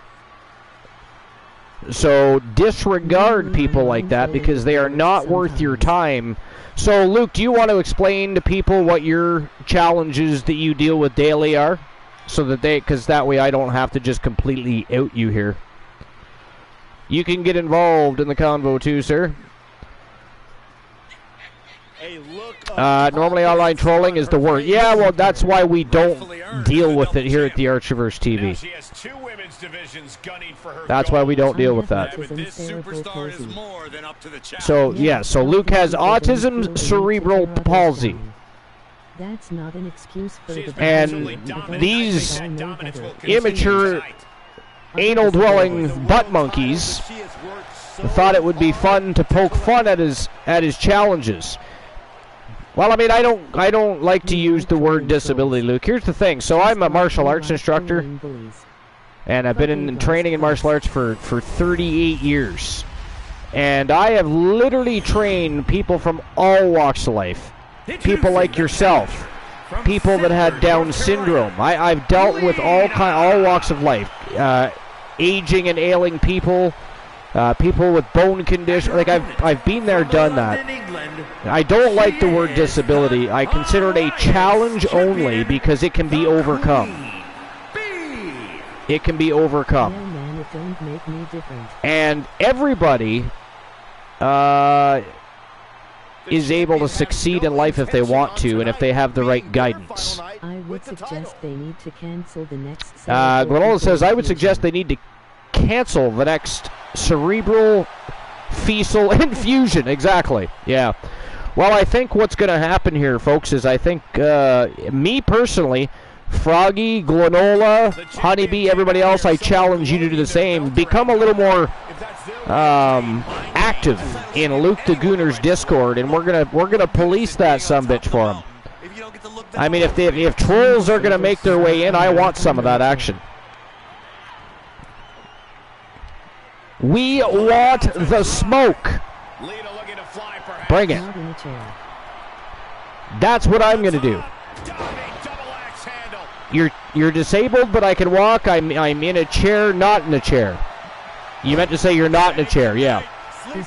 So disregard people like that because they are not worth your time. So Luke, do you want to explain to people what your challenges that you deal with daily are? So that because that way I don't have to just completely out you here. You can get involved in the convo too, sir. Normally online trolling is the word. Yeah, well, that's why we don't deal with it here at the Archiverse TV. That's why we don't deal with that. So, yeah, so Luke has autism, cerebral palsy. That's not an excuse for the and these immature, anal-dwelling butt monkeys thought it would be fun to poke fun at his challenges. Well, I mean, I don't like to use the word disability, Luke. Here's the thing. So I'm a martial arts instructor, and I've been in training in martial arts for 38 years. And I have literally trained people from all walks of life. People like yourself. People that had Down syndrome. I've dealt with all walks of life. Aging and ailing people. People with bone conditions. Like, I've been there, done that. I don't like the word disability. I consider it a challenge only because it can be overcome. It can be overcome. And everybody is able to succeed in life if they want to and if they have the right guidance. I would suggest they need to cancel the next... Glenola says, I would suggest they need to cancel the next cerebral fecal infusion. Exactly. Yeah. Well, I think what's going to happen here, folks, is I think me personally, Froggy, Glenola, Honeybee, everybody else, I challenge you to do the same. Become a little more active in Luke the Gooner's Discord, and we're gonna police that sumbitch for him. I mean, if trolls are gonna make their way in, I want some of that action. We want the smoke. Bring it. That's what I'm gonna do. You're disabled, but I can walk. I'm in a chair, not in a chair. You meant to say you're not in a chair, yeah. Can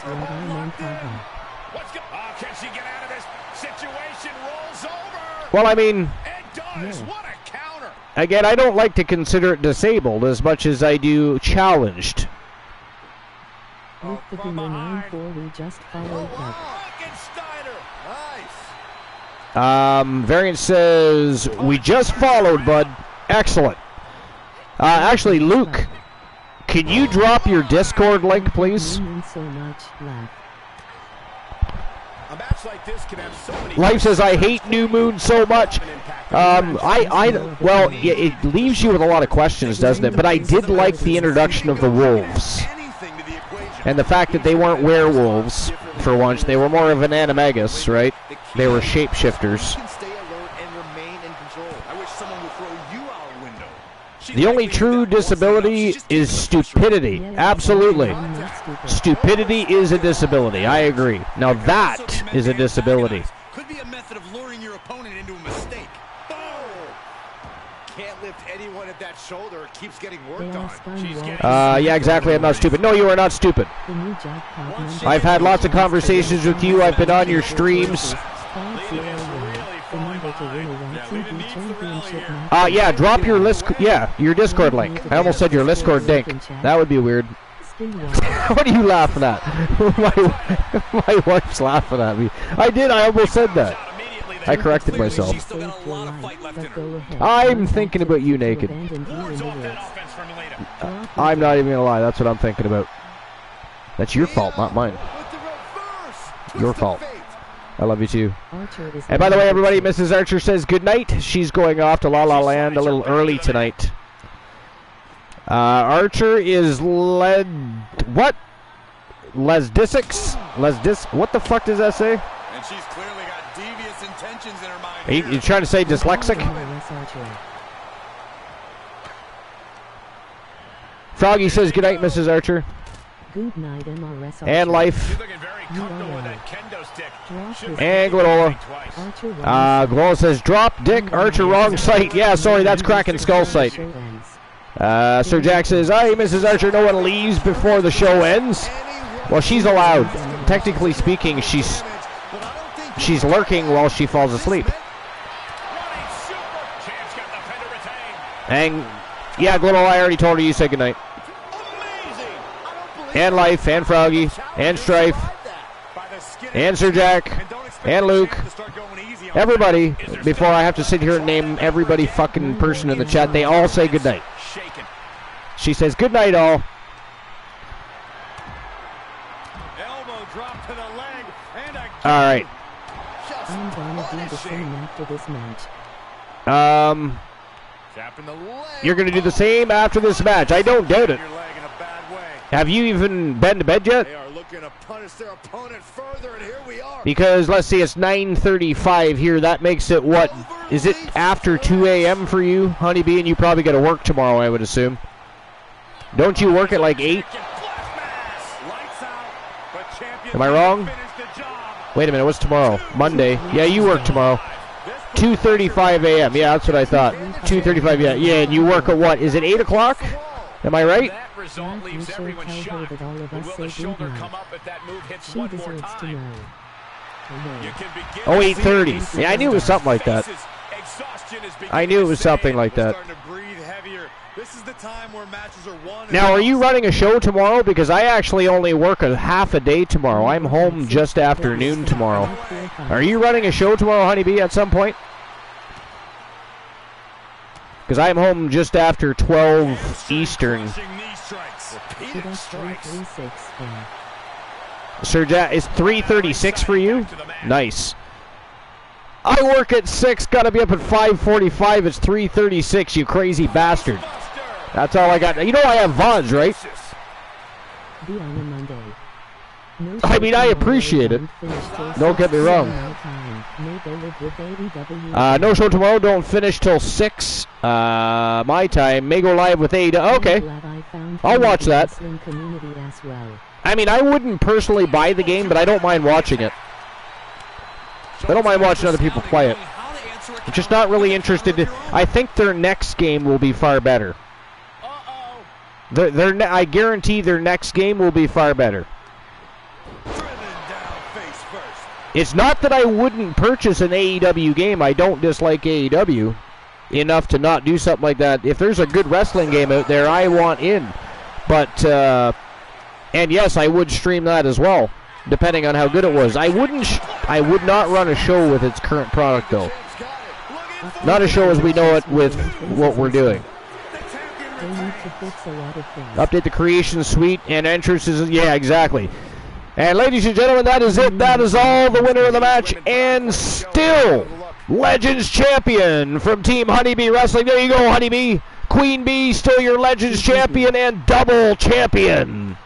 she get out of this situation? Rolls over. Well, I mean, It does. What a counter. Again, I don't like to consider it disabled as much as I do challenged. Luke the Gooner 9-4, we just followed up. Variant says, we just followed, bud. Excellent. Actually, Luke, can you drop your Discord link, please? Life says, I hate New Moon so much. Well, it leaves you with a lot of questions, doesn't it? But I did like the introduction of the wolves. And the fact that they weren't werewolves, for once. They were more of an animagus, right? They were shapeshifters. The only true disability is stupidity. Absolutely. Stupidity is a disability. I agree. Now that is a disability. Could be a method of luring your opponent into a mistake. Can't lift anyone at that shoulder. It keeps getting worked on. Yeah, exactly. I'm not stupid. No, you are not stupid. I've had lots of conversations with you. I've been on your streams. Yeah, drop your list. Yeah, your Discord link. I almost said your Discord link. That would be weird. What are you laughing at? my wife's laughing at me. I almost said that. I corrected myself. I'm thinking about you naked. I'm not even gonna lie, that's what I'm thinking about. That's your fault, not mine. Your fault. I love you too. And by the way, everybody, Mrs. Archer says good night. She's going off to La La Land a little early tonight. Archer is what? Lesdisix? What the fuck does that say? And she's clearly got devious intentions in her mind. Are you trying to say dyslexic? Froggy says good night, Mrs. Archer. Good night, MRS Archer. And life. She's looking very comfortable with that kendo stick. And Glenola. Glenola says drop dick Archer wrong site. Yeah, sorry, that's Kraken Skull site. Sir Jack says, "Aye, Mrs. Archer, no one leaves before the show ends." Well, she's allowed. Technically speaking, she's lurking while she falls asleep. And yeah, Glenola, I already told her you said goodnight. And Life, and Froggy, and Strife, and Sir Jack, and Luke. Everybody, before I have to sit here and name everybody fucking person in the chat, they all say goodnight. She says goodnight all. Alright. I'm gonna do the same after this match. You're gonna do the same after this match. I don't doubt it. Have you even been to bed yet? They are looking to punish their opponent further, and here we are. Because let's see, it's 9:35 here. That makes it what? Is it after 2 a.m. for you, Honeybee? And you probably got to work tomorrow, I would assume. Don't you work at like 8? Am I wrong? Wait a minute, what's tomorrow? Monday. Yeah, you work tomorrow. 2:35 a.m. Yeah, that's what I thought. 2:35. Yeah, yeah. And you work at what? Is it 8 o'clock? Am I right? Result leaves everyone shocked. Will the shoulder come up if that move hits one more time? Oh, 8:30. Yeah, I knew it was something like that. I knew it was something like that. Now, are you running a show tomorrow? Because I actually only work a half a day tomorrow. I'm home just after noon tomorrow. Are you running a show tomorrow, Honeybee, at some point? Because I'm home just after 12 Eastern. Sir Jack, is 3:36 for you? Nice. I work at 6, gotta be up at 5:45. It's 3:36, you crazy bastard. That's all I got. You know I have VODs, right? I mean, I appreciate it. Don't get me wrong. No show tomorrow. Don't finish till 6 my time. May go live with AEW. Okay. I'll watch that. I mean, I wouldn't personally buy the game, but I don't mind watching it. I don't mind watching other people play it. I'm just not really interested. I think their next game will be far better. I guarantee their next game will be far better. It's not that I wouldn't purchase an AEW game. I don't dislike AEW enough to not do something like that. If there's a good wrestling game out there, I want in. But, and yes, I would stream that as well, depending on how good it was. I would not run a show with its current product, though. Not a show as we know it with what we're doing. They need to fix a lot of things. Update the creation suite and entrances. Yeah, exactly. And ladies and gentlemen, that is it. That is all. The winner of the match, and still Legends Champion from Team Honeybee Wrestling. There you go, Honeybee. Queen Bee, still your Legends Champion and double champion.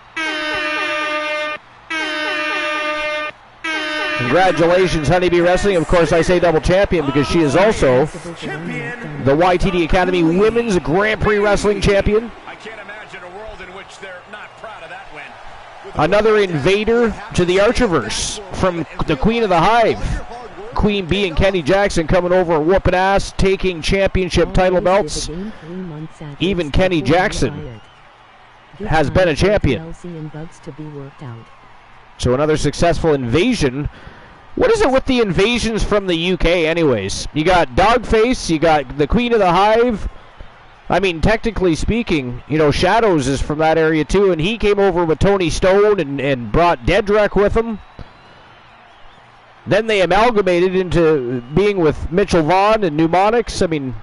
Congratulations, Honeybee Wrestling. Of course, I say double champion because she is also the YTD Academy Women's Grand Prix Wrestling Champion. I can't imagine a world in which they're not proud of that win. Another invader to the Archerverse from the Queen of the Hive. Queen Bee and Kenny Jackson coming over and whooping ass, taking championship title belts. Even Kenny Jackson has been a champion. So another successful invasion. What is it with the invasions from the UK anyways? You got Dogface, you got the Queen of the Hive. I mean, technically speaking, you know, Shadows is from that area too, and he came over with Tony Stone and brought Dedrick with him. Then they amalgamated into being with Mitchell Vaughn and Mnemonics. I mean,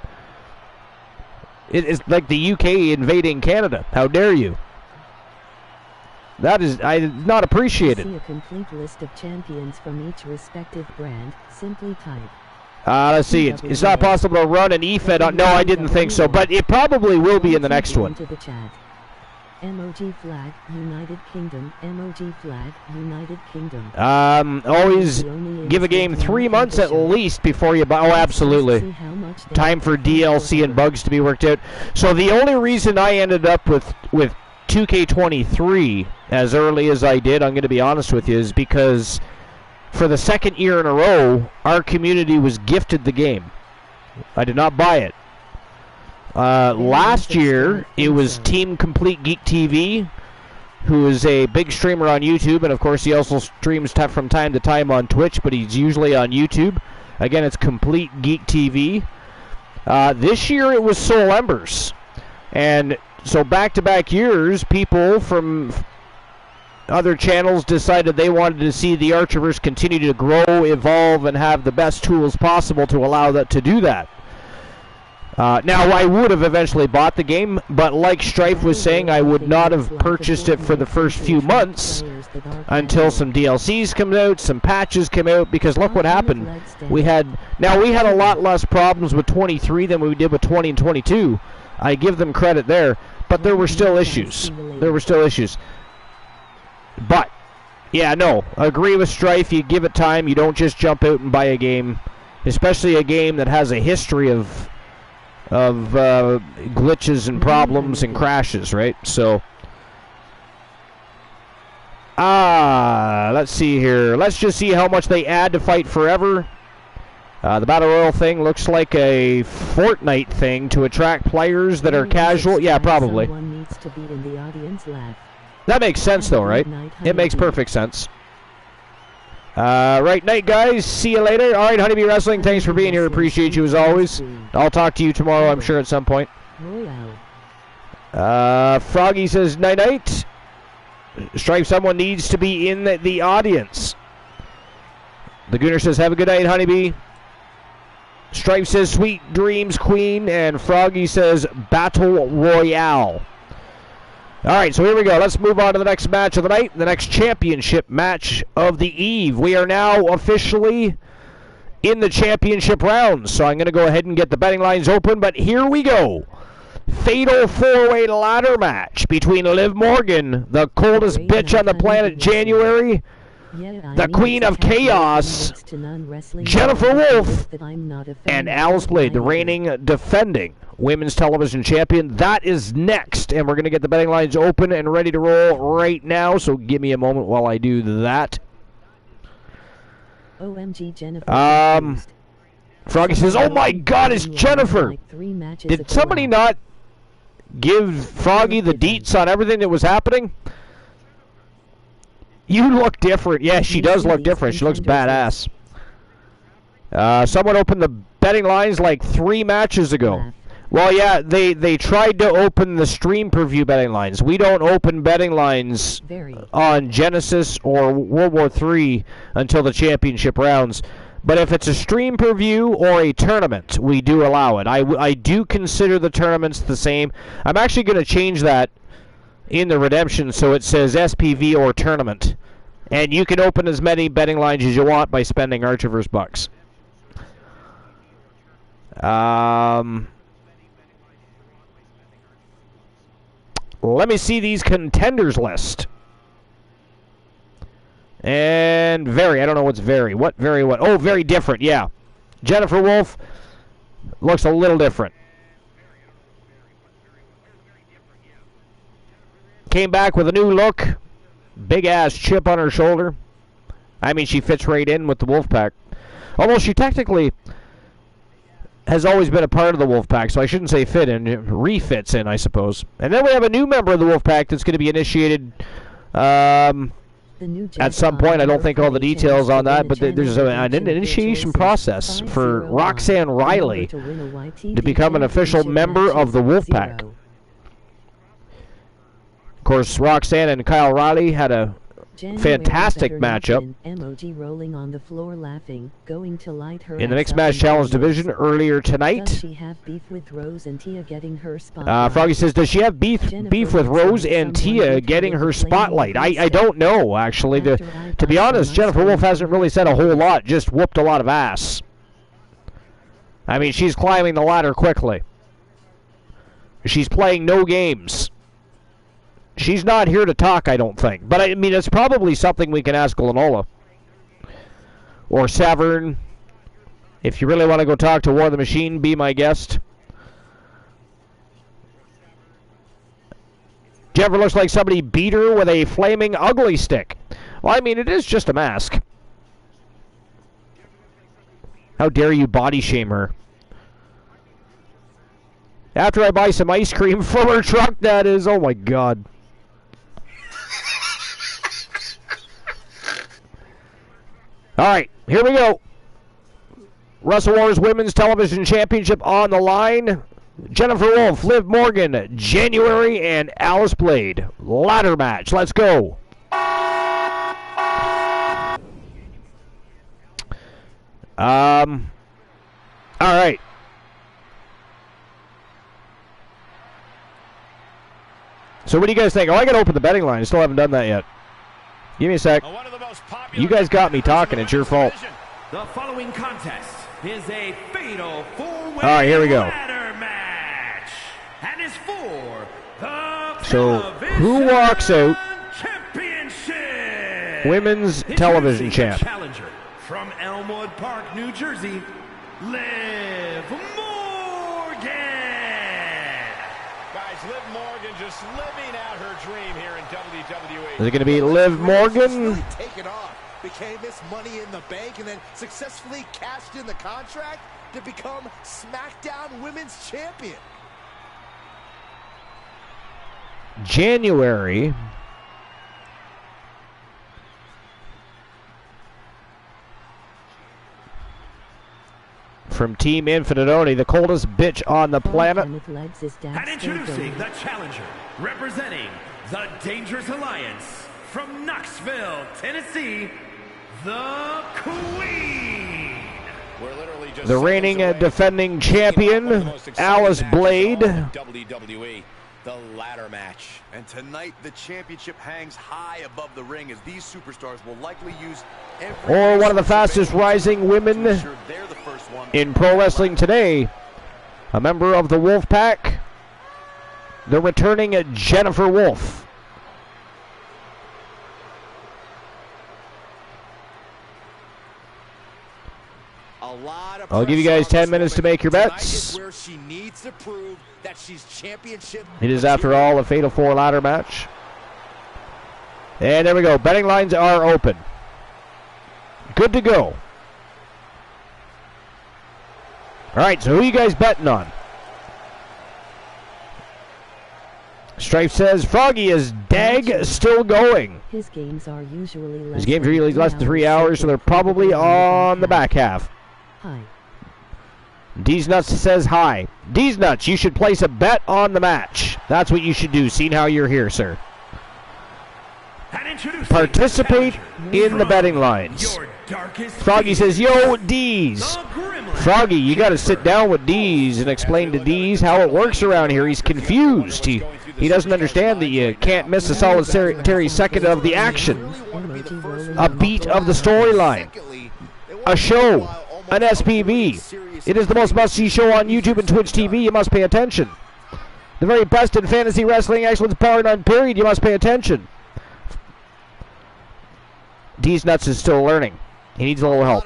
it's like the UK invading Canada. How dare you? That is, I did not appreciate To it. see a complete list of champions from each respective brand, simply type. Let's see. It's not possible to run an EFED on. No, I didn't think so, but it probably will be in the next one. To the chat. MOG flag, United Kingdom. MOG flag, United Kingdom. Always give a game 3 months at least before you buy. Oh, absolutely. Time for DLC and bugs to be worked out. So the only reason I ended up with 2K23 as early as I did, I'm going to be honest with you, is because for the second year in a row, our community was gifted the game. I did not buy it. Last year, it was Team Complete Geek TV, who is a big streamer on YouTube, and of course he also streams from time to time on Twitch, but he's usually on YouTube. Again, it's Complete Geek TV. This year, it was Soul Embers. And so back-to-back years, people from other channels decided they wanted to see the Archerverse continue to grow, evolve, and have the best tools possible to allow that to do that. Now, I would have eventually bought the game, but like Strife was saying, I would not have purchased it for the first few months until some DLCs come out, some patches come out, because look what happened. We had a lot less problems with 23 than we did with 20 and 22. I give them credit there, but there were still issues. But, yeah, no, agree with Strife. You give it time. You don't just jump out and buy a game, especially a game that has a history of glitches and problems and crashes, right? So, let's see here. Let's just see how much they add to Fight Forever. The Battle Royale thing looks like a Fortnite thing to attract players that are casual. Yeah, probably. Needs to be in the audience laugh. That makes sense, though, right? It makes perfect sense. Right night, guys. See you later. All right, Honeybee Wrestling, thanks for being here. Appreciate you as always. I'll talk to you tomorrow, I'm sure, at some point. Froggy says night-night. Stripe, someone needs to be in the audience. The Gooner says, have a good night, Honeybee. Stripe says, sweet dreams, Queen. And Froggy says, Battle Royale. All right, so here we go. Let's move on to the next match of the night, the next championship match of the eve. We are now officially in the championship rounds, so I'm going to go ahead and get the betting lines open, but here we go. Fatal four-way ladder match between Liv Morgan, the coldest bitch on the planet, January, the Queen of Chaos, Jennifer Wolf, and Alice Blade, the reigning defending Women's Television Champion. That is next, and we're going to get the betting lines open and ready to roll right now, so give me a moment while I do that. OMG, Jennifer. Froggy says, oh my god, it's Jennifer! Did somebody not give Froggy the deets on everything that was happening? You look different. Yeah, she does look different. She looks badass. Someone opened the betting lines like 3 matches ago. Well, yeah, they tried to open the stream preview betting lines. We don't open betting lines on Genesis or World War III until the championship rounds. But if it's a stream preview or a tournament, we do allow it. I do consider the tournaments the same. I'm actually going to change that in the redemption so it says SPV or tournament. And you can open as many betting lines as you want by spending Archerverse bucks. Let me see these contenders list. And very, I don't know what's very. What very what? Oh, very different, yeah. Jennifer Wolf looks a little different. Came back with a new look. Big ass chip on her shoulder. I mean, she fits right in with the Wolfpack. Although she technically has always been a part of the Wolfpack, so I shouldn't say fit in, refits in, I suppose. And then we have a new member of the Wolfpack that's going to be initiated at some point. I don't think all the details on that, but there's an initiation process for Roxanne Riley to become an official member of the Wolfpack. Of course, Roxanne and Kyle Riley had a fantastic matchup rolling on the floor laughing, going to light her in the Mixed Match Challenge division earlier tonight. Does she have beef with Rose and Tia getting her spotlight? Froggy says, does she have beef with Rose and Tia getting her spotlight? I don't know, actually. To be honest, Jennifer Wolf hasn't really said a whole lot, just whooped a lot of ass. I mean, she's climbing the ladder quickly. She's playing no games. She's not here to talk, I don't think. But, I mean, it's probably something we can ask Glenola. Or Severn. If you really want to go talk to War of the Machine, be my guest. Jennifer looks like somebody beat her with a flaming ugly stick. Well, I mean, it is just a mask. How dare you body shame her? After I buy some ice cream from her truck, that is. Oh, my God. All right, here we go. Wrestle Wars Women's Television Championship on the line. Jennifer Wolf, Liv Morgan, January, and Alice Blade. Ladder match. Let's go. All right. So what do you guys think? Oh, I got to open the betting line. I still haven't done that yet. Give me a sec. You guys got me talking. It's your fault. The following contest is a fatal four-way here we go. ladder match, and is for the So who walks out? Championship. Women's television champ. Challenger from Elmwood Park, New Jersey, Liv Morgan. Guys, Liv Morgan just living out her dream here in WWE. Is it going to be Liv Morgan? Really taken off. Became Miss Money in the Bank and then successfully cashed in the contract to become SmackDown Women's Champion. January. From Team Infinite Only, the coldest bitch on the planet. And introducing the challenger, representing the Dangerous Alliance from Knoxville, Tennessee, the Queen. The reigning defending champion, Alice Blade. WWE, the ladder match. And tonight, the championship hangs high above the ring as these superstars will likely use every... Or one of the fastest rising women in pro wrestling today. A member of the Wolfpack, the returning Jennifer Wolf. I'll give you guys 10 minutes to make your bets. It is, after all, a Fatal 4 ladder match. And there we go. Betting lines are open. Good to go. All right, so who are you guys betting on? Strife says Froggy is still going. His games are usually less than 3 hours, so they're probably on the back half. Hi. D's Nuts says hi. D's Nuts, you should place a bet on the match. That's what you should do, seeing how you're here, sir. Participate in the betting lines. Froggy says, yo, D's. Froggy, you got to sit down with D's and explain to D's how it works around here. He's confused. He doesn't understand that you can't miss a solitary second of the action, a beat of the storyline, a show, an SPV. It is the most must-see show on YouTube and Twitch TV. You must pay attention. The very best in fantasy wrestling excellence, bar none, period. You must pay attention. D's Nuts is still learning. He needs a little help.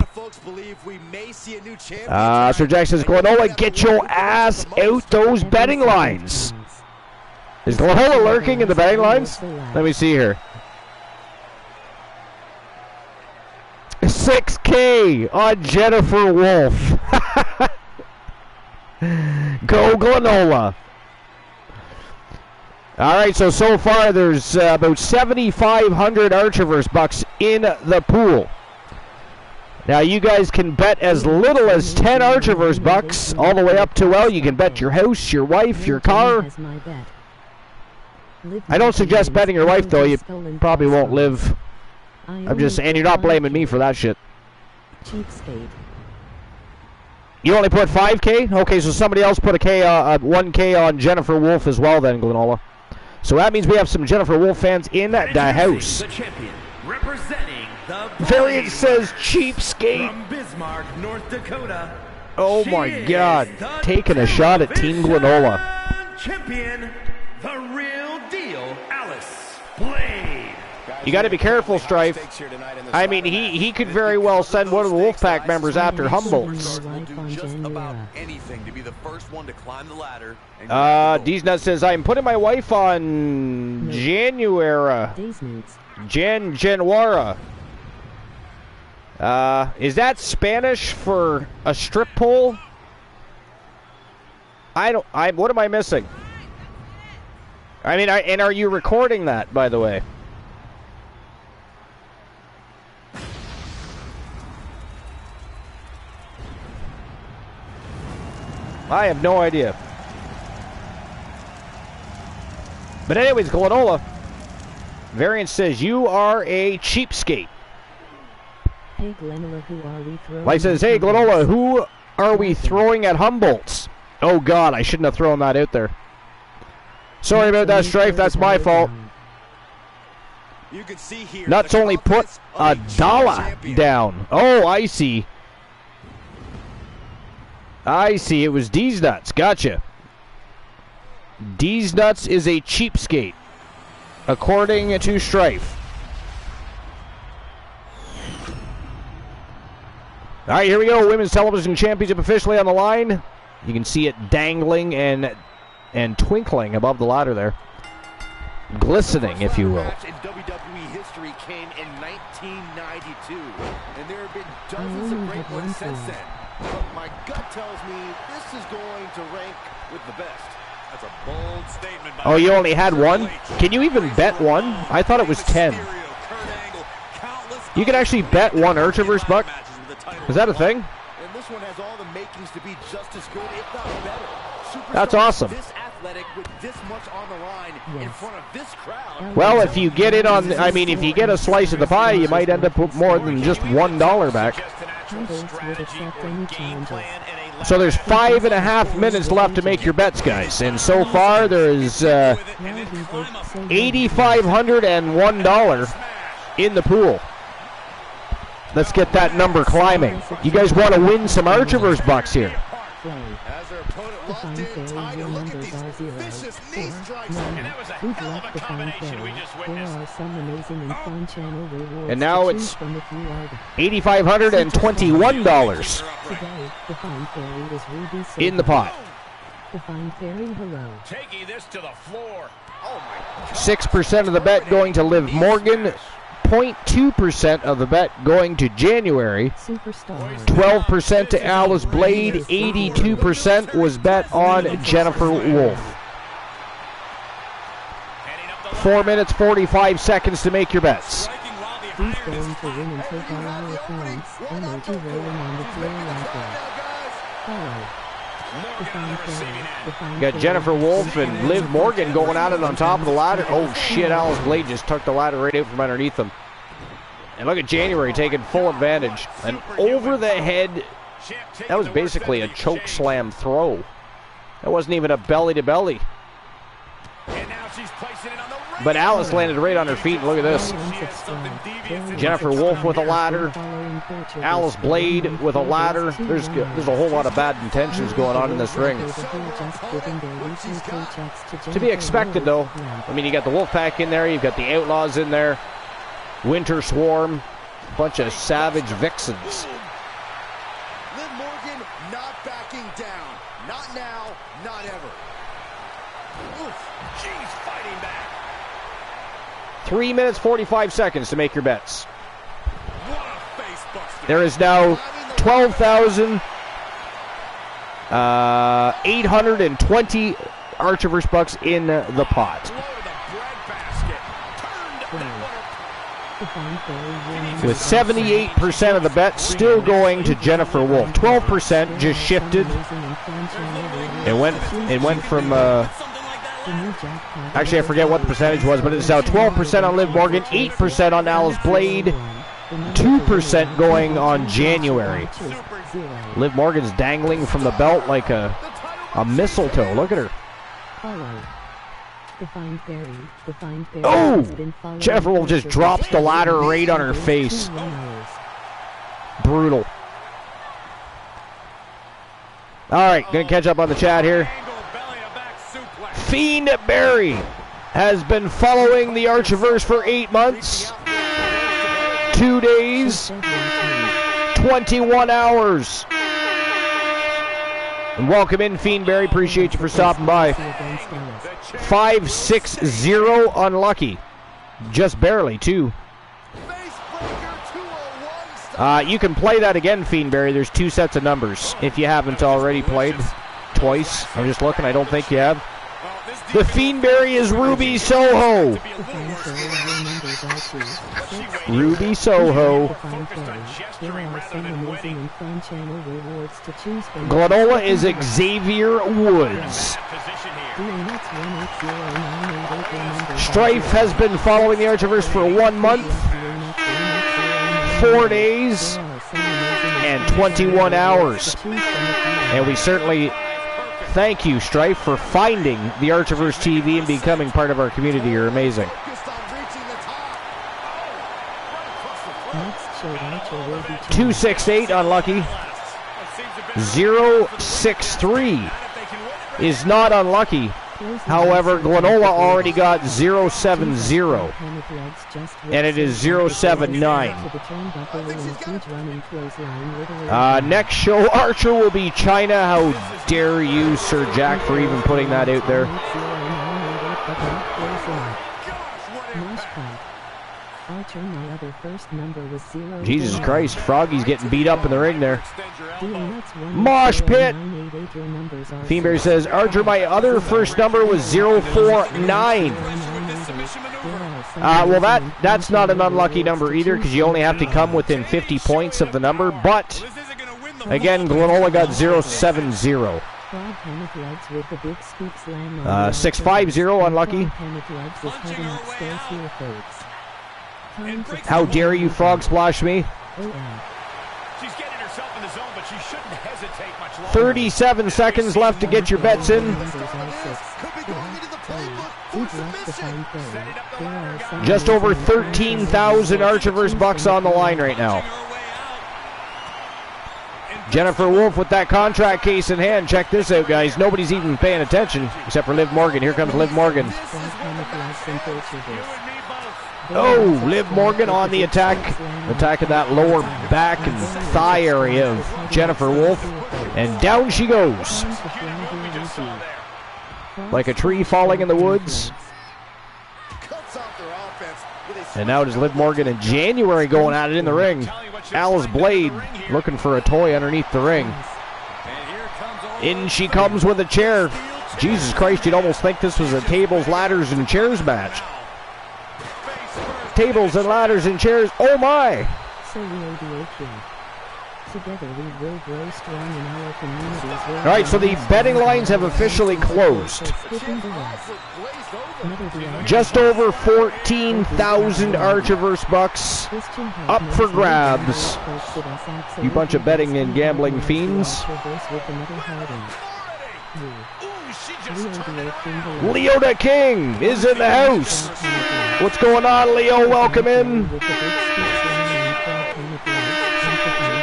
Sir Jack says, Glenola, get your ass out those betting lines. Is Glenola lurking in the betting lines? Let me see here. 6K on Jennifer Wolf. Go Glenola. All right, so far there's about 7,500 Archerverse bucks in the pool. Now you guys can bet as little as 10 Archerverse bucks all the way up to, well, you can bet your house, your wife, your car. I don't suggest betting your wife, though. You probably won't live. I'm just saying, you're not blaming me for that shit. You only put 5K? Okay, so somebody else put a 1K on Jennifer Wolf as well then, Glenola. So that means we have some Jennifer Wolf fans in the house. The champion, representing the Variant says cheapskate. from Bismarck, North Dakota. Oh my God, taking a shot at Team Glenola. Champion, the real deal, Alice Blade. You got to be careful, Strife. I mean, he could very well send one of the Wolfpack members after Humboldt's. Deesnut says, I'm putting my wife on January. Januara. Is that Spanish for a strip pole? What am I missing? I mean, and are you recording that, by the way? I have no idea. But anyways, Glenola. Variant says, you are a cheapskate. Hey Glenola, who are we throwing? Like says, hey Glenola, who are we throwing at Humboldt's? Oh God, I shouldn't have thrown that out there. Sorry about that, Strife. That's my fault. You can see here Nuts only put $1 down. Oh, I see. I see. It was D's Nuts. Gotcha. D's Nuts is a cheapskate, according to Strife. All right, here we go. Women's Television Championship officially on the line. You can see it dangling and twinkling above the ladder there. Glistening, if you will. In WWE history came in 1992, and there have been dozens of great ones since then. But my gut tells me this is going to rank with the best. That's a bold statement. Oh, you only had one? Can you even bet one? I thought it was 10. You can actually bet one Archerverse buck? Is that a thing? And this one has all the makings to be just as good, if not better. That's awesome. This athletic with this much on the line in front of this crowd. Well, if you get it on, I mean, if you get a slice of the pie, you might end up with more than just $1 back. So there's 5.5 minutes left to make your bets, guys. And so far, there's $8,501 in the pool. Let's get that number climbing. You guys want to win some Archerverse bucks here. As their opponent locked in, tied, and look at these vicious knee strikes. And that was a hell of a combination we just witnessed. And now it's $8,521 in the pot. Taking this to the floor. Oh my God. 6% of the bet going to Liv Morgan. 0.2% of the bet going to January. 12% to Alice Blade. 82% was bet on Jennifer Wolf. 4 minutes, 45 seconds to make your bets. Who's going to win and take all our points? MOG rolling on the floor like that. Got Jennifer Wolf and Liv Morgan going at it on top of the ladder. Oh shit, Alice Blade just took the ladder right out from underneath them. And look at January taking full advantage. An over the head, that was basically a choke slam throw. That wasn't even a belly to belly. But Alice landed right on her feet, and look at this. Jennifer Wolf with a ladder. Alice Blade with a ladder. There's a whole lot of bad intentions going on in this ring. To be expected, though. I mean, you got the Wolfpack in there. You've got the Outlaws in there. Winter Swarm. Bunch of savage vixens. Liv Morgan not backing down. Not now, not ever. Oof, she's fighting back. 3 minutes, 45 seconds to make your bets. What a face buster. There is now 12,820 Archerverse bucks in the pot. with 78% of the bet still going to Jennifer Wolf. 12% just shifted. It went from actually I forget what the percentage was, but it's now 12% on Liv Morgan, 8% on Alice Blade, 2% going on January. Liv Morgan's dangling from the belt like a mistletoe. Look at her. Oh! Jennifer Wolf just drops the ladder right on her face. Brutal. Alright, gonna catch up on the chat here. Fiend Barry has been following the Archiverse for 8 months, 2 days, 21 hours. And welcome in, Fiend Barry. Appreciate you for stopping by. 560 unlucky. Just barely, too. You can play that again, Fiend Barry. There's 2 sets of numbers if you haven't already played twice. I'm just looking. I don't think you have. The Fiend Barry is Ruby Soho. Ruby Soho. Glenola is Xavier Woods. Strife has been following the Archiverse for 1 month, 4 days, and 21 hours. And we certainly thank you, Strife, for finding the Archiverse TV and becoming part of our community. You're amazing. 268 unlucky. 063 is not unlucky. However, Glenola already got 070, and it is 079. Next show, Archer will be China. How dare you, Sir Jack, for even putting that out there. Jesus Christ, Froggy's getting beat up in the ring there. Mosh pit. Fiendberry says, Archer, my other first number was 049. Well, that's not an unlucky number either, because you only have to come within 50 points of the number. But, again, Glenola got 070. 650 unlucky. How dare you frog splash me? 37 seconds left to get your bets in. Just over 13,000 Archiverse bucks on the line right now. Jennifer Wolf with that contract case in hand. Check this out, guys. Nobody's even paying attention except for Liv Morgan. Here comes Liv Morgan. Oh, Liv Morgan on the attack. Attacking that lower back and thigh area of Jennifer Wolf. And down she goes. Like a tree falling in the woods. And now it is Liv Morgan and January going at it in the ring. Alice Blade looking for a toy underneath the ring. In she comes with a chair. Jesus Christ, you'd almost think this was a tables, ladders, and chairs match. Tables and ladders and chairs. Oh my! Alright, so the betting lines have officially closed. Just over 14,000 Archiverse bucks up for grabs. You bunch of betting and gambling fiends. Leota King is in the house. What's going on, Leo? Welcome in.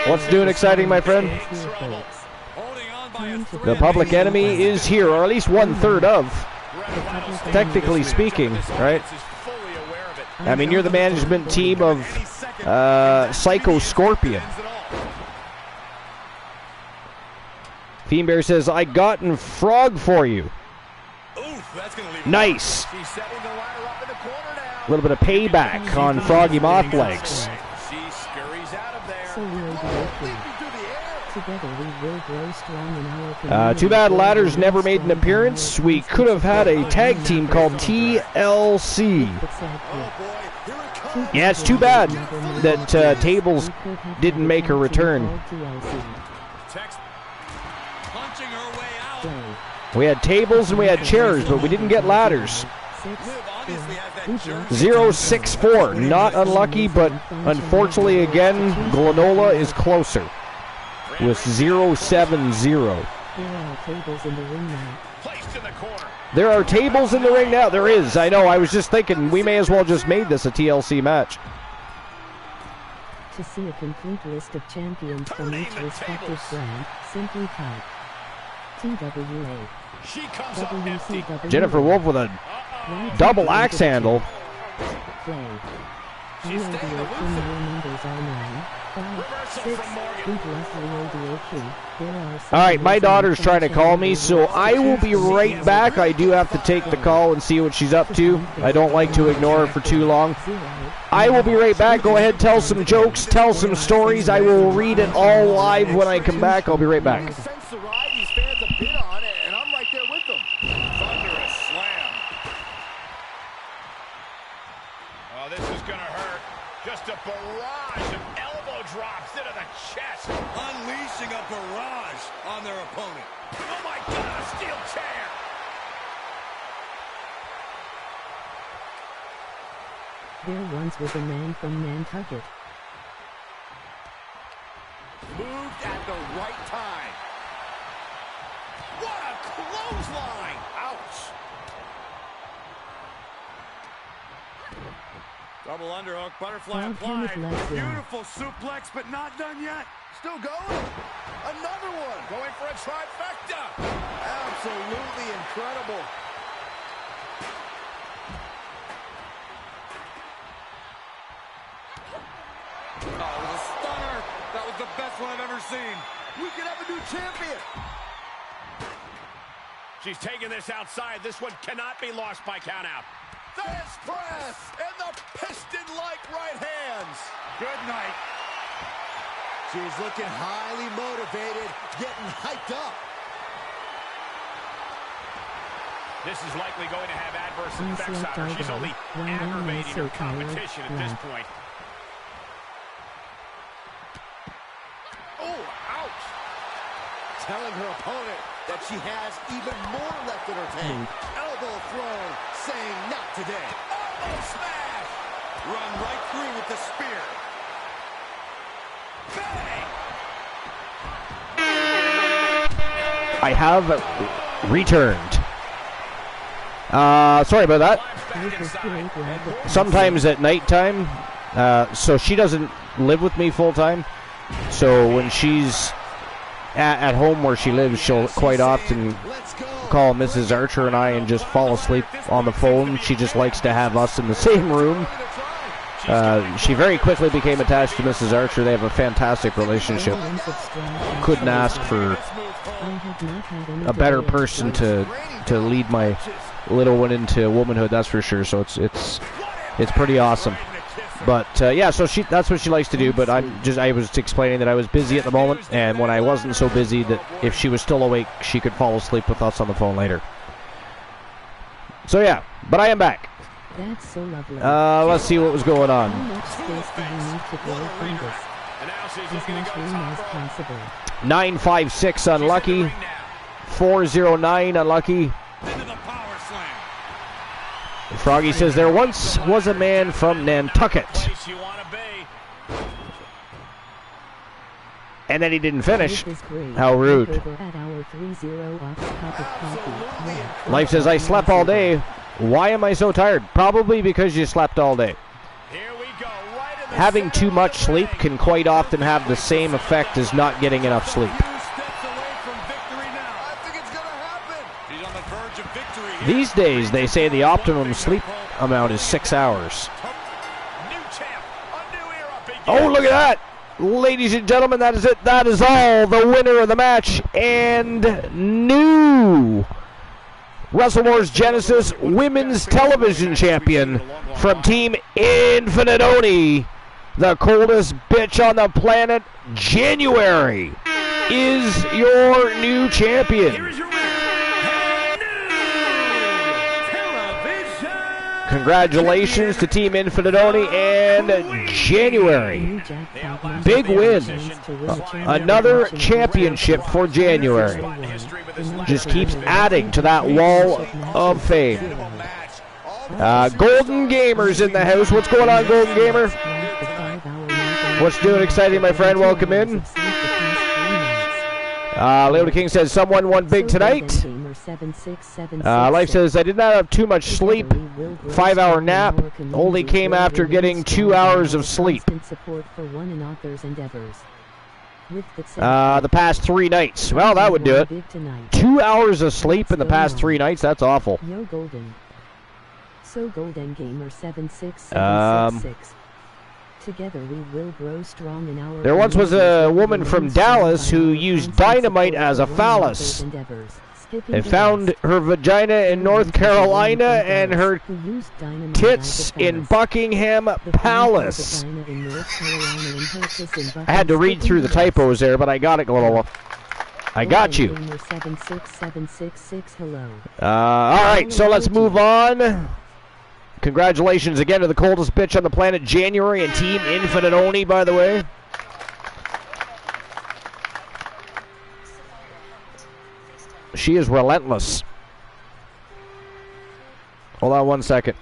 What's new and exciting, my friend? The Public Enemy is here, or at least 1/3 of. Technically speaking, right? I mean, you're the management team of Psycho Scorpion. Fiendbear says, I gotten frog for you. Nice. A little bit of payback on Froggy Mothlegs. Too bad ladders never made an appearance. We could have had a tag team called TLC. Yeah, it's too bad that Tables didn't make her return. Punching her way out. We had tables and we had chairs, but we didn't get ladders. 064, not unlucky, but unfortunately again, Glenola is closer with 070. There are tables in the ring now. There is. I know. I was just thinking we may as well just made this a TLC match. To see a complete list of champions from each respective brand, simply type TWA. She comes up empty. Jennifer Wolf with a double axe handle. Play. She's staying elusive. All right, my daughter's trying to call me, so I will be right back. I do have to take the call and see what she's up to. I don't like to ignore her for too long. I will be right back. Go ahead, tell some jokes, tell some stories. I will read it all live when I come back. I'll be right back. These fans a bit on it, and I'm right there with them. Thunderous slam. Oh, this is going to hurt. Just a barrage of elbow drops into the chest. Unleashing a barrage on their opponent. Oh, my God, a steel chair. There once was a man from Nantucket. Moved at the right time. What a clothesline. Ouch. Double underhook, butterfly applied. Beautiful suplex, but not done yet. Still going. Another one. Going for a trifecta. Absolutely incredible. Oh, it was a stunner. That was the best one I've ever seen. We could have a new champion. She's taking this outside. This one cannot be lost by countout. Fist press and the piston-like right hands. Good night. She's looking highly motivated, getting hyped up. This is likely going to have adverse effects on her. She's only aggravating her competition at this point. Oh, ouch. Telling her opponent that she has even more left in her tank. Elbow thrown, saying not today. Elbow smash. Run right through with the spear. Bang. I have returned. Sorry about that. Sometimes at nighttime, so she doesn't live with me full time. So when she's at home where she lives, she'll quite often call Mrs. Archer and I and just fall asleep on the phone. She just likes to have us in the same room. She very quickly became attached to Mrs. Archer. They have a fantastic relationship. Couldn't ask for a better person to lead my little one into womanhood, that's for sure. So it's pretty awesome. But yeah, so that's what she likes to do. But I was explaining that I was busy at the moment, and when I wasn't so busy, that if she was still awake, she could fall asleep with us on the phone later. So yeah, but I am back. That's so lovely. Let's see what was going on. How much space do you need to grow fungus? As much room as possible. 956 unlucky. 409 unlucky. Froggy says there once was a man from Nantucket. And then he didn't finish. How rude. Life says I slept all day. Why am I so tired? Probably because you slept all day. Having too much sleep can quite often have the same effect as not getting enough sleep. These days, they say the optimum sleep amount is 6 hours. Oh, look at that! Ladies and gentlemen, that is it. That is all. The winner of the match and new Wrestle Wars Genesis Women's Television Champion from Team Infinite Oni, the coldest bitch on the planet, January, is your new champion. Congratulations to Team Infinitoni and January. Big win. Another championship for January. Just keeps adding to that wall of fame. Golden Gamer's in the house. What's going on, Golden Gamer? What's doing exciting, my friend? Welcome in. Leona King says, someone won big tonight. Life says, I did not have too much sleep. 5-hour nap. Only came after getting 2 hours of sleep. The past 3 nights. Well, that would do it. 2 hours of sleep in the past 3 nights? That's awful. Yo, Golden. So Golden Gamer 76766. Together we will grow strong in our. There once was a woman from Dallas who used dynamite as a phallus. They found her vagina in North Carolina and her tits in Buckingham Palace. I had to read through the typos there, but I got it a little. I got you. All right, so let's move on. Congratulations again to the coldest bitch on the planet, January, and Team Infinite Oni, by the way. She is relentless. Hold on 1 second.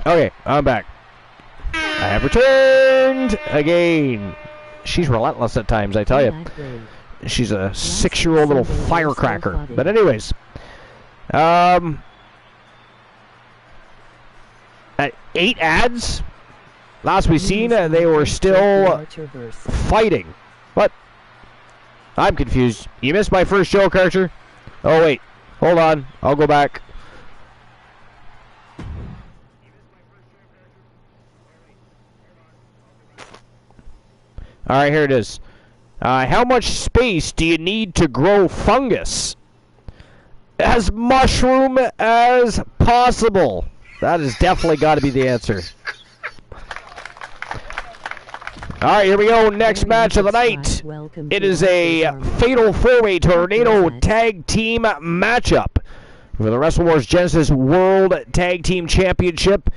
Okay, I'm back. I have returned again. She's relentless at times, I tell you. She's a 6-year-old little firecracker. But anyways, at 8 ads. Last we seen, they were still fighting. What? I'm confused. You missed my first joke, Archer? Oh wait, hold on. I'll go back. All right, here it is. How much space do you need to grow fungus? As mushroom as possible. That has definitely got to be the answer. All right, here we go. Next match of the night. It is a Fatal 4-Way Tornado Tag Team matchup for the Wrestle Wars Genesis World Tag Team Championship.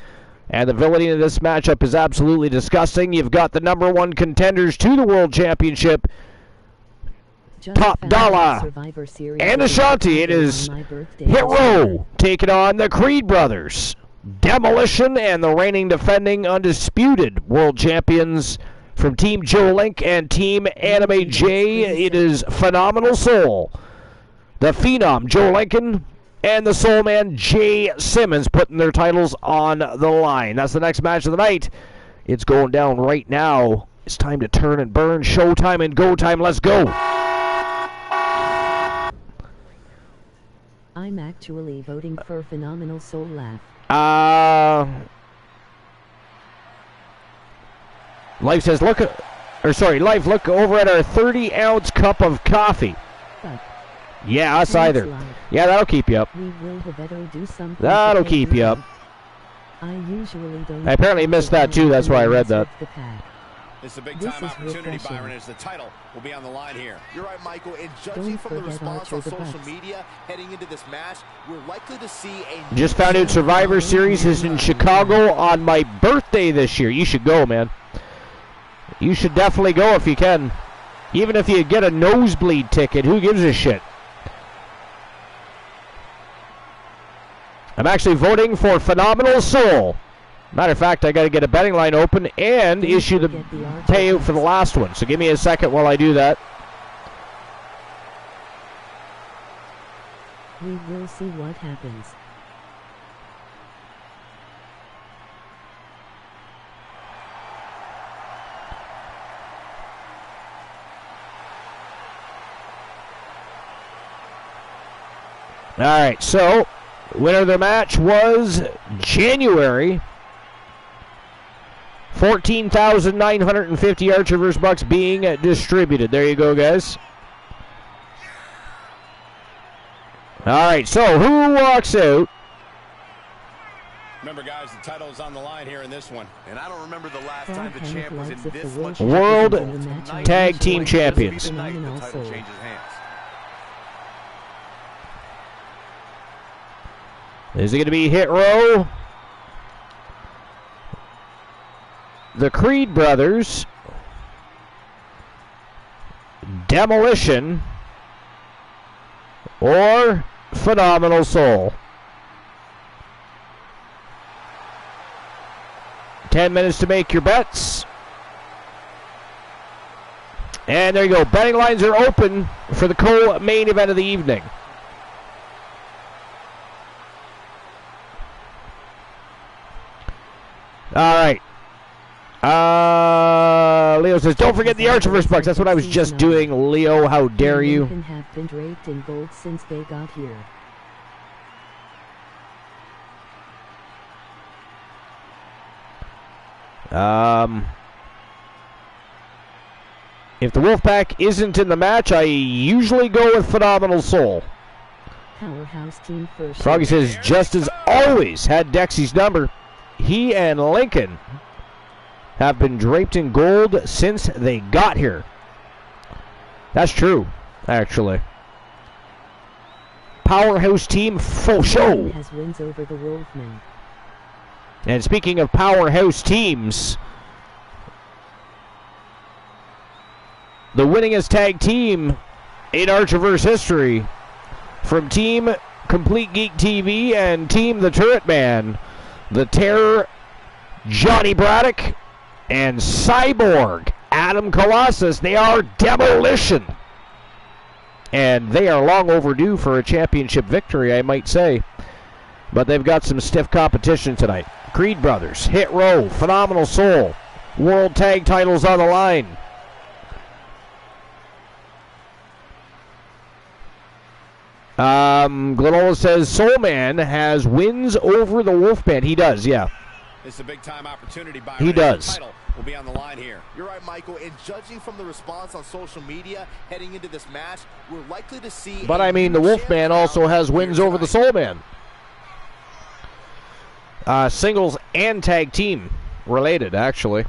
And the villainy of this matchup is absolutely disgusting. You've got the #1 contenders to the World Championship, Top Dollar and Ashanti. It is Hit Row taking on the Creed Brothers, Demolition, and the reigning defending undisputed World Champions from Team Joe Link and Team Anime J. It is Phenomenal Soul, the Phenom Joe Lincoln, and the Soul Man Jay Simmons putting their titles on the line. That's the next match of the night. It's going down right now. It's time to turn and burn. Showtime and go time. Let's go. I'm actually voting for Phenomenal Soul Laugh. Life says, look over at our 30-ounce cup of coffee. Yeah, us either. Yeah, that'll keep you up. That'll keep you up. I usually don't. I apparently missed that too, that's why I read that. It's a big-time opportunity, Byron, as the title will be on the line here. You're right, Michael, and judging from the response on social media heading into this match, we're likely to see a... Just found out Survivor Series is in Chicago on my birthday this year. You should go, man. You should definitely go if you can. Even if you get a nosebleed ticket, who gives a shit? I'm actually voting for Phenomenal Soul. Matter of fact, I got to get a betting line open and issue the payout for the last one. So give me a second while I do that. We will see what happens. All right, so winner of the match was January. 14,950 Archer vs. Bucks being distributed. There you go, guys. All right, so who walks out? Remember, guys, the title is on the line here in this one. And I don't remember the last time the champ was in this much World Tag Team Champions. tonight. The title changes hands. Is it going to be Hit Row? The Creed Brothers, Demolition, or Phenomenal Soul? 10 minutes to make your bets. And there you go. Betting lines are open for the co-main event of the evening. All right. Leo says, don't forget the Archer vs. Bucks. That's what I was just doing, Leo. How dare you? Have been draped in gold since they got here. If the Wolfpack isn't in the match, I usually go with Phenomenal Soul. Powerhouse team first. Froggy says, just as always, had Dexy's number. He and Lincoln have been draped in gold since they got here. That's true, actually. Powerhouse team, full show. Has wins over the Wolfmen. And speaking of powerhouse teams, the winningest tag team in Archerverse history from Team Complete Geek TV and Team The Turret Man, The Terror, Johnny Braddock, and Cyborg Adam Colossus. They are Demolition. And they are long overdue for a championship victory, I might say. But they've got some stiff competition tonight. Creed Brothers, Hit Row, Phenomenal Soul, World Tag titles on the line. Glenola says Soul Man has wins over the Wolfman. He does, yeah. It's a big time opportunity. He does. Will be on the line here. You're right, Michael. And judging from the response on social media heading into this match, we're likely to see. But I mean, the Wolfman also has wins over the Soul Man. Singles and tag team related, actually.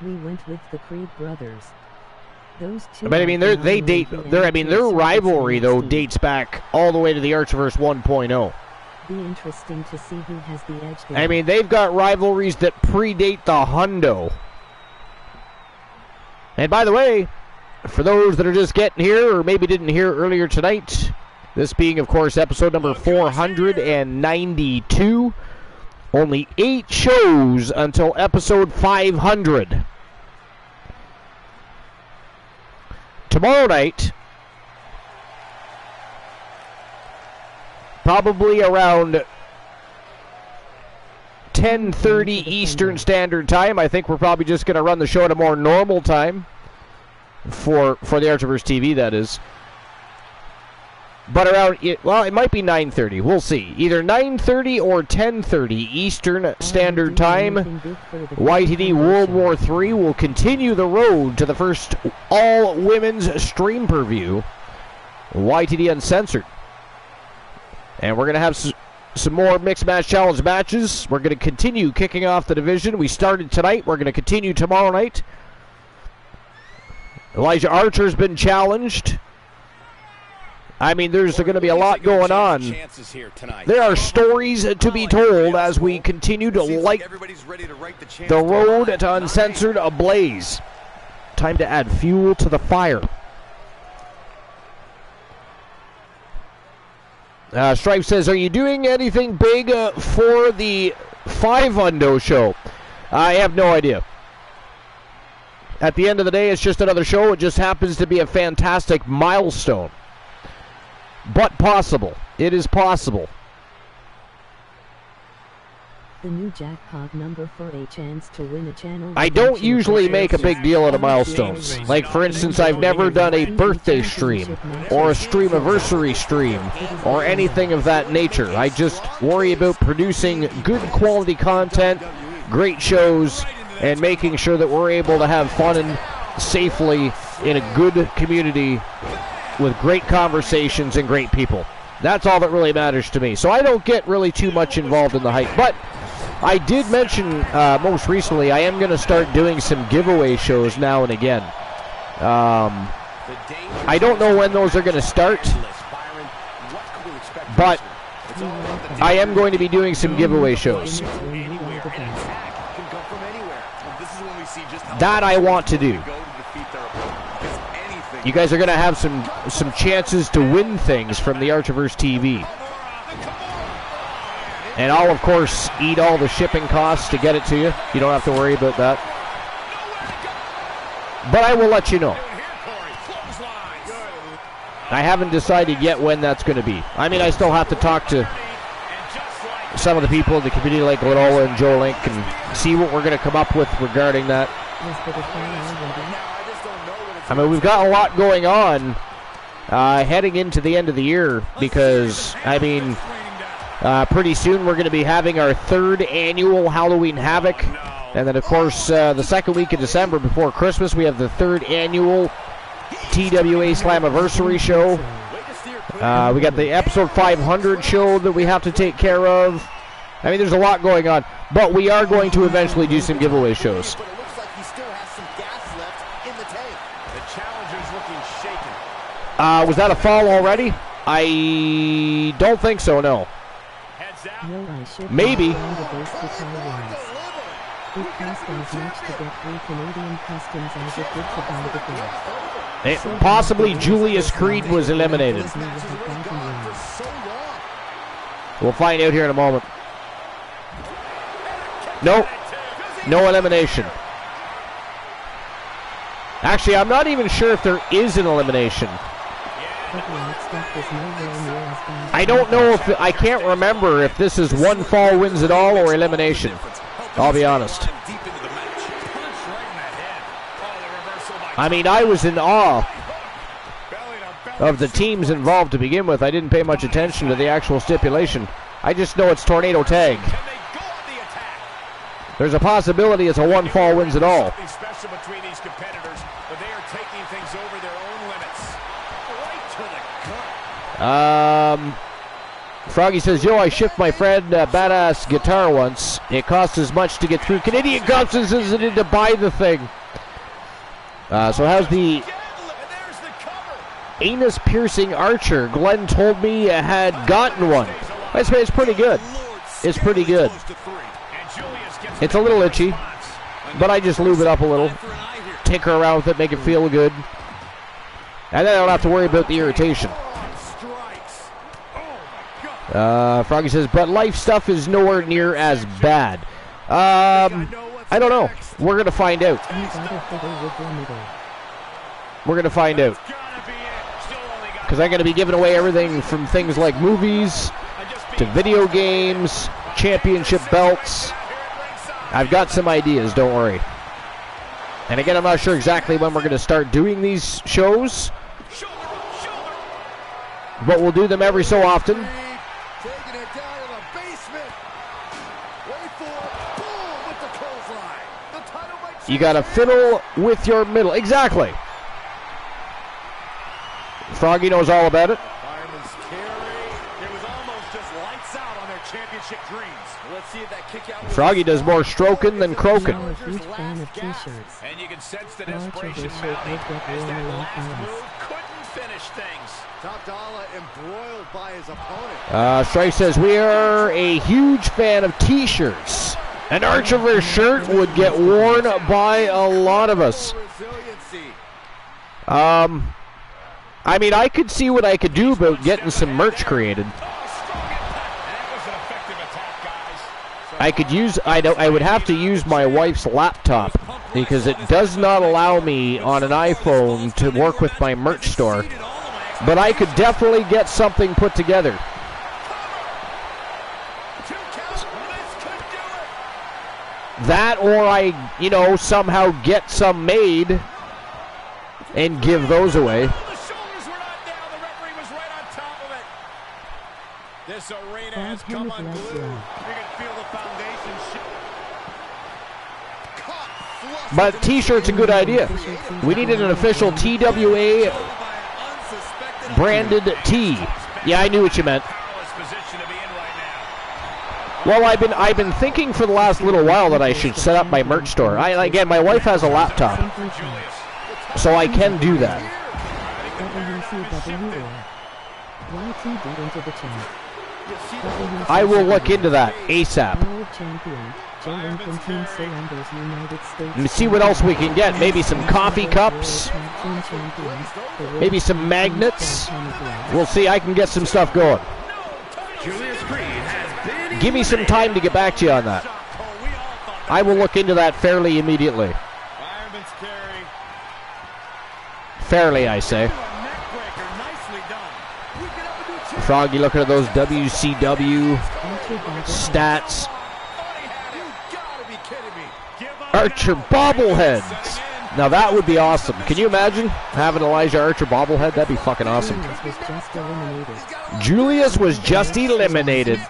We went with the Creed brothers. Those two. But I mean, their rivalry though dates back all the way to the Archerverse 1.0. Be interesting to see who has the edge there. I mean, they've got rivalries that predate the Hundo. And by the way, for those that are just getting here or maybe didn't hear earlier tonight, this being, of course, episode number 492, only 8 shows until episode 500. Tomorrow night, probably around 10:30 Eastern Standard Time. I think we're probably just going to run the show at a more normal time for the Archerverse TV, that is. But around, it might be 9:30. We'll see. Either 9:30 or 10:30 Eastern Standard Time. YTD World War III will continue the road to the first all-women's stream per-view. YTD Uncensored. And we're going to have some more Mixed Match Challenge matches. We're going to continue kicking off the division. We started tonight. We're going to continue tomorrow night. Elijah Archer's been challenged. I mean, there's going to be a lot going on. There are stories to be told as we continue to light the road to Uncensored ablaze. Time to add fuel to the fire. Stripe says, are you doing anything big for the 5-Hundo show? I have no idea. At the end of the day, it's just another show. It just happens to be a fantastic milestone. But possible. It is possible. the new jackpot number for a chance to win a channel. I don't usually make a big deal out of milestones. Like, for instance, I've never done a birthday stream or a streamiversary stream or anything of that nature. I just worry about producing good quality content, great shows, and making sure that we're able to have fun and safely in a good community with great conversations and great people. That's all that really matters to me. So I don't get really too much involved in the hype. But I did mention most recently I am going to start doing some giveaway shows now and again. I don't know when those are going to start, but I am going to be doing some giveaway shows. That I want to do. You guys are going to have some chances to win things from the Archiverse TV. And I'll, of course, eat all the shipping costs to get it to you. You don't have to worry about that. But I will let you know. I haven't decided yet when that's going to be. I mean, I still have to talk to some of the people in the community like Lanola and Joe Link and see what we're going to come up with regarding that. I mean, we've got a lot going on heading into the end of the year because, I mean, pretty soon we're going to be having our 3rd annual Halloween Havoc. And then, of course, the second week of December before Christmas, we have the 3rd annual TWA Slammiversary show. We got the episode 500 show that we have to take care of. I mean, there's a lot going on. But we are going to eventually do some giveaway shows. Was that a fall already? I don't think so, no. Maybe. Possibly Julius Creed was eliminated. We'll find out here in a moment. Nope. No elimination. Actually, I'm not even sure if there is an elimination. I don't know if I can't remember if this is one fall wins it all or elimination. I'll be honest. I mean, I was in awe of the teams involved to begin with. I didn't pay much attention to the actual stipulation. I just know it's tornado tag. There's a possibility it's a one fall wins it all. Froggy says, yo, I shipped my friend a badass guitar once. It cost as much to get through Canadian Customs as it did to buy the thing. So how's the anus-piercing archer? Glenn told me I had gotten one. It's pretty good. It's pretty good. It's a little itchy, but I just lube it up a little. Tinker around with it, make it feel good. And then I don't have to worry about the irritation. Froggy says, but life stuff is nowhere near as bad. I don't know. We're going to find out. We're going to find out. Because I'm going to be giving away everything from things like movies to video games, championship belts. I've got some ideas, don't worry. And again, I'm not sure exactly when we're going to start doing these shows. But we'll do them every so often. You got to fiddle with your middle. Exactly. Froggy knows all about it. Froggy does more stroking than croaking. I'm a huge fan of t-shirts. And you can sense the desperation mounting as that last move couldn't finish things. Top Dollar embroiled by his opponent. Strife says, we are a huge fan of t-shirts. An Archiverse shirt would get worn by a lot of us. I mean, I could see what I could do about getting some merch created. I could use, I would have to use my wife's laptop because it does not allow me on an iPhone to work with my merch store. But I could definitely get something put together. That, or I, you know, somehow get some made and give those away. The shoulders were not down. The referee was right on top of it. This arena has come unglued. You can feel the foundation shift. But T-shirt's a good idea. We needed an official TWA branded tee. Yeah, I knew what you meant. Well, I've been thinking for the last little while that I should set up my merch store. Again, my wife has a laptop, so I can do that. I will look into that ASAP. And see what else we can get. Maybe some coffee cups. Maybe some magnets. We'll see. I can get some stuff going. Give me some time to get back to you on that. I will look into that fairly immediately. Fairly, I say. Froggy looking at those WCW stats. Archer bobbleheads. Now that would be awesome. Can you imagine having Elijah Archer bobblehead? That'd be fucking awesome. Julius was just eliminated.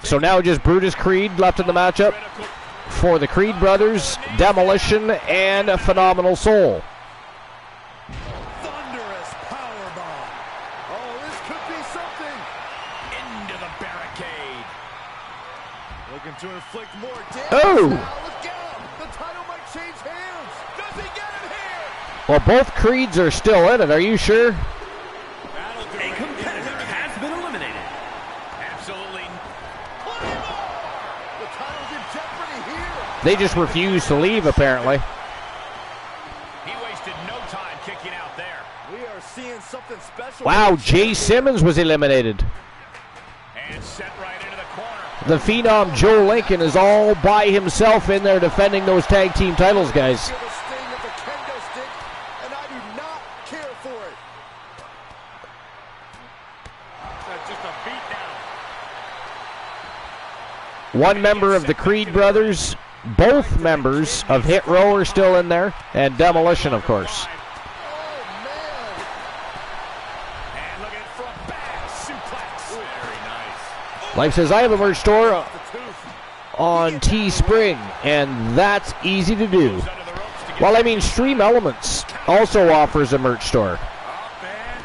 So now just Brutus Creed left in the matchup for the Creed brothers, Demolition, and a Phenomenal Soul. Thunderous powerbomb. Oh, this could be something. Into the barricade. Looking to inflict more damage. Oh! Now, look out. The title might change hands. Does he get him here? Well, both Creeds are still in it. Are you sure? A competitor has been eliminated. Absolutely. The title's in jeopardy here. They just refuse to leave, apparently. He wasted no time kicking out there. We are seeing something special. Wow, Jay Simmons was eliminated. And sent right into the corner. The Phenom Joe Lincoln is all by himself in there defending those tag team titles, guys. Give a sting with the kendo stick, and I do not care for it. That's just a beatdown. One member of the Creed brothers, both members of Hit Row are still in there, and Demolition, of course. Oh, man. And look at it from back. Suplex. Very nice. Life says, I have a merch store on Teespring, and that's easy to do. Under the ropes to get Well, I mean, Stream Elements also offers a merch store, up and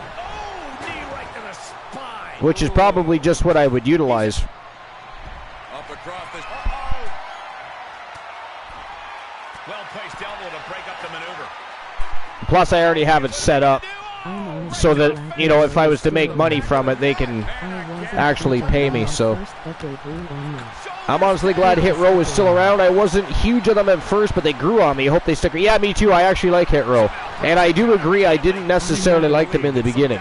knee right to the spine. which is probably just what I would utilize. Up across the. Well placed elbow to break up the maneuver. Plus, I already have it set up so that, you know, if I was to make money from it, they can actually pay me. So I'm honestly glad Hit Row is still around. I wasn't huge on them at first, but they grew on me. I hope they stick. Yeah, me too. I actually like Hit Row. And I do agree, I didn't necessarily like them in the beginning.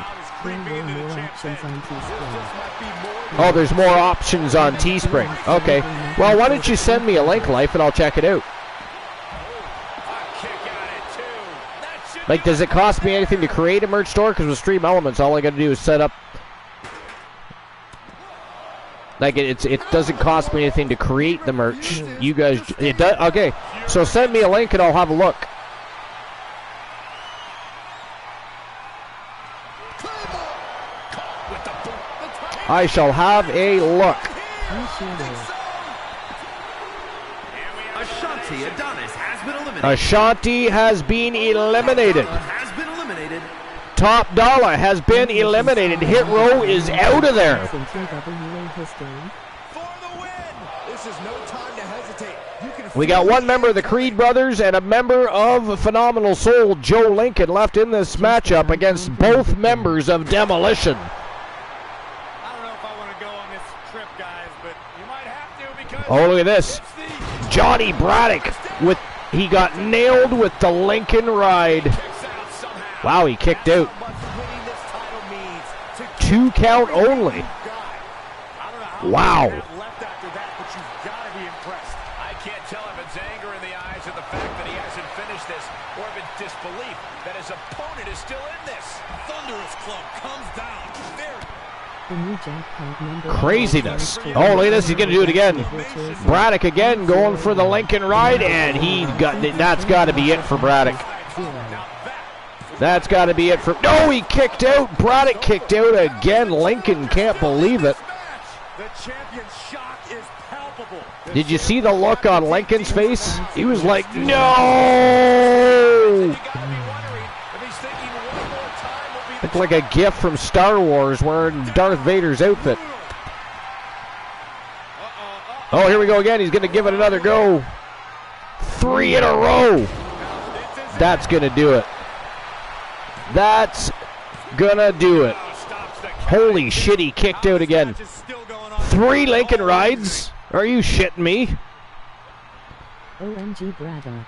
Oh, there's more options on Teespring. Okay. Well, why don't you send me a link, Life, and I'll check it out. Like, does it cost me anything to create a merch store? Because with Stream Elements, all I got to do is set up. Like, it doesn't cost me anything to create the merch. You guys, it does. Okay, so send me a link and I'll have a look. I shall have a look. Ashanti Adonis has been eliminated. Ashanti has been eliminated. Has been eliminated. Top Dollar has been eliminated. Hit Row is out of there. For the win. This is no time to hesitate. You can We got one member of the Creed brothers and a member of Phenomenal Soul, Joe Lincoln, left in this matchup against both members of Demolition. I don't know if I want to go on this trip, guys, but you might have to because. Oh, look at this. Johnny Braddock he got nailed with the Lincoln Ride. Wow, he kicked out. 2 count only. Wow. I can't tell if it's anger in the eyes of the fact that he hasn't finished this, or if it's disbelief that his opponent is still in this. Thunderous club comes down. There. Craziness. Oh, look at this. He's going to do it again. Braddock again going for the Lincoln ride, and that's got to be it for Braddock. That's got to be it for... No, he kicked out. Braddock kicked out again. Lincoln can't believe it. Did you see the look on Lincoln's face? He was like, no! Looked like a gift from Star Wars wearing Darth Vader's outfit. Oh, here we go again. He's going to give it another go. 3 in a row. That's going to do it. That's going to do it. Holy shit, he kicked out again. 3 Lincoln rides? Are you shitting me? OMG Braddock.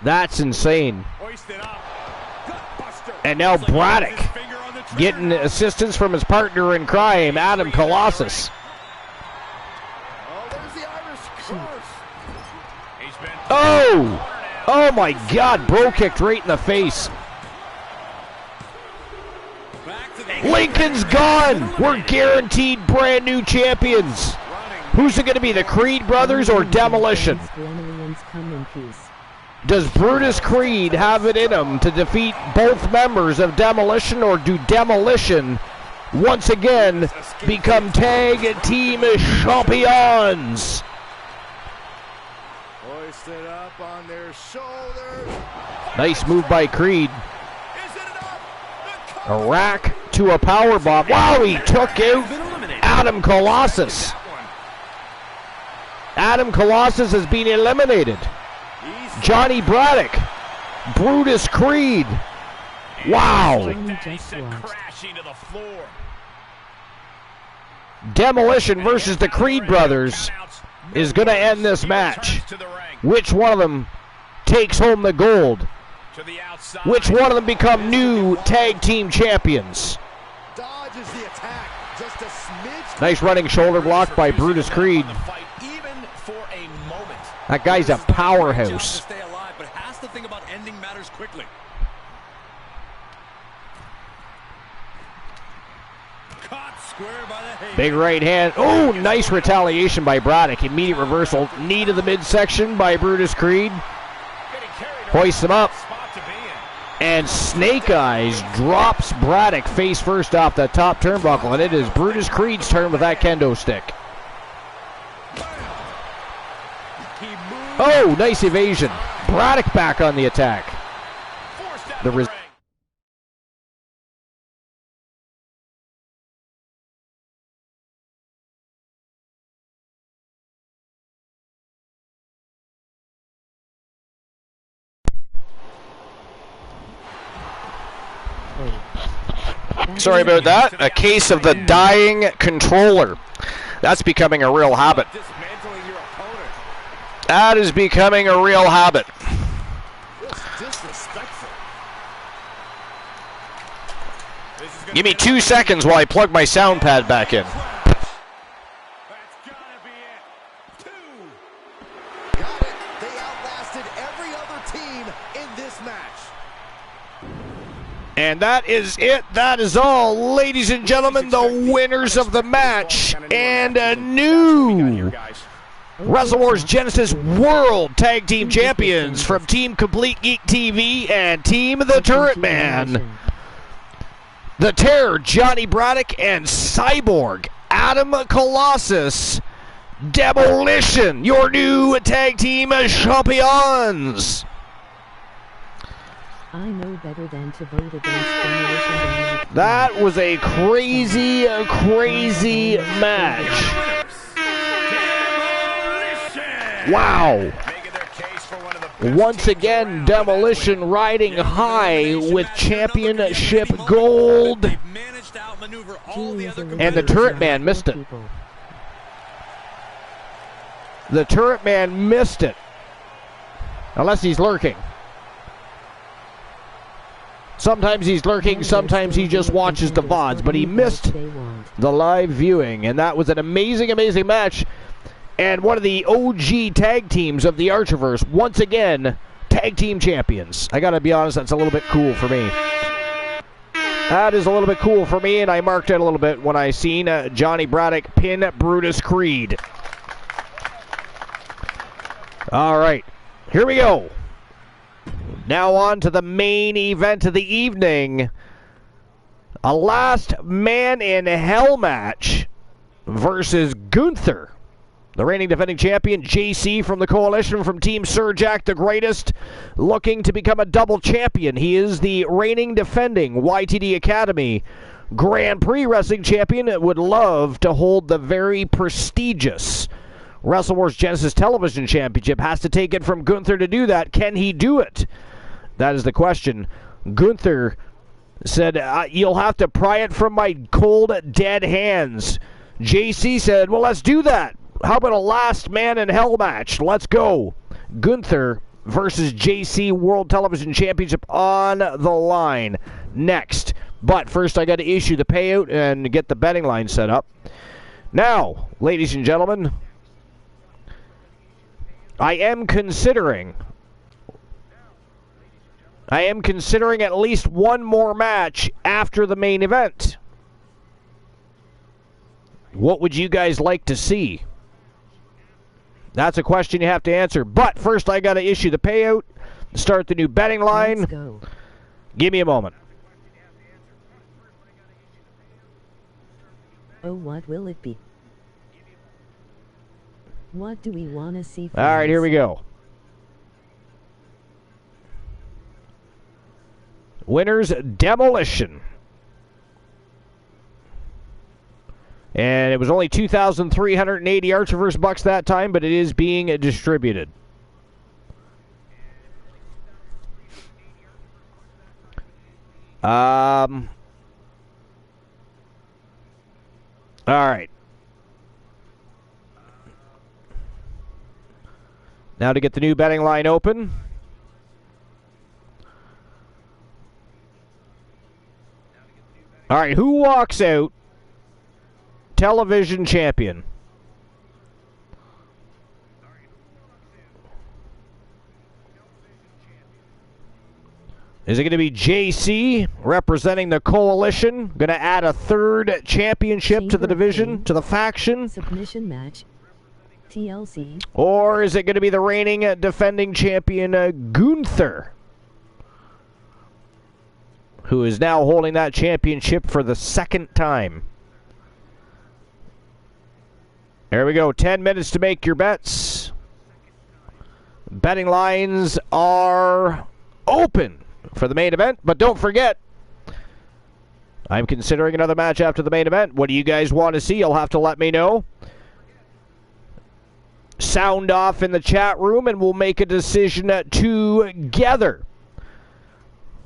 That's insane. And now Braddock getting assistance from his partner in crime, Adam Colossus. Oh! Oh my God, bro kicked right in the face. Lincoln's gone! We're guaranteed brand new champions. Who's it going to be, the Creed brothers or Demolition? Does Brutus Creed have it in him to defeat both members of Demolition, or do Demolition once again become tag team champions? Hoisted up on their shoulders. Nice move by Creed. A rack to a power bomb. Wow, he took out Adam Colossus. Adam Colossus has been eliminated. Johnny Braddock, Brutus Creed. Wow. Demolition versus the Creed brothers is going to end this match. Which one of them takes home the gold? Which one of them become new tag team champions? Nice running shoulder block by Brutus Creed. That guy's a powerhouse. Big right hand. Oh, nice retaliation by Braddock. Immediate reversal. Knee to the midsection by Brutus Creed. Hoists him up. And Snake Eyes drops Braddock face first off the top turnbuckle. And it is Brutus Creed's turn with that kendo stick. Oh, nice evasion. Braddock back on the attack. Sorry about that. A case of the dying controller. That's becoming a real habit. That is becoming a real habit. Give me 2 seconds while I plug my sound pad back in. And that is it. That is all, ladies and gentlemen, the winners of the match and a new Wrestle Wars Genesis World Tag Team Champions from Team Complete Geek TV and Team The Turret Man. The Terror, Johnny Braddock, and Cyborg, Adam Colossus. Demolition, your new tag team champions. I know better than to vote against Demolition. That was a crazy, crazy match. Wow. Once again, Demolition riding high with championship gold. And the Turret Man missed it. The Turret Man missed it. Unless he's lurking. Sometimes he's lurking, sometimes he just watches the VODs, but he missed the live viewing. And that was an amazing, amazing match. And one of the OG tag teams of the Archerverse, once again, tag team champions. I gotta be honest, that's a little bit cool for me. That is a little bit cool for me, and I marked it a little bit when I seen Johnny Braddock pin Brutus Creed. All right, here we go. Now on to the main event of the evening. A last man in hell match versus Gunther. The reigning defending champion, JC from the Coalition from Team Sir Jack the Greatest, looking to become a double champion. He is the reigning defending YTD Academy Grand Prix Wrestling Champion and would love to hold the very prestigious Wrestle Wars Genesis Television Championship. Has to take it from Gunther to do that. Can he do it? That is the question. Gunther said, you'll have to pry it from my cold, dead hands. JC said, well, let's do that. How about a last man in hell match? Let's go. Gunther versus JC World Television Championship on the line next. But first I got to issue the payout and get the betting line set up. Now, ladies and gentlemen, I am considering at least one more match after the main event. What would you guys like to see? That's a question you have to answer. But first, I got to issue the payout, start the new betting line. Let's go. Give me a moment. Oh, what will it be? What do we want to see? All right, here we go. Winners, Demolition. And it was only 2,380 Archer vs. Bucks that time, but it is being distributed. All right. Now to get the new betting line open. All right, who walks out television champion? Is it going to be JC representing the Coalition? Going to add a third championship to the division, to the faction? Submission match. TLC. Or is it going to be the reigning defending champion Gunther, who is now holding that championship for the second time? There we go. 10 minutes to make your bets. Betting lines are open for the main event, but don't forget, I'm considering another match after the main event. What do you guys want to see? You'll have to let me know. Sound off in the chat room, and we'll make a decision together.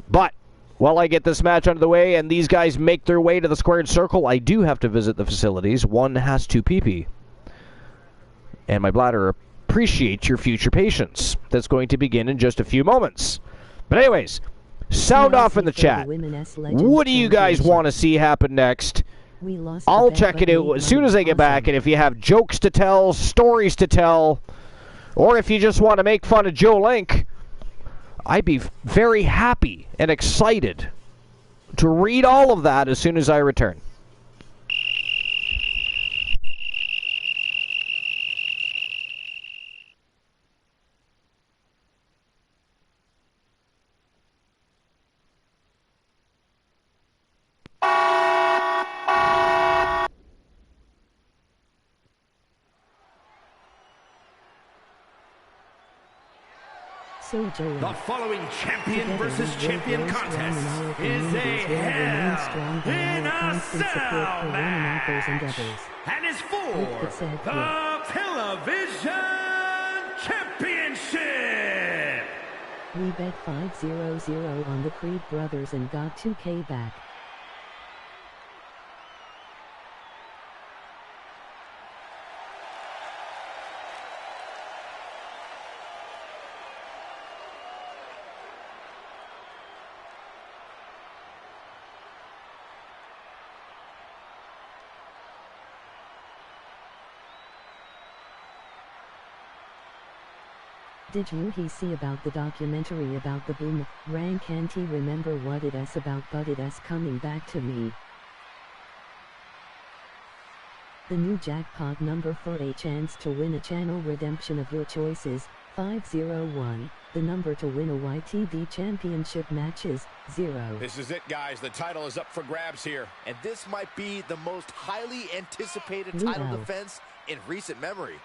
But while I get this match out of the way and these guys make their way to the squared circle, I do have to visit the facilities. One has to pee-pee. And my bladder appreciates your future patience. That's going to begin in just a few moments. But anyways, sound off in the chat. What do you guys want to see happen next? I'll check it out as soon as I get back, and if you have jokes to tell, stories to tell, or if you just want to make fun of Joe Link, I'd be very happy and excited to read all of that as soon as I return. The following champion versus champion contest is a Hell in a Cell match and is for the Television Championship. We bet 5-0-0 on the Creed brothers and got 2K back. Did you see about the documentary about the boomerang? Can't he remember what it is about, but it is coming back to me. The new jackpot number for a chance to win a channel redemption of your choices, 501. The number to win a YTV championship matches, 0. This is it, guys. The title is up for grabs here. And this might be the most highly anticipated title defense in recent memory.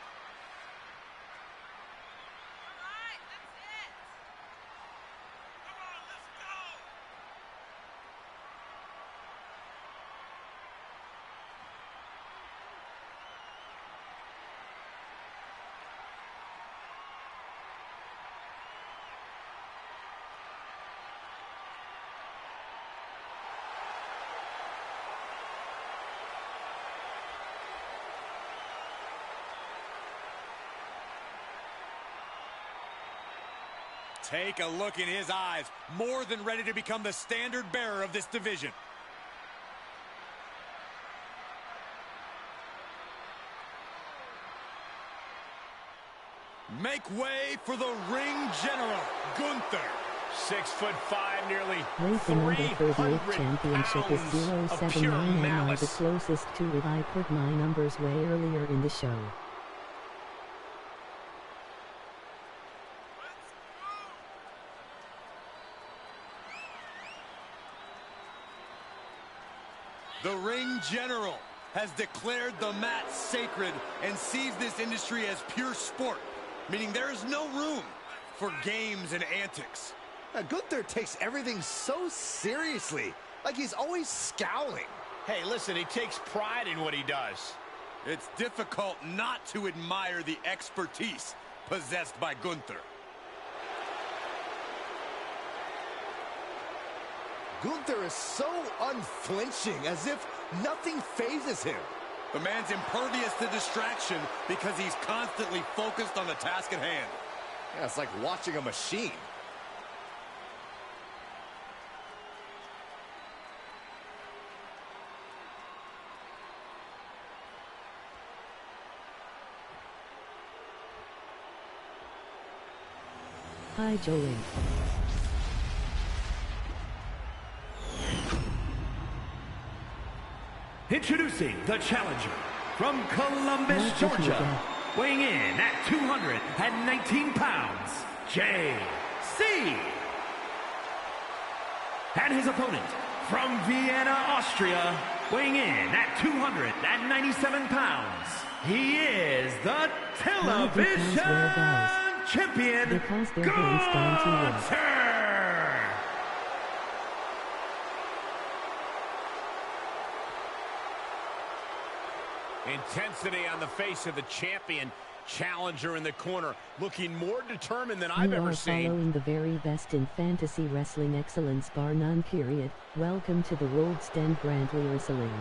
Take a look in his eyes. More than ready to become the standard bearer of this division. Make way for the ring general, Gunther. 6'5", nearly 300 championship is 079 and are the closest to it. I put my numbers way earlier in the show. The ring general has declared the mat sacred and sees this industry as pure sport, meaning there is no room for games and antics. Gunther takes everything so seriously, like he's always scowling. Hey, listen, he takes pride in what he does. It's difficult not to admire the expertise possessed by Gunther. Gunther is so unflinching, as if nothing phases him. The man's impervious to distraction because he's constantly focused on the task at hand. Yeah, it's like watching a machine. Hi, Joey. Introducing the challenger from Columbus, Georgia, weighing in at 219 pounds, JC. And his opponent from Vienna, Austria, weighing in at 297 pounds, he is the television champion, Gunther. Intensity on the face of the champion. Challenger in the corner, looking more determined than I've ever seen. Following the very best in fantasy wrestling excellence bar none period. Welcome to the world's Den Brantley Wrestling.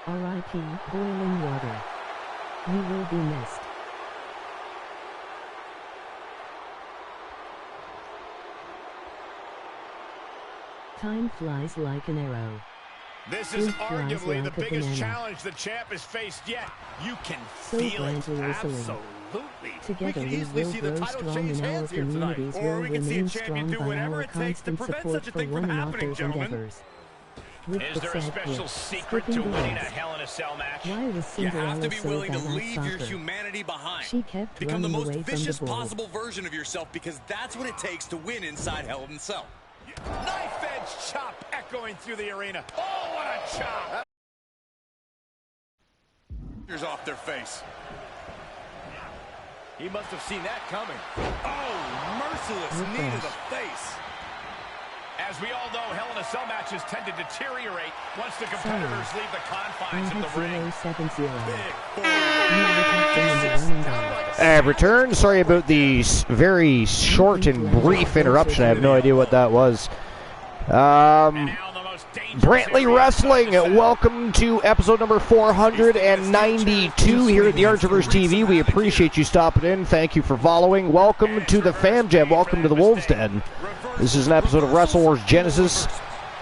R.I.P. Boiling water. You will be missed. Time flies like an arrow. This is arguably the biggest challenge the champ has faced yet. You can feel it. Absolutely. Together we will grow strong in our communities, will remain strong by our constant support for one another's endeavors. Is there a special secret to winning a Hell in a Cell match? Why was You Cinderella have to be so willing to bad at leave your soccer? humanity behind. She kept Become the running most away from vicious the ball. possible version of yourself, because that's what it takes to win inside Hell in a Cell. Knife edge chop echoing through the arena. Oh, what a chop! Here's off their face. He must have seen that coming. Oh, merciless knee to the face. As we all know, Hell in a Cell matches tend to deteriorate once the competitors leave the confines of the ring. 070. Return. Sorry about the very short and brief interruption. I have no idea what that was. Brantley Wrestling, welcome to episode number 492 here at the Archiverse TV. We appreciate you stopping in. Thank you for following. Welcome to the Fam Jam. Welcome to the Wolves Den. This is an episode of Wrestle Wars Genesis.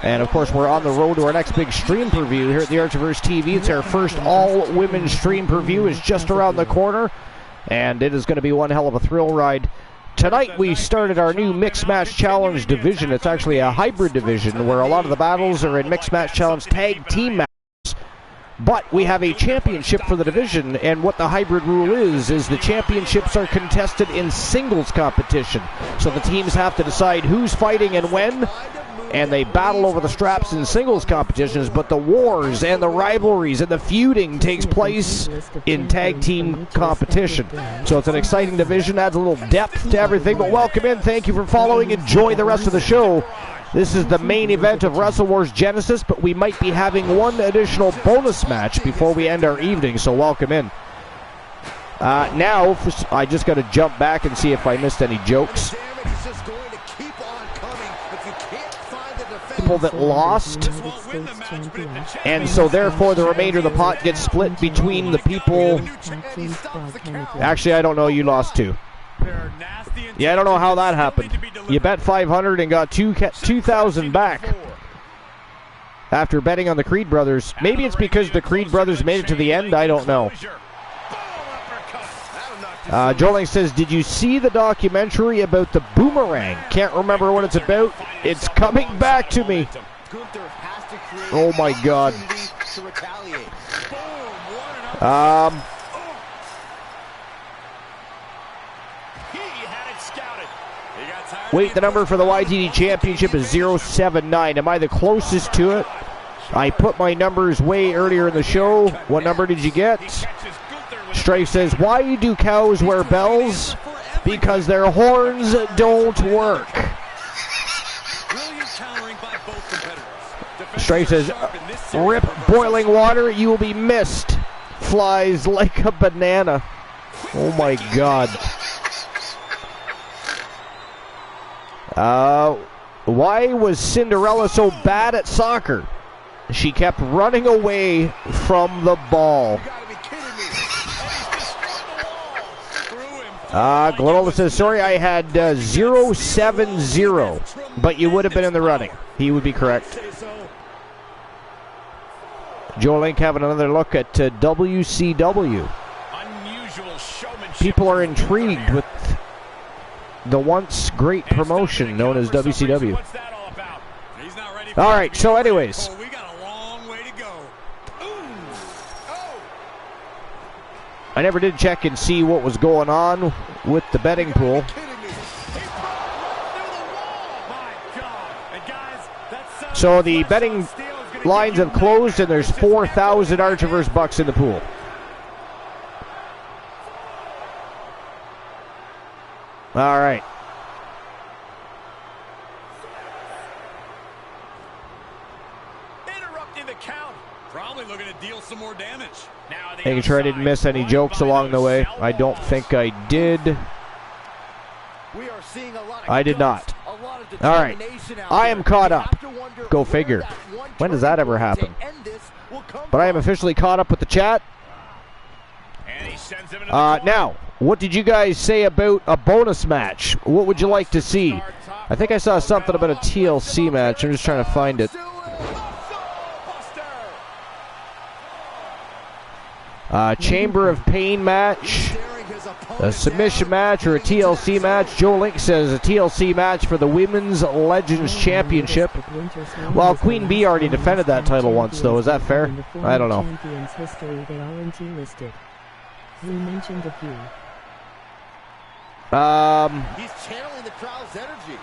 And, of course, we're on the road to our next big stream preview here at the Archiverse TV. It's our first all-women stream preview. It's just around the corner. And it is going to be one hell of a thrill ride Tonight we started our new Mixed Match Challenge division. It's actually a hybrid division where a lot of the battles are in Mixed Match Challenge tag team matches. But we have a championship for the division, and what the hybrid rule is the championships are contested in singles competition. So the teams have to decide who's fighting and when, and they battle over the straps in singles competitions, but the wars and the rivalries and the feuding takes place in tag team competition. So it's an exciting division, adds a little depth to everything. But welcome in, thank you for following, enjoy the rest of the show. This is the main event of Wrestle Wars Genesis, but we might be having one additional bonus match before we end our evening, so welcome in. Now, I just got to jump back and see if I missed any jokes. People that lost, and so therefore the remainder of the pot gets split between the people. Actually, I don't know, you lost too. Yeah, I don't know how that happened. You bet 500 and got 2,000 back after betting on the Creed brothers. Maybe it's because the Creed brothers made it to the end, I don't know. Joling says, did you see the documentary about the boomerang? Can't remember what it's about. It's coming back to me. Oh my God. Wait, the number for the YTD Championship is 079. Am I the closest to it? I put my numbers way earlier in the show. What number did you get? Strife says, why do cows wear bells? Because their horns don't work. Strife says, rip boiling water, you will be missed. Flies like a banana. Oh my God. Why was Cinderella so bad at soccer? She kept running away from the ball. Glorola says, sorry, I had 070, but you would have been in the running. He would be correct. Joe Link having another look at WCW. People are intrigued with the once great promotion known as WCW. All right, so anyways. I never did check and see what was going on with the betting pool. So the betting lines have closed and there's 4,000 Archiverse bucks in the pool. All right. Interrupting the count. Probably looking to deal some more damage. Making sure I didn't miss any jokes along the way. I don't think I did. I did not. All right. I am caught up. Go figure. When does that ever happen? But I am officially caught up with the chat. Now, what did you guys say about a bonus match? What would you like to see? I think I saw something about a TLC match. I'm just trying to find it. Chamber of Pain match, a submission match, or a TLC match. Joe Link says a TLC match for the Women's Legends Championship. Well, Queen Bee already defended that title once, though. Is that fair? I don't know. He's channeling the crowd's energy.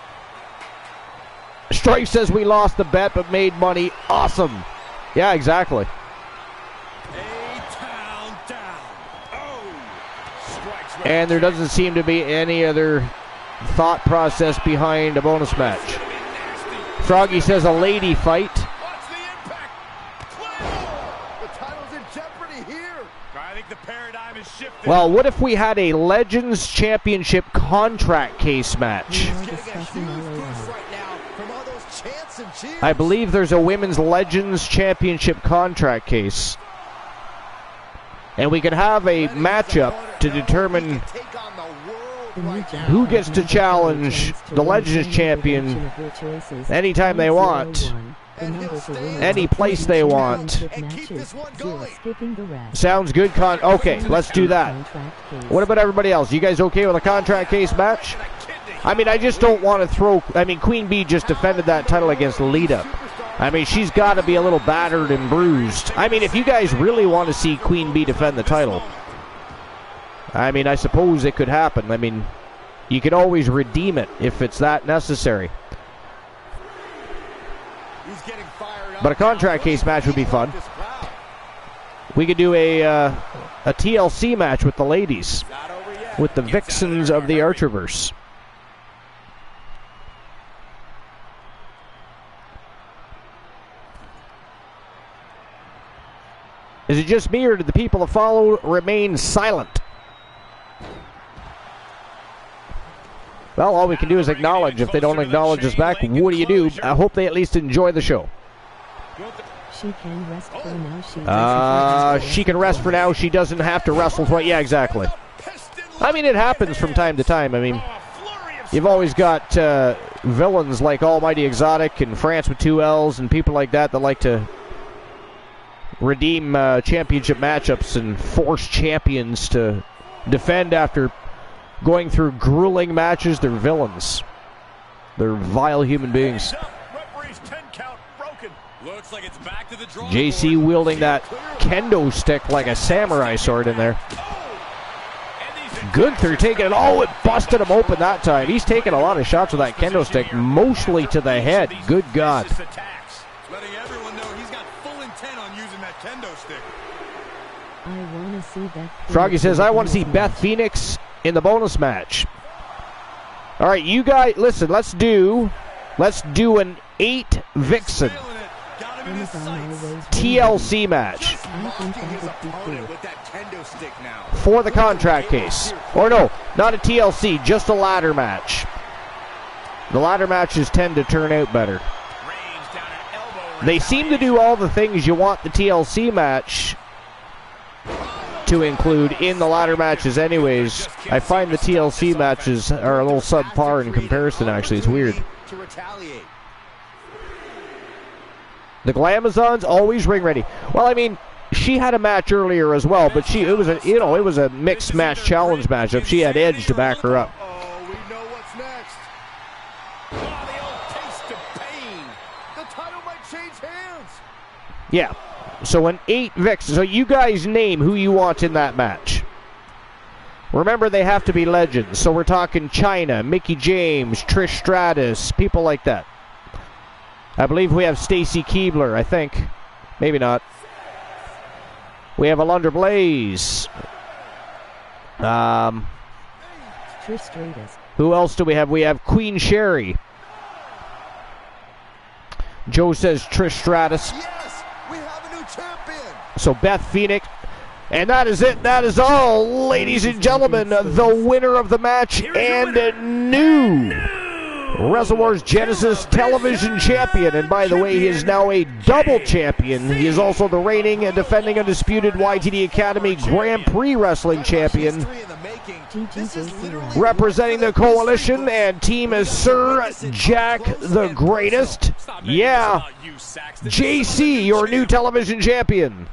Strife says we lost the bet but made money. Awesome. Yeah, exactly. And there doesn't seem to be any other thought process behind a bonus match. Froggy says a lady fight. Well, what if we had a Legends Championship contract case match? I believe there's a Women's Legends Championship contract case. And we could have a matchup to determine who gets to challenge the Legends Champion anytime they want, any place they want. Sounds good. Okay, let's do that. What about everybody else? You guys okay with a contract case match? I mean, I just don't want to throw... I mean, Queen Bee just defended that title against Lita. I mean, she's got to be a little battered and bruised. I mean, if you guys really want to see Queen Bee defend the title, I mean, I suppose it could happen. I mean, you could always redeem it if it's that necessary. But a contract case match would be fun. We could do a TLC match with the ladies, with the Vixens of the Archerverse. Is it just me, or did the people that follow remain silent? Well, all we can do is acknowledge. If they don't acknowledge us back, what do? I hope they at least enjoy the show. She can rest for now. She can rest for now. She doesn't have to wrestle twice. Yeah, exactly. I mean, it happens from time to time. I mean, you've always got villains like Almighty Exotic and France with 2 L's and people like that like to redeem championship matchups and force champions to defend after going through grueling matches. They're villains. They're vile human beings. JC wielding that kendo stick like a samurai sword in there. Gunther taking it. Oh, it busted him open that time. He's taking a lot of shots with that kendo stick, mostly to the head. Good God. Letting everyone know he's got full intent on using that kendo stick. I want to see Beth. Froggy says, I want to see Beth Phoenix in the bonus match. All right, you guys, listen, let's do an 8 Vixen TLC match for the contract case. Or no, not a TLC, just a ladder match. The ladder matches tend to turn out better. They seem to do all the things you want the TLC match to include in the ladder matches anyways. I find the TLC matches are a little subpar in comparison, actually. It's weird. The Glamazons always ring ready. Well, I mean, she had a match earlier as well, but it was a mixed match challenge matchup. She had Edge to back her up. Oh, we know what's next. Oh, the old taste of pain. The title might change hands. Yeah. So an 8 Vixen. So you guys name who you want in that match. Remember, they have to be legends. So we're talking Chyna, Mickie James, Trish Stratus, people like that. I believe we have Stacy Keibler, I think. Maybe not. We have Alundra Blaze. Trish Stratus. Who else do we have? We have Queen Sherry. Joe says Trish Stratus. Yes, we have a new champion. So Beth Phoenix. And that is it. That is all, ladies and gentlemen. The winner of the match and new Wrestle Wars Genesis Television Champion. And by the way, he is now a double champion. He is also the reigning and defending undisputed YTD Academy Grand Prix Wrestling Champion. Representing the Coalition and team is Sir Jack the Greatest. Yeah, JC, your new television champion.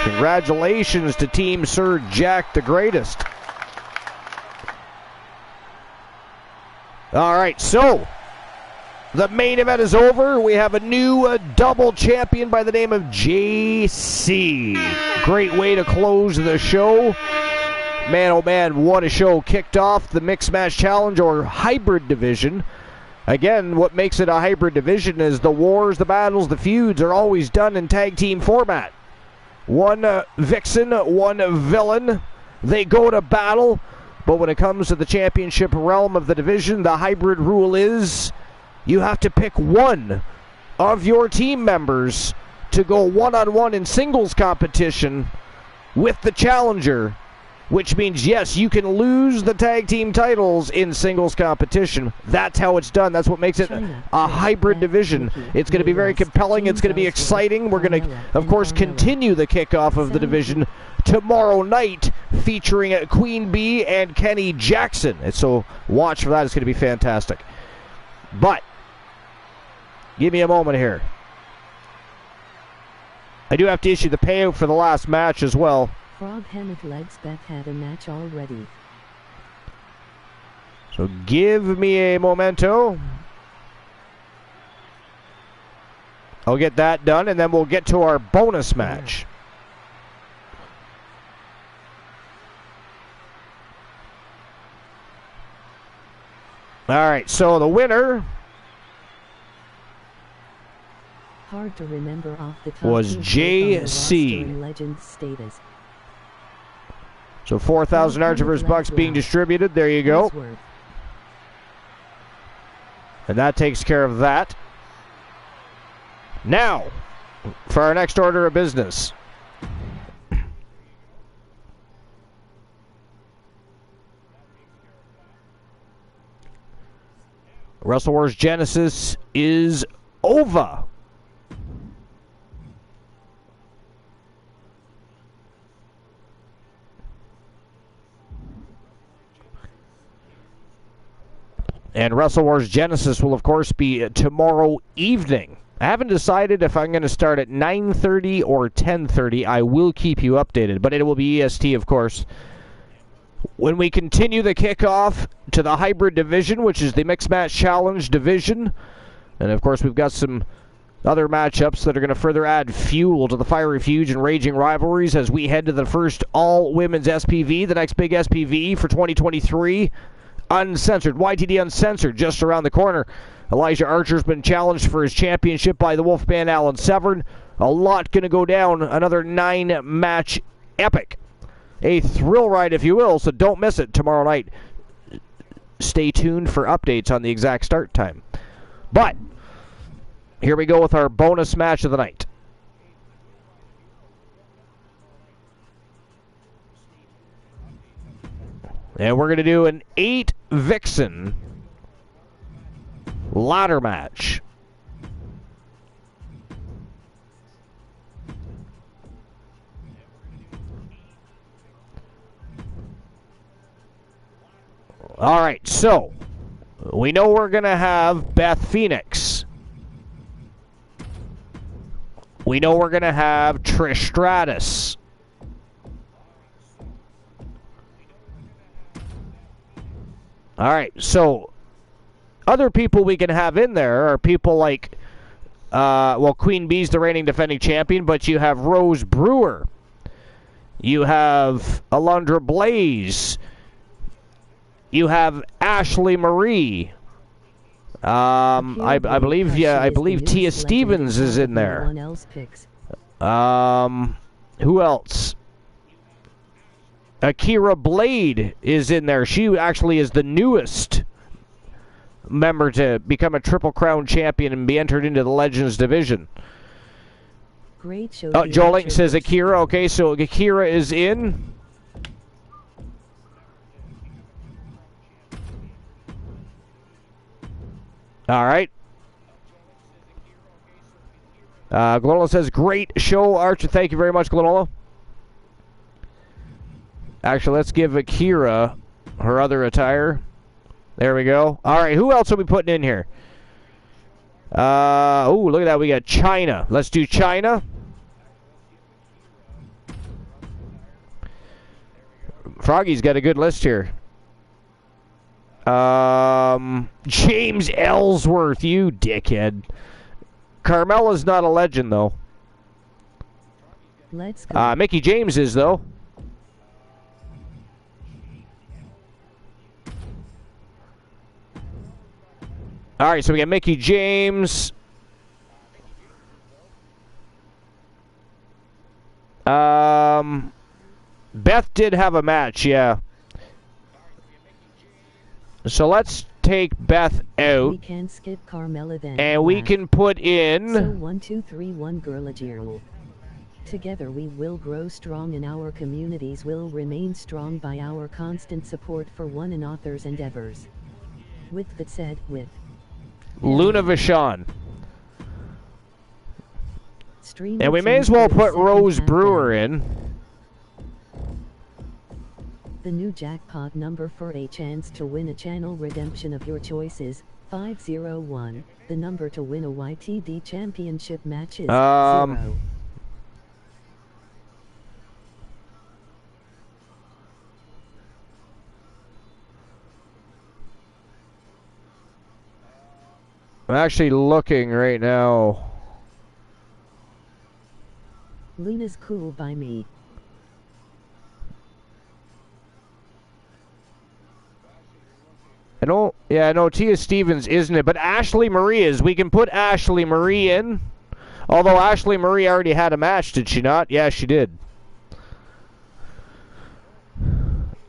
Congratulations to Team Sir Jack the Greatest. All right, so the main event is over. We have a new double champion by the name of JC. Great way to close the show. Man, oh man, what a show. Kicked off the Mixed Match Challenge or Hybrid Division. Again, what makes it a hybrid division is the wars, the battles, the feuds are always done in tag team format. One Vixen, one villain. They go to battle. But when it comes to the championship realm of the division, the hybrid rule is you have to pick one of your team members to go one-on-one in singles competition with the challenger, which means, yes, you can lose the tag team titles in singles competition. That's how it's done. That's what makes it a hybrid division. It's going to be very compelling. It's going to be exciting. We're going to, of course, continue the kickoff of the division tomorrow night, featuring Queen Bee and Kenny Jackson. And so watch for that. It's going to be fantastic. But give me a moment here. I do have to issue the payout for the last match as well. Frog Hammock Legs Beth had a match already. So give me a momento. I'll get that done, and then we'll get to our bonus match. All right, so the winner hard to remember off the top was JC. Legend status. So 4,000 Archivers bucks being distributed. There you go. And that takes care of that. Now, for our next order of business. Wrestle Wars Genesis is over. And Wrestle Wars Genesis will, of course, be tomorrow evening. I haven't decided if I'm going to start at 9:30 or 10:30. I will keep you updated, but it will be EST, of course. When we continue the kickoff to the hybrid division, which is the Mixed Match Challenge division, and of course we've got some other matchups that are going to further add fuel to the fiery feuds and raging rivalries as we head to the first all-women's SPV, the next big SPV for 2023. Uncensored, YTD Uncensored, just around the corner. Elijah Archer's been challenged for his championship by the Wolfman Alan Severn. A lot going to go down. Another 9-match epic. A thrill ride, if you will, so don't miss it tomorrow night. Stay tuned for updates on the exact start time. But here we go with our bonus match of the night. And we're going to do an 8-Vixen ladder match. All right, so we know we're going to have Beth Phoenix. We know we're going to have Trish Stratus. All right, so other people we can have in there are people like, well, Queen Bee's the reigning defending champion, but you have Rose Brewer. You have Alundra Blaze. You have Ashley Marie. I believe Tia Stevens is in there. Who else? Akira Blade is in there. She actually is the newest member to become a Triple Crown champion and be entered into the Legends division. Great show. Oh, Joel Layton says Akira. Okay, so Akira is in. All right. Glenola says, great show, Archer. Thank you very much, Glenola. Actually, let's give Akira her other attire. There we go. All right, who else are we putting in here? Oh, look at that. We got China. Let's do China. Froggy's got a good list here. James Ellsworth, you dickhead. Carmella's not a legend, though. Let's go. Mickey James is, though. All right, so we got Mickey James. Beth did have a match, yeah. So let's take Beth out. We can skip Carmella then. And we can put in. So 1, 2, 3, 1 Girl. Together we will grow strong and our communities will remain strong by our constant support for one another's endeavors. With that said, with Luna Vachon. Stream And we may as well put Rose Brewer in. The new jackpot number for a chance to win a channel redemption of your choice is 501. The number to win a YTD championship match is 0. I'm actually looking right now. Luna's cool by me. I know Tia Stevens isn't it, but Ashley Marie is. We can put Ashley Marie in. Although Ashley Marie already had a match, did she not? Yeah, she did.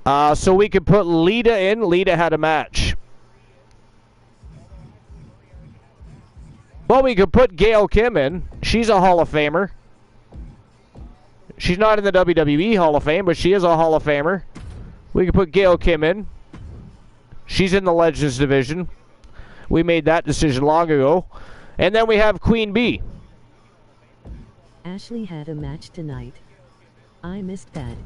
So we could put Lita in. Lita had a match. Well, we could put Gail Kim in. She's a Hall of Famer. She's not in the WWE Hall of Fame, but she is a Hall of Famer. We could put Gail Kim in. She's in the Legends division. We made that decision long ago. And then we have Queen Bee. Ashley had a match tonight. I missed that.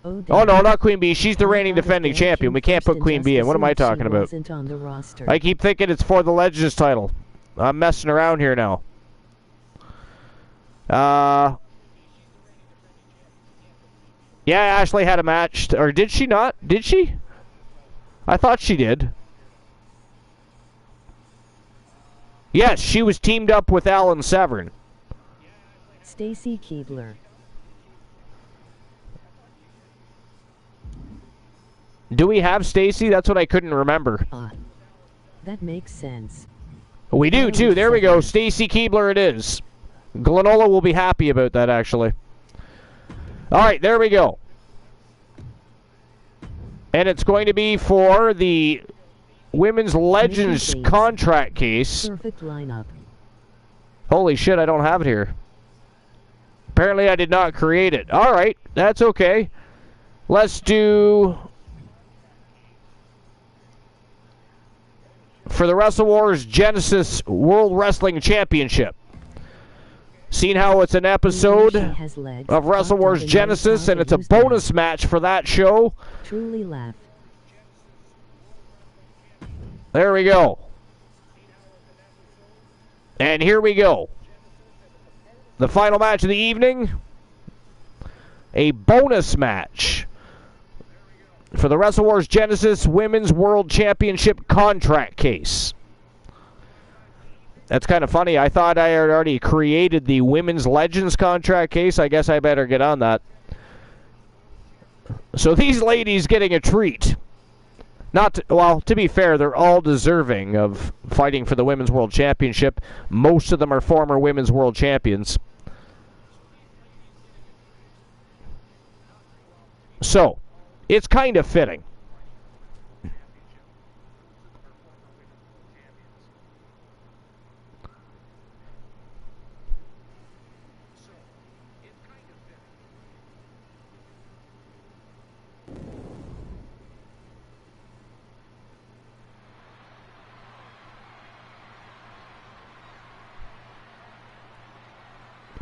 Oh no, not Queen Bee. She's the reigning defending champion. We can't put Queen Bee in. What am I talking about? On the roster. I keep thinking it's for the Legends title. I'm messing around here now. Yeah, Ashley had a match. Or did she not? Did she? I thought she did. Yes, she was teamed up with Alan Severn. Stacy Keibler. Do we have Stacy? That's what I couldn't remember. That makes sense. We do too. There we go. Stacy Keibler it is. Glenola will be happy about that actually. All right, there we go. And it's going to be for the Women's Legends contract case. Perfect lineup. Holy shit, I don't have it here. Apparently I did not create it. All right, that's okay. Let's do... for the Wrestle Wars Genesis World Wrestling Championship. Seen how it's an episode of Wrestle Wars Genesis, and it's a bonus match for that show. Truly laugh. There we go. And here we go. The final match of the evening. A bonus match for the Wrestle Wars Genesis Women's World Championship contract case. That's kind of funny. I thought I had already created the Women's Legends contract case. I guess I better get on that. So these ladies getting a treat. Well, to be fair, they're all deserving of fighting for the Women's World Championship. Most of them are former Women's World Champions. So, it's kind of fitting.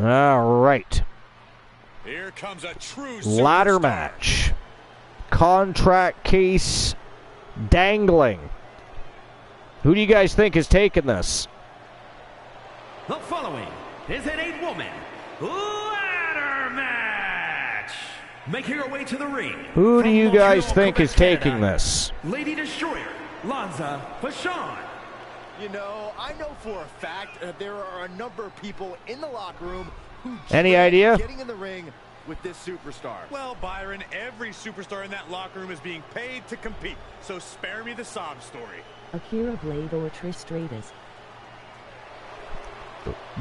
All right. Here comes a true ladder superstar. match. Contract case dangling. Who do you guys think is taking this? The following is an 8-woman ladder match. Making her way to the ring. Who do from you guys Montreal, think is Quebec, taking Canada, this? Lady Destroyer, Lanza Vachon. You know, I know for a fact that there are a number of people in the locker room who Any idea? getting in the ring with this superstar. Well, Byron, every superstar in that locker room is being paid to compete, so spare me the sob story. Akira Blade or Trish Stratus.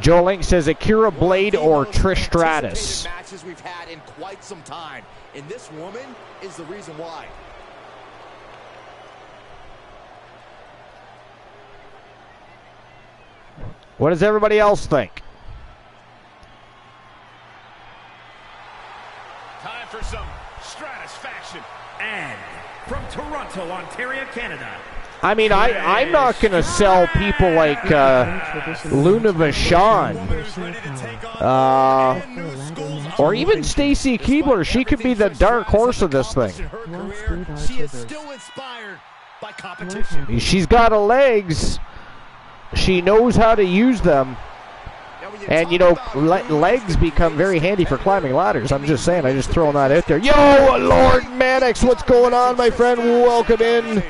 Joe Link says Akira Blade or Trish Stratus. Matches we've had in quite some time, and this woman is the reason why. What does everybody else think? Time for some stratisfaction. And from Toronto, Ontario, Canada. I mean, I'm not going to sell people like Luna Vachon or even Stacy Keibler. She could be the dark horse of this thing. She is still inspired by competition. She's got legs. She knows how to use them. And, you know, legs become very handy for climbing ladders. I'm just saying. I'm just throwing that out there. Yo, Lord Mannix, what's going on, my friend? Welcome in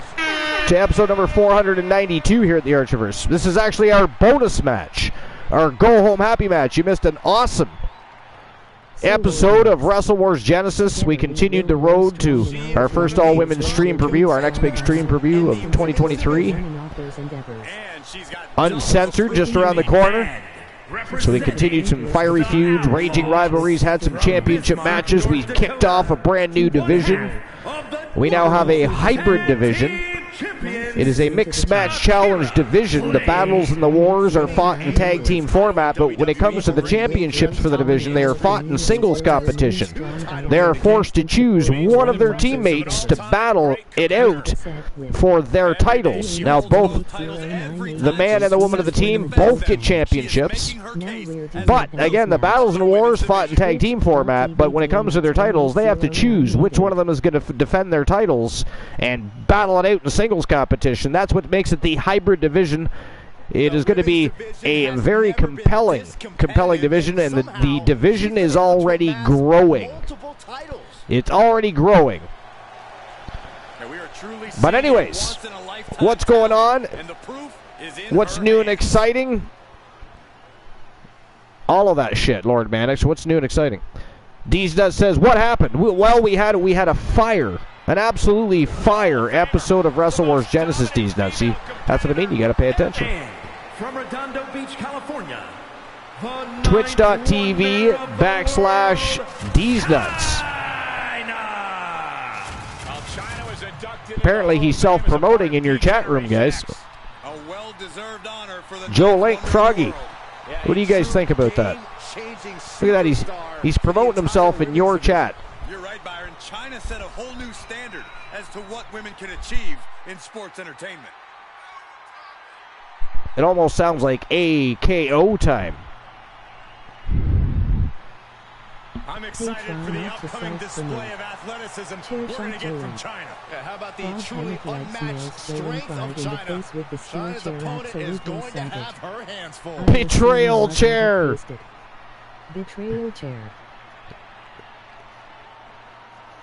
to episode number 492 here at the Archiverse. This is actually our bonus match, our go-home happy match. You missed an awesome episode of Wrestle Wars Genesis. We continued the road to our first all-women's stream preview, our next big stream preview of 2023. Uncensored, just around the corner. So we continued some fiery feuds, raging rivalries, had some championship matches. We kicked off a brand new division. We now have a hybrid division. It is a mixed match challenge division. The battles and the wars are fought in tag team format, but when it comes to the championships for the division, they are fought in singles competition. They are forced to choose one of their teammates to battle it out for their titles. Now both the man and the woman of the team both get championships, but again, the battles and wars fought in tag team format, but when it comes to their titles, they have to choose which one of them is going to defend their titles and battle it out in singles competition. That's what makes it the hybrid division. It is going to be a very compelling division, and the division is already growing. It's already growing. But anyways, what's going on? What's new and exciting? All of that shit, Lord Mannix. What's new and exciting? Deez Nuts says, what happened? Well, we had a fire. An absolutely fire episode of Wrestle Wars Genesis, Deez Nuts. See, that's what I mean. You got to pay attention. From Redondo Beach, California, Twitch.tv/Deez Nuts. Apparently, he's self-promoting in your chat room, guys. Joe Link, Froggy. What do you guys think about that? Look at that. He's promoting himself in your chat. You're right, Byron. China set a whole new standard as to what women can achieve in sports entertainment. It almost sounds like AKO time. I'm excited for the upcoming display of athleticism we're going to get from China. Yeah, how about the truly unmatched strength of China? China's opponent is going to have her hands full. Betrayal chair. Betrayal chair.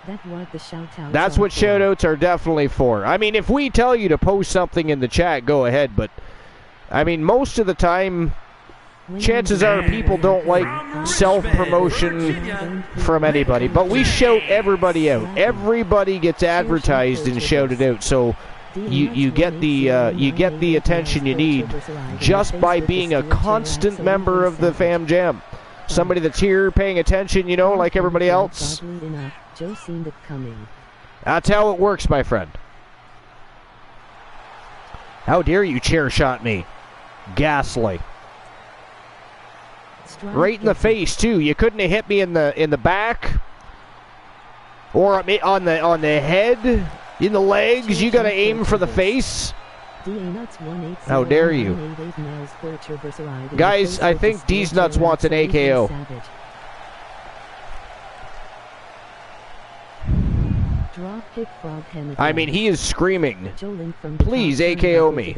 That's what shoutouts are definitely for. I mean, if we tell you to post something in the chat, go ahead. But, I mean, most of the time, chances are people don't like self-promotion from anybody. But we shout everybody out. Everybody gets advertised and shouted out. So you get the attention you need just by being a constant member of the Fam Jam. Somebody that's here paying attention, you know, like everybody else. Joe seen it coming. That's how it works, my friend. How dare you chair shot me? Ghastly. Right in the face too. You couldn't have hit me in the back or on the head, in the legs. You got to aim for the face. How dare you? Guys, I think Deez Nuts wants an AKO. I mean, he is screaming, please AKO me.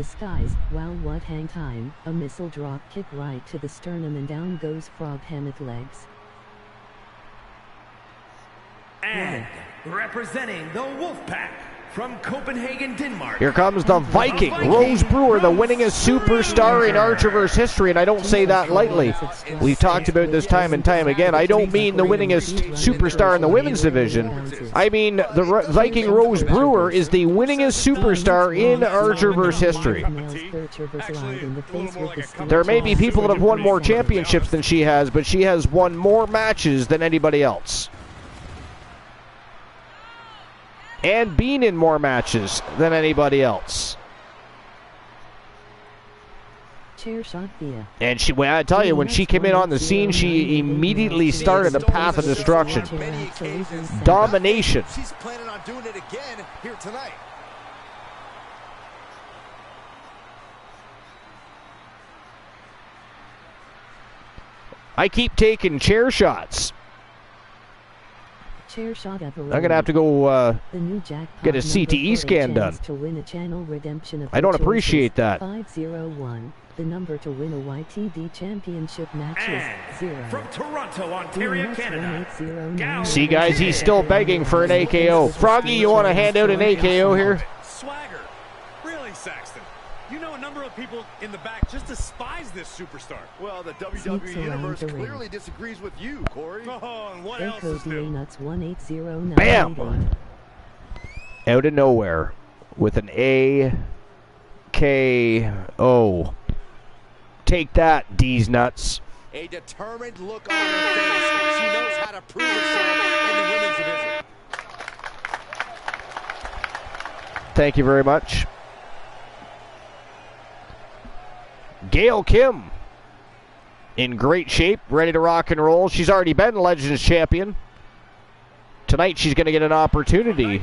Wow, what hang time. A missile drop kick right to the sternum and down goes Frog Hammett legs. And representing the Wolfpack from Copenhagen, Denmark. Here comes the Viking, Rose Brewer, the winningest superstar in Archiverse history, and I don't say that lightly. We've talked about this time and time again. I don't mean the winningest superstar in the women's division. I mean the Viking Rose Brewer is the winningest superstar in Archiverse history. There may be people that have won more championships than she has, but she has won more matches than anybody else. And been in more matches than anybody else. And she, well, I tell you, when she came in on the scene, she immediately started a path of destruction. Domination. She's planning on doing it again here tonight. I keep taking chair shots. I'm going to have to go get a CTE scan done. I don't appreciate that. 501. The number to win a YTD championship match is 0. From Toronto, Ontario, Canada. See, guys, he's still begging for an AKO. Froggy, you want to hand out an AKO here? Swagger. Saxton. You know, a number of people in the back just despise this superstar. Well, the WWE Universe clearly disagrees with you, Corey. Oh, and what else is new? Nuts 180. Bam! Out of nowhere with an AKO. Take that, D's nuts. A determined look on her face. She knows how to prove herself in the women's division. Thank you very much. Gail Kim in great shape, ready to rock and roll. She's already been Legends champion. Tonight she's going to get an opportunity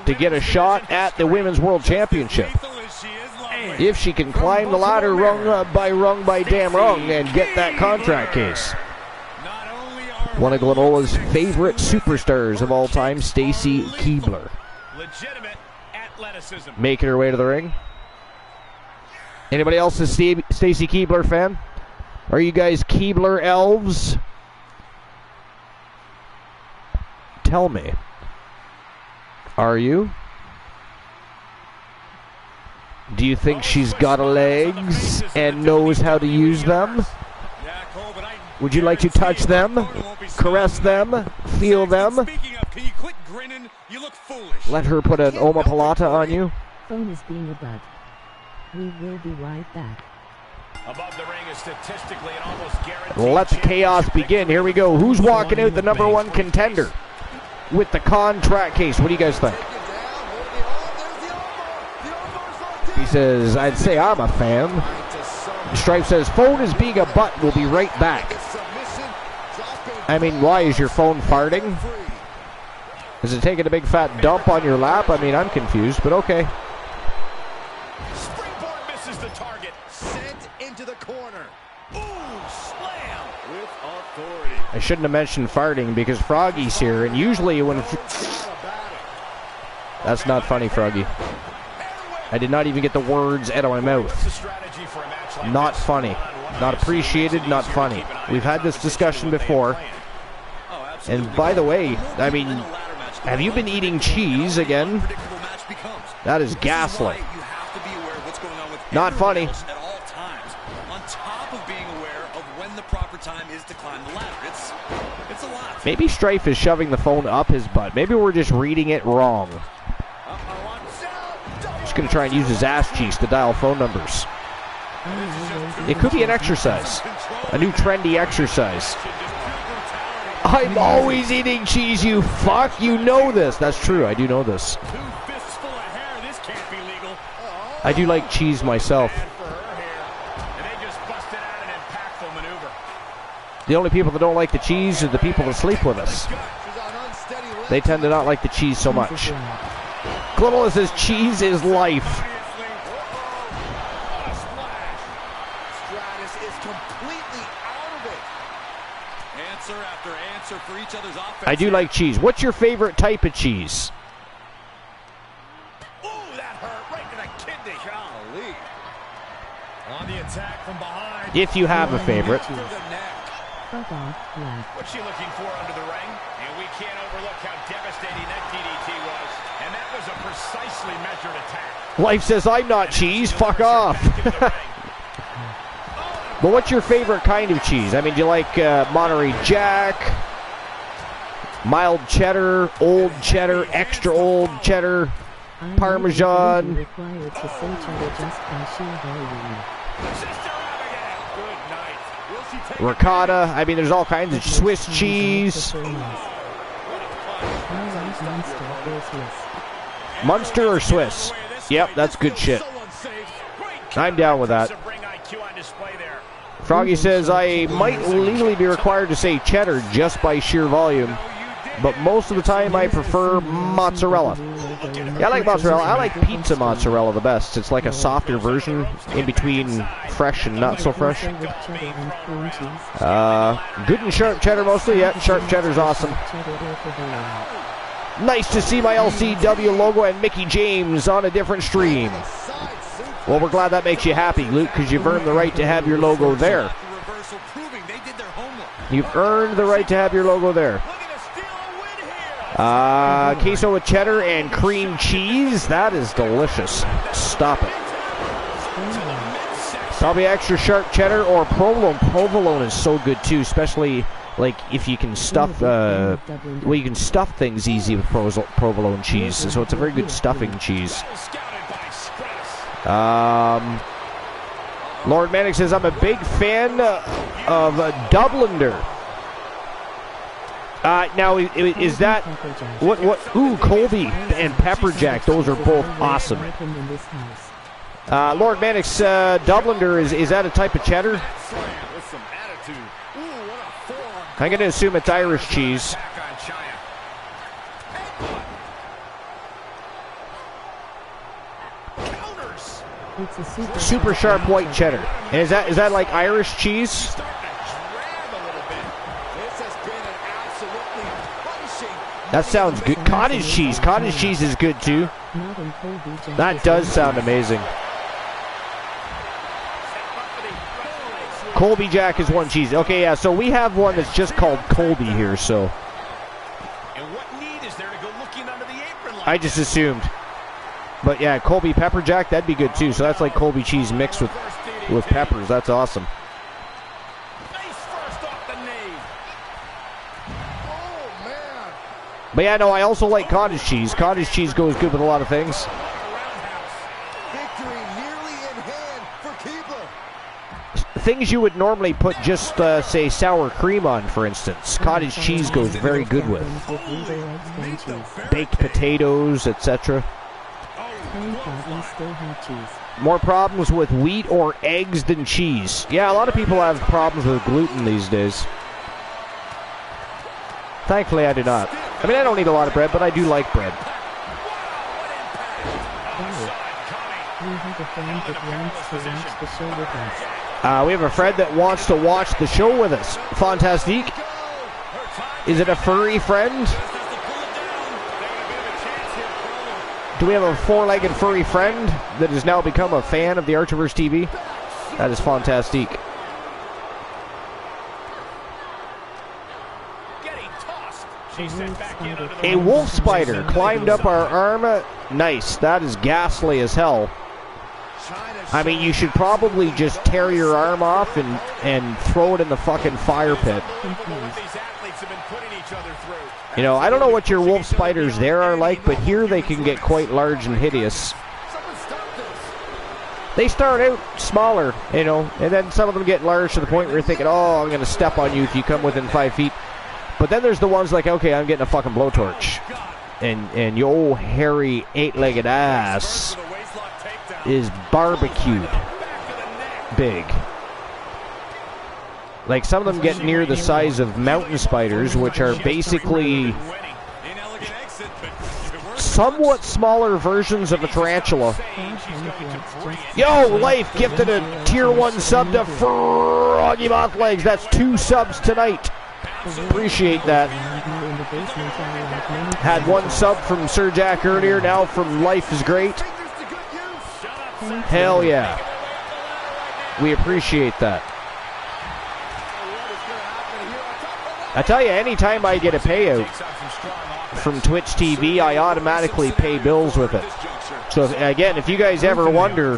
to get a shot at the Women's World Championship. If she can climb the ladder rung by damn rung and get that contract case. One of Glenola's favorite superstars of all time, Stacy Keibler. Making her way to the ring. Anybody else a Stacy Keibler fan? Are you guys Keibler elves? Tell me. Are you? Do you think she's got legs and knows how to use them? Would you like to touch them, caress them, feel them? Let her put an omoplata on you? Phone is being a butt. We will be right back. Above the ring is statistically an almost guaranteed. Let the chaos begin. Here we go. Who's walking out the #1 contender with the contract case? What do you guys think? He says, I'd say I'm a fan. Stripe says, phone is being a butt. We'll be right back. I mean, why? Is your phone farting? Is it taking a big fat dump on your lap? I mean, I'm confused, but okay. Springboard misses the target. Sent into the corner. Ooh, slam with authority. I shouldn't have mentioned farting because Froggy's here, and usually when... That's not funny, Froggy. I did not even get the words out of my mouth. Not funny. Not appreciated, not funny. We've had this discussion before. And by the way, I mean, have you been eating cheese again? That is gaslight. Not funny. At all times, on top of being aware of when the proper time is to climb the ladder. It's a lot. Maybe Strife is shoving the phone up his butt. Maybe we're just reading it wrong. Just gonna try and use his ass cheeks to dial phone numbers. It could be an exercise, a new trendy exercise. I'm always eating cheese, you fuck. You know this. That's true. I do know this. I do like cheese myself. The only people that don't like the cheese are the people that sleep with us. They tend to not like the cheese so much. Global says cheese is life. I do like cheese. What's your favorite type of cheese? Ooh, that hurt right to the kidney. Golly. On the attack from behind. If you have a favorite. What's she looking for under the ring? And we can't overlook how devastating that DDT was. And that was a precisely measured attack. Life says I'm not cheese. Fuck off. But what's your favorite kind of cheese? I mean, do you like Monterey Jack, mild cheddar, old cheddar, extra old cheddar, Parmesan, ricotta? I mean, there's all kinds of Swiss cheese. Munster or Swiss? Yep, that's good shit. I'm down with that. Froggy says, I might legally be required to say cheddar just by sheer volume, but most of the time I prefer mozzarella. Yeah, I like mozzarella. I like pizza mozzarella the best. It's like a softer version in between fresh and not so fresh. Good and sharp cheddar mostly. Yeah, sharp cheddar's awesome. Nice to see my LCW logo and Mickey James on a different stream. Well, we're glad that makes you happy, Luke, because you've earned the right to have your logo there. You've earned the right to have your logo there. Queso with cheddar and cream cheese. That is delicious. Stop it. Probably extra sharp cheddar or provolone. Provolone is so good too, especially like if you can stuff. Well, you can stuff things easy with provolone cheese, so it's a very good stuffing cheese. Lord Manic says, I'm a big fan of Dubliner. Now, is that what? Ooh, Colby and Pepper Jack. Those are both awesome. Lord Manic's Dubliner, is that a type of cheddar? I'm going to assume it's Irish cheese. It's a super sharp white cheddar. And is that like Irish cheese? That sounds good. Cottage cheese. Cottage cheese is good too. That does sound amazing. Colby Jack is one cheese. Okay, yeah, so we have one that's just called Colby here, so. I just assumed. But yeah, Colby Pepper Jack, that'd be good too. So that's like Colby cheese mixed with peppers. That's awesome. But yeah, no, I also like cottage cheese. Cottage cheese goes good with a lot of things. Things you would normally put just, say, sour cream on, for instance. Cottage cheese goes very good with. Baked potatoes, etc. More problems with wheat or eggs than cheese. Yeah, a lot of people have problems with gluten these days. Thankfully, I do not. I mean, I don't eat a lot of bread, but I do like bread. We have a friend that wants to watch the show with us. Fantastique. Is it a furry friend? Do we have a four-legged furry friend that has now become a fan of the Archerverse TV? That is fantastique. A wolf spider climbed up our arm. Nice. That is ghastly as hell. I mean, you should probably just tear your arm off and throw it in the fucking fire pit. You know, I don't know what your wolf spiders there are like, but here they can get quite large and hideous. They start out smaller, you know, and then some of them get large to the point where you're thinking, oh, I'm going to step on you if you come within 5 feet. But then there's the ones like, okay, I'm getting a fucking blowtorch. And your old hairy 8-legged ass is barbecued big. Like, some of them get near the size of mountain spiders, which are basically somewhat smaller versions of a tarantula. Yo, Life gifted a tier 1 sub to Froggy Moth Legs. That's 2 subs tonight. Appreciate that. Had 1 sub from Sir Jack earlier, now from Life is Great. Hell yeah. We appreciate that. I tell you, anytime I get a payout from Twitch TV, I automatically pay bills with it. So again, if you guys ever wonder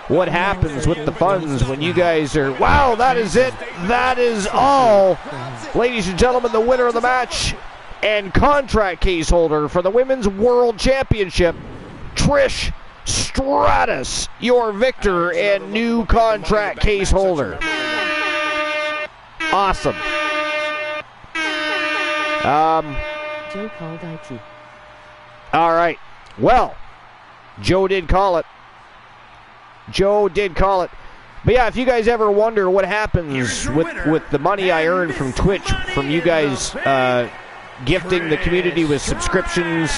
what happens with the funds when you guys are, wow, that is it. That is all. Ladies and gentlemen, the winner of the match and contract case holder for the Women's World Championship, Trish Stratus, your victor and new contract case holder. Awesome. Joe called IT. All right. Well, Joe did call it. Joe did call it. But yeah, if you guys ever wonder what happens with the money I earn from Twitch, from you guys gifting the community with subscriptions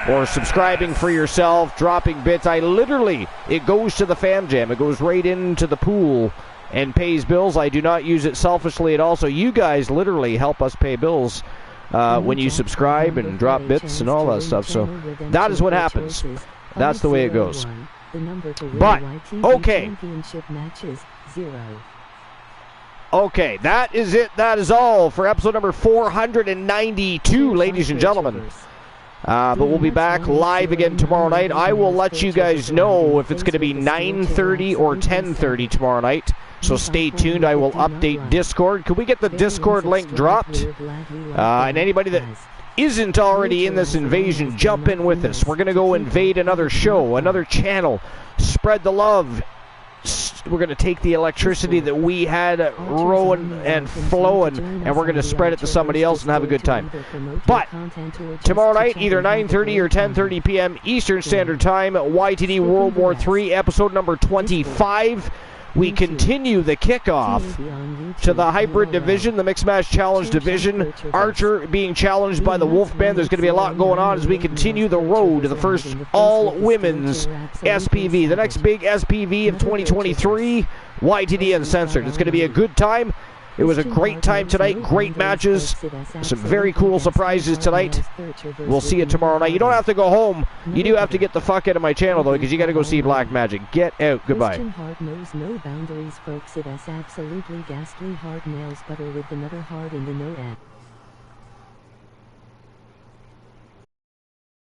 or subscribing for yourself, dropping bits, it goes to the Fam Jam. It goes right into the pool and pays bills. I do not use it selfishly at all. So you guys literally help us pay bills when you subscribe and drop bits and all that stuff. So that is what happens. That's the way it goes. But, okay. Okay, that is it. That is all for episode number 492, ladies and gentlemen. But we'll be back live again tomorrow night. I will let you guys know if it's going to be 9:30 or 10:30 tomorrow night. So stay tuned. I will update Discord. Could we get the Discord link dropped? And anybody that isn't already in this invasion, jump in with us. We're going to go invade another show, another channel. Spread the love. We're going to take the electricity that we had rolling and flowing, and we're going to spread it to somebody else and have a good time. But tomorrow night, either 9:30 or 10:30 p.m. Eastern Standard Time, YTD World War III, episode number 25. We continue the kickoff to the hybrid division, the Mixed Match Challenge division. Archer being challenged by the Wolfman. There's going to be a lot going on as we continue the road to the first all-women's SPV. The next big SPV of 2023, YTD Uncensored. It's going to be a good time. It was a great time tonight, great matches, some very cool surprises tonight. We'll see you tomorrow night. You don't have to go home. You do have to get the fuck out of my channel, though, because you got to go see Black Magic. Get out. Goodbye. Christian Hard knows no boundaries, folks. It has absolutely ghastly hard nails, butter with another hard in the no ad.